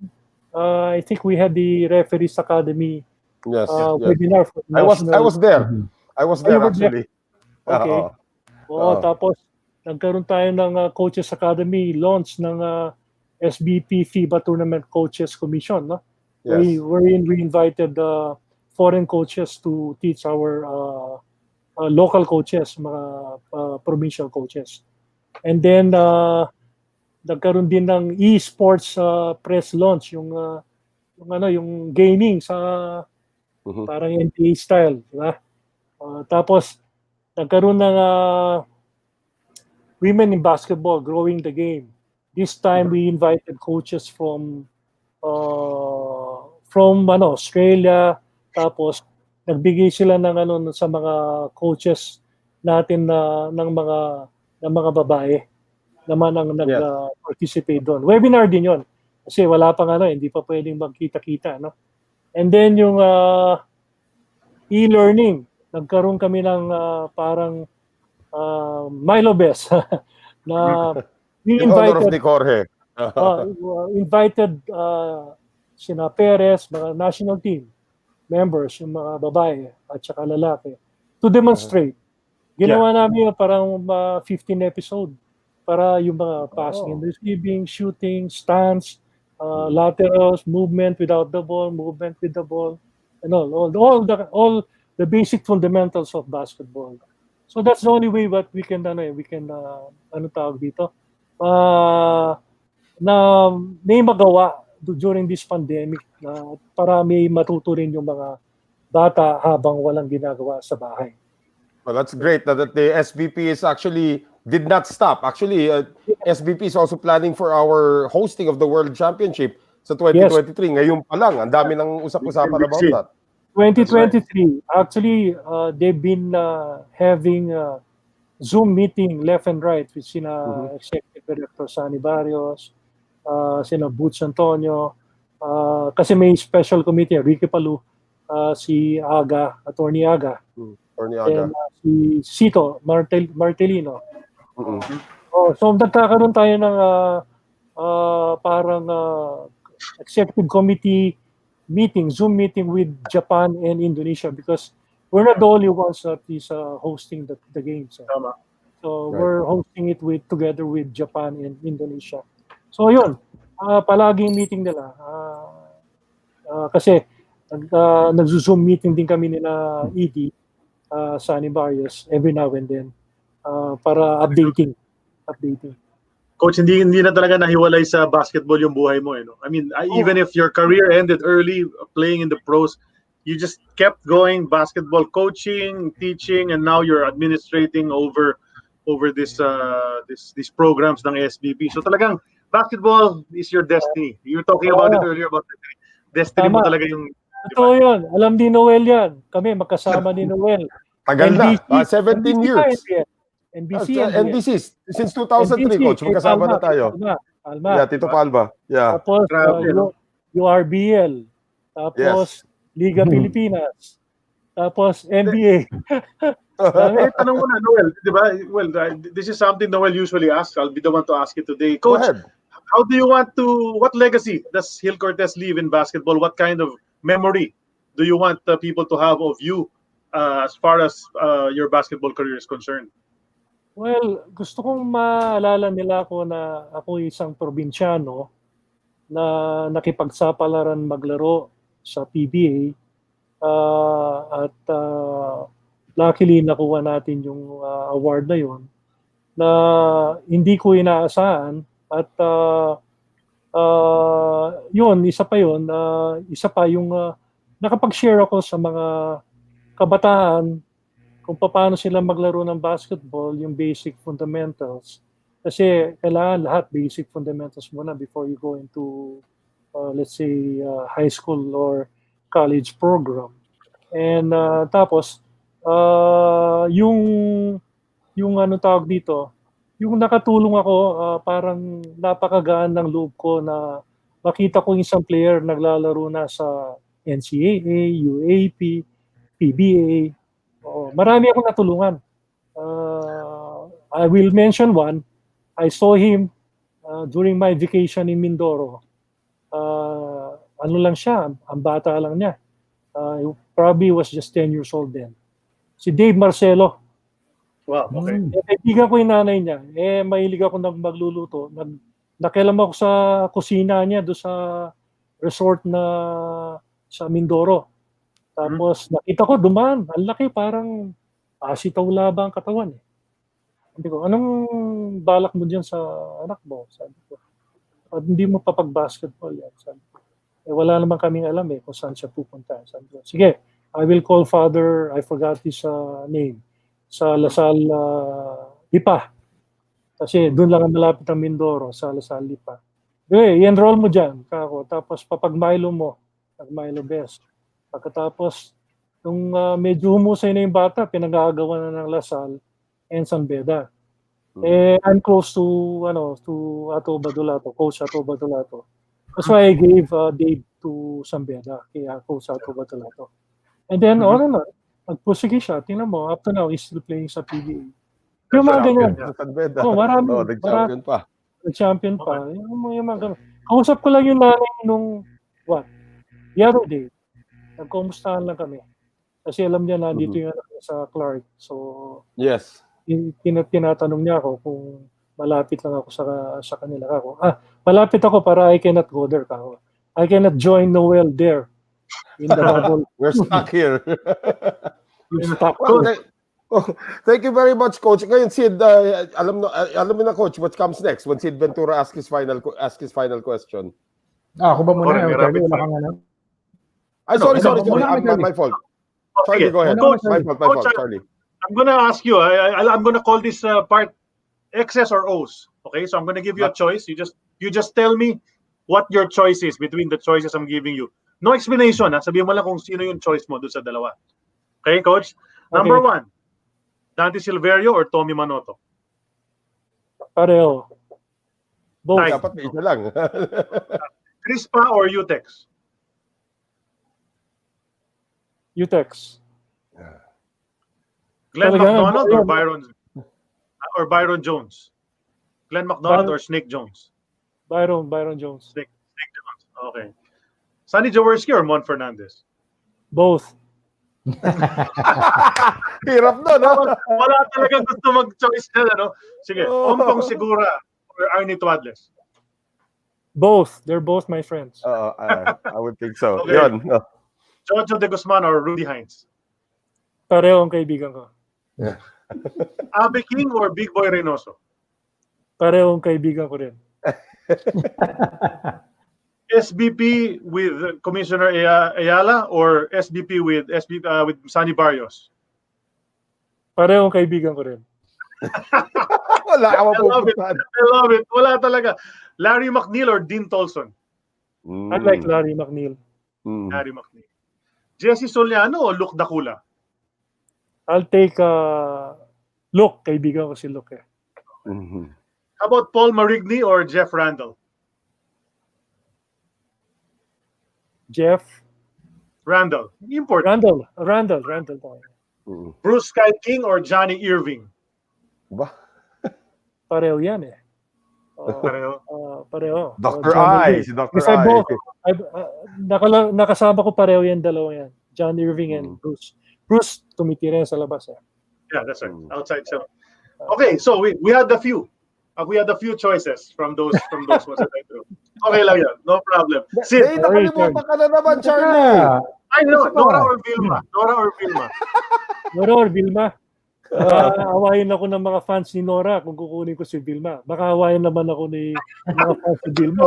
I think we had the Referees Academy webinar for national. I was there. I was there actually. Okay. Tapos nagkaroon tayo ng Coaches Academy launch ng SBP FIBA Tournament Coaches Commission, no? Wherein we invited foreign coaches to teach our local coaches, mga provincial coaches. And then nagkaroon din ng e-sports press launch, yung yung gaming sa parang NBA style, di ba? Tapos nagkaroon ng women in basketball, growing the game. This time we invited coaches from Australia, tapos nagbigay sila ng sa mga coaches natin ng mga babae naman ang nag-participate doon. Webinar din 'yon. Kasi wala pang hindi pa pwedeng magkita-kita, no? And then yung e-learning, nagkaroon kami ng parang Milo Best na we In honor of invited Nick Jorge. invited sina Perez, mga national team members, yung mga babae at saka lalaki, to demonstrate. Ginawa namin parang 15 episode para yung mga passing and receiving, shooting, stance, laterals, movement without the ball, movement with the ball, and all the basic fundamentals of basketball. So that's the only way what we can tawag dito, na may magawa during this pandemic na para may matuto rin yung mga bata habang walang ginagawa sa bahay. Well, that's great that the SBP is actually did not stop. Actually, SBP is also planning for our hosting of the World Championship sa 2023. Ngayon pa lang, ang dami ng usap-usapan about that. 2023, actually, they've been having Zoom meeting left and right with sina Executive Director Sani Barrios, sina Boots Antonio, kasi may special committee, Ricky Palu, si Attorney Aga, and si Sito Martelino. So nagkakaroon tayo ng parang executive committee meeting, Zoom meeting with Japan and Indonesia, because we're not the only ones that is hosting the games. So we're hosting it together with Japan and Indonesia. So yun, palaging meeting nila. Kasi nag-Zoom meeting din kami nila ED, Sani Barrios, every now and then, para updating. Coach, hindi na talaga nahiwalay sa basketball yung buhay mo, no? I mean, even if your career ended early playing in the pros, you just kept going, basketball coaching, teaching, and now you're administrating over these programs ng SBP. So talagang basketball is your destiny. You were talking about it earlier, about the destiny mo talaga yung... Ito yun. Alam ni Noel yan. Kami magkasama ni Noel. Tagal na. 17 years. NBC. Since 2003, Coach. Magkasama na tayo. Palma. Yeah, Tito Palma. Yeah. Tapos URBL. Tapos Liga Pilipinas. Tapos NBA. Tanong mo na, Noel, di ba? Well, this is something Noel usually asks. I'll be the one to ask it today. Coach, how do you what legacy does Gil Cortez leave in basketball? What kind of memory do you want people to have of you as far as your basketball career is concerned? Well, gusto kong maalala nila ako na ako isang probinsyano na nakipagsapalaran maglaro sa PBA, at luckily nakuha natin yung award na yun, na hindi ko inaasahan, at yun, isa pa yung nakapag-share ako sa mga kabataan kung paano sila maglaro ng basketball, yung basic fundamentals. Kasi kailangan lahat basic fundamentals muna before you go into, let's say, high school or college program. And tapos, yung tawag dito, yung nakatulong ako, parang napakagaan ng loob ko na makita ko isang player naglalaro na sa NCAA, UAP, PBA. Marami akong natulungan. I will mention one. I saw him during my vacation in Mindoro. Ano lang siya, ang bata lang niya. He probably was just 10 years old then. Si Dave Marcelo. Wow, okay. Kaibigan ko yung nanay niya. Mahilig ako magluluto. Nakialam ako sa kusina niya doon sa resort na sa Mindoro. Tapos nakita ko dumaan, ang laki, parang asitaw laba ang katawan. Sabi ko, anong balak mo dyan sa anak mo? Sabi ko, hindi mo pa pag-basketball yan. Sabi ko, wala naman kaming alam kung saan siya pupunta. Sabi ko, sige, I will call father, I forgot his name, sa Lasal Lipa. Kasi doon lang ang malapit ang Mindoro, sa Lasal Lipa. I-enroll mo dyan, kako. Tapos papag-Milo mo, pag-Milo best. Pagkatapos, nung medyo humusay na yung bata, pinag-aagawan na ng Lasal and San Beda. I'm close to Ato Badulato, Coach Ato Badulato. That's why I gave Dave to San Beda, kaya Coach Ato Badulato. And then, nagpursige siya. Tingnan mo, up to now, he's still playing sa PBA. Yung mga ganyan. Marami. Nag-champion pa. Nag-champion pa. Yung mga ganun. Kausap ko lang yung nanay nung, the other day. Nagkumustahan lang kami. Kasi alam niya na dito yung anak niya sa Clark. So, yes. Tinatanong niya ako kung malapit lang ako sa kanila. Malapit ako para I cannot go there. I cannot join Noel there. In the bubble. We're stuck here. You're stuck. Thank you very much, Coach. Ngayon, Sid, alam mo na, Coach, what comes next when Sid Ventura asks his final question? Ako ba muna? Sorry. My fault. Charlie, go ahead. Coach, my fault, Charlie. I'm gonna ask you. I'm gonna call this part X's or O's. Okay, so I'm gonna give you a choice. You just tell me what your choice is between the choices I'm giving you. No explanation. Sabihin mo lang kung sino yung choice mo doon sa dalawa. Okay, Coach? Number 1, Dante Silverio or Tommy Manoto? Pareho. Both. Dapat may isa lang. Crispa or Utex? Utex. Glenn Talaga, McDonald or Byron Jones? Glenn McDonald or Snake Jones? Byron Jones. Snake Jones. Okay. Sonny Jaworski or Mon Fernandez? Both. Hirap doon, no? Wala talaga gusto mag-choice na, no? Sige, Ompong Segura or Arnie Tuadles? Both. They're both my friends. I would think so. Okay. Yun. Jojo de Guzman or Rudy Hines? Pareho ang kaibigan ko. Abe King or Big Boy Reynoso? Pareho ang kaibigan ko rin. SBP with Commissioner Ayala or SBP with Sunny Barrios? Pareho ang kaibigan ko rin. Wala ka I love it. Wala talaga. Larry McNeil or Dean Tolson? I like Larry McNeil. Larry McNeil. Jesse Soliano o Luke Dacula? I'll take Luke. Kaibigan ko si Luke eh. How about Paul Marigny or Jeff Randall? Jeff. Randall. Important. Randall. Bruce Sky King or Johnny Irving? Ba? Pareho yan eh. Pareho. Dr. I. Si Dr. I. Nakasama ko pareho yan, dalawa yan. John Irving and Bruce. Bruce, tumitira sa labas eh. Yeah, that's right. Outside show. Okay, so we had a few. We had a few choices from those ones that I drew. Okay lang yan. No problem. Sid. Nakalimutan ka na naman, Charlie. I know. Nora or Vilma? Nora or Vilma? Awayin ako ng mga fans ni Nora kung kukunin ko si Vilma. Baka awayin naman ako ni mga fans ni Vilma.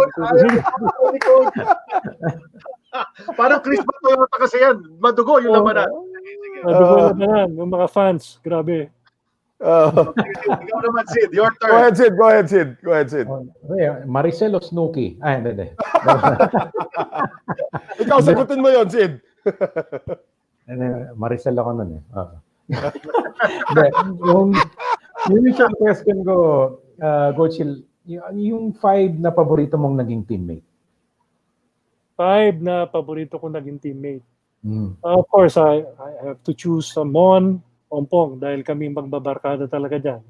Parang Chris Toyota kasi yan. Madugo yung labanan. Madugo yung labanan. Yung mga fans. Grabe. Ikaw naman, Sid. Your turn. Go ahead, Sid. Maricel o Snooki? Hindi. Ikaw, sagutin mo yon, Sid. Maricel ako nun eh. yung initial question ko, Coach Gil, yung 5 na paborito mong naging teammate? 5 na paborito ko naging teammate. Of course, I have to choose Mon, Ompong, dahil kami magbabarkada talaga dyan.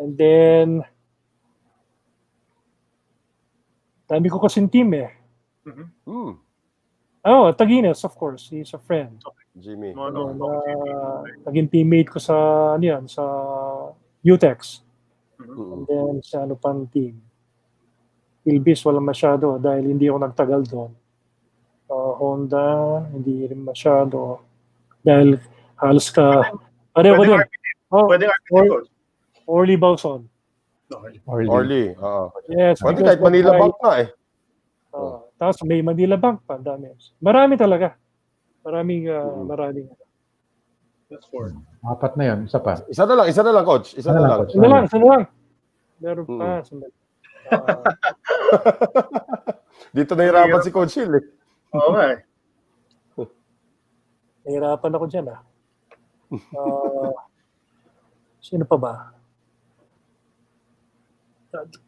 And then, dami ko kasing team eh. Taginas, of course. He's a friend. Jimmy. Naging teammate ko sa UTEX. And then sa ano pang team. Ilbis, wala masyado dahil hindi ako nagtagal doon. Honda, hindi rin masyado. Dahil halos ka... Pareho ko din. Pwede RPT, Coach. Orly Balson. Okay. Orly. Yes, Pwede because kahit Manila that guy, Bank nga eh. tapos may Manila Bank pa, dami. Marami talaga. Maraming. That's 4. 4 na yun, isa pa. Isa na lang, coach. Isa Ano na lang, lang. coach? Isa na lang. Meron pa. Sandali. Dito nahirapan si Coach Hill eh. Oo nga eh. Nahirapan ako dyan sino pa ba?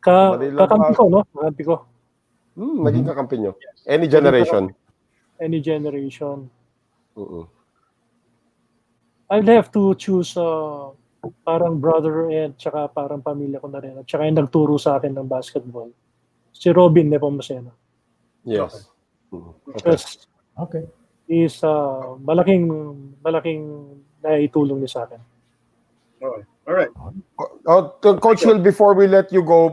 Manila Kakampi Bank. ko, no? Kakampi ko. Naging kakampi nyo. Any generation. Any generation. Mm-mm. I'd have to choose parang brother and tsaka parang pamilya ko na rin. At tsaka yung nagturo sa akin ng basketball. Si Robin Nepomuceno. Yes. Because Okay. is malaking naitulong niya sa akin. All right. Coach Hill, before we let you go,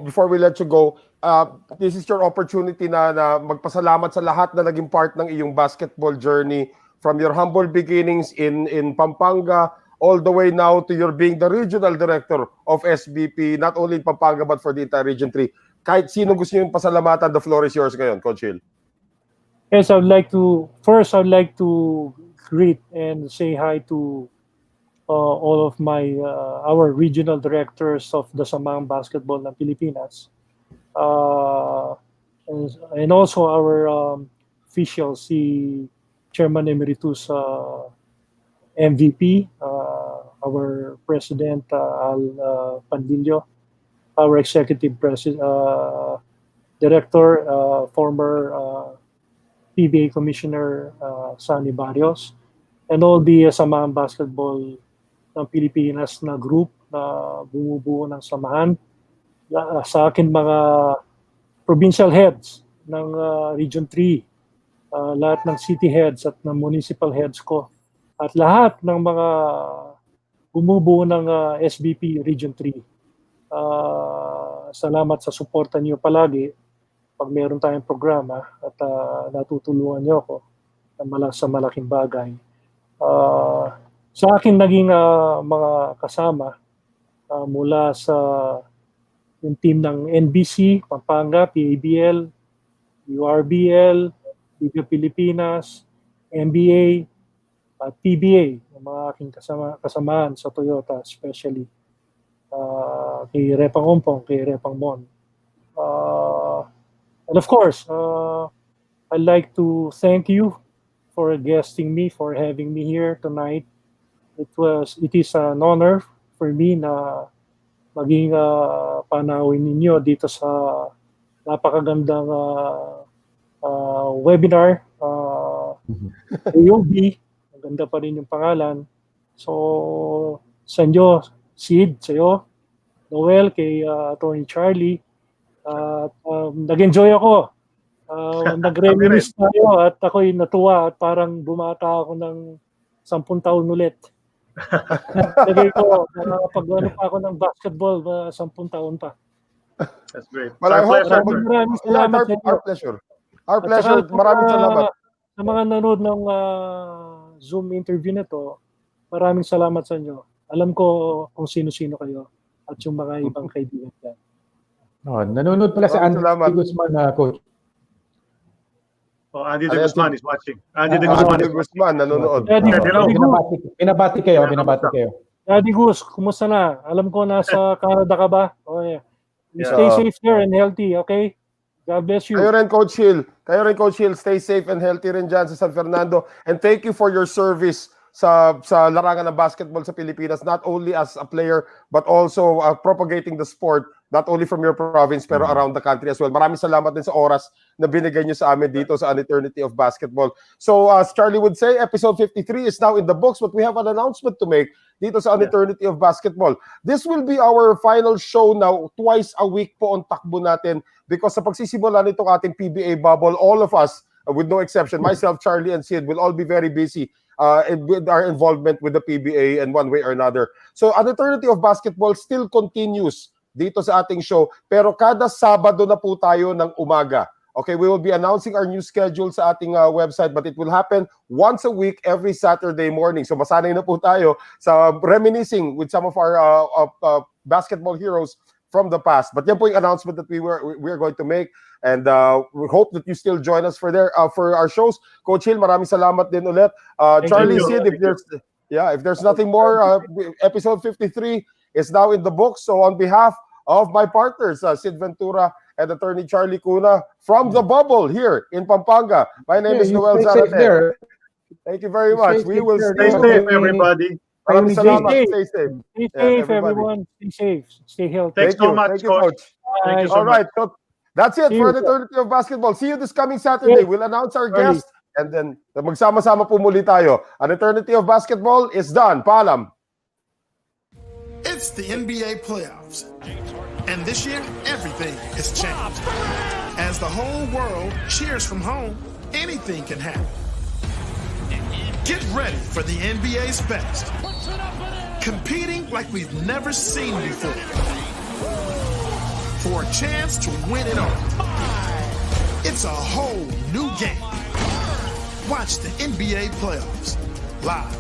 this is your opportunity na magpasalamat sa lahat na naging part ng iyong basketball journey from your humble beginnings in Pampanga all the way now to your being the regional director of SBP, not only in Pampanga but for the entire Region 3. Kahit sino gusto nyo yung pasalamatan, the floor is yours ngayon, Coach Hill. Yes, I'd like to greet and say hi to all of our regional directors of the Samang Basketball ng Pilipinas, and also our officials, si Chairman Emeritus MVP, our President Al Pandillo, our Executive Director, former PBA Commissioner Sunny Barrios, and all the Samahan Basketball ng Pilipinas na group na bumubuo ng samahan. Sa akin mga provincial heads ng Region 3, lahat ng city heads at ng municipal heads ko, at lahat ng mga bumubuo ng SBP Region 3. Salamat sa suporta niyo palagi pag meron tayong programa at natutulungan niyo ako sa malaking bagay. Sa akin naging mga kasama mula sa yung team ng NBC, Pampanga, PABL, URBL, Liga Pilipinas, NBA, at PBA, yung mga aking kasamaan sa Toyota, especially kay Repang Ompong, kay Repang Mon. And of course, I'd like to thank you for guesting me, for having me here tonight. It is an honor for me na maging panawin ninyo dito sa napakagandang webinar. AOB, maganda pa rin yung pangalan. So, sa inyo, Sid, sa'yo, Noel, kay Attorney Charlie, nag-enjoy ako. Nag-reminisce tayo at ako'y natuwa at parang bumata ako ng 10 taon ulit. Lagay ko, nakapag-ano pa ako ng basketball 10 taon pa. That's great. Well, I hope so. Maraming salamat sa inyo. Our pleasure. Our pleasure. Maraming salamat. Sa mga nanood ng Zoom interview na to, maraming salamat sa inyo. Alam ko kung sino-sino kayo at yung mga ibang kaibigan dyan. Nanonood pala si Andy Guzman, Coach. Oh, Andy De Guzman is watching. Andy De Guzman nanonood. Binabati kayo. Daddy Gus, kumusta na? Alam ko nasa Canada ka ba? Oh, yeah. Stay safe there and healthy, okay? God bless you. Kayo rin, Coach Hill. Stay safe and healthy rin dyan sa San Fernando. And thank you for your service sa larangan ng basketball sa Pilipinas, not only as a player, but also propagating the sport, not only from your province, pero around the country as well. Maraming salamat din sa oras na binigay nyo sa amin dito sa An Eternity of Basketball. So, as Charlie would say, episode 53 is now in the books, but we have an announcement to make dito sa An Eternity of Basketball. This will be our final show now, twice a week po ang takbo natin, because sa pagsisimula nitong ating PBA bubble, all of us, with no exception, myself, Charlie, and Sid, will all be very busy with our involvement with the PBA in one way or another. So, An Eternity of Basketball still continues dito sa ating show, pero kada Sabado na po tayo ng umaga. Okay, we will be announcing our new schedule sa ating website, but it will happen once a week every Saturday morning. So masanay na po tayo sa reminiscing with some of our basketball heroes from the past. But yan po yung announcement that we are going to make, and we hope that you still join us for our shows. Coach Gil, maraming salamat din ulit. Charlie, Sid, if there's nothing more, episode 53 is now in the books. So on behalf of my partners, Sid Ventura and attorney Charlie Cuna from the bubble here in Pampanga. My name is Noel Zarate. Thank you very much. We will Stay safe, everybody. Maraming salamat. Stay safe. Stay safe, everyone. Stay safe. Stay healthy. Thanks so much, Thank you, Coach. Thank you so All right. much. So that's it See for you. an eternity of basketball. See you this coming Saturday. Yes. We'll announce our Early. guest and then magsama-sama po muli tayo. An eternity of basketball is done. Paalam. It's the NBA playoffs. And this year, everything has changed. As the whole world cheers from home, anything can happen. Get ready for the NBA's best. Competing like we've never seen before. For a chance to win it all. It's a whole new game. Watch the NBA playoffs live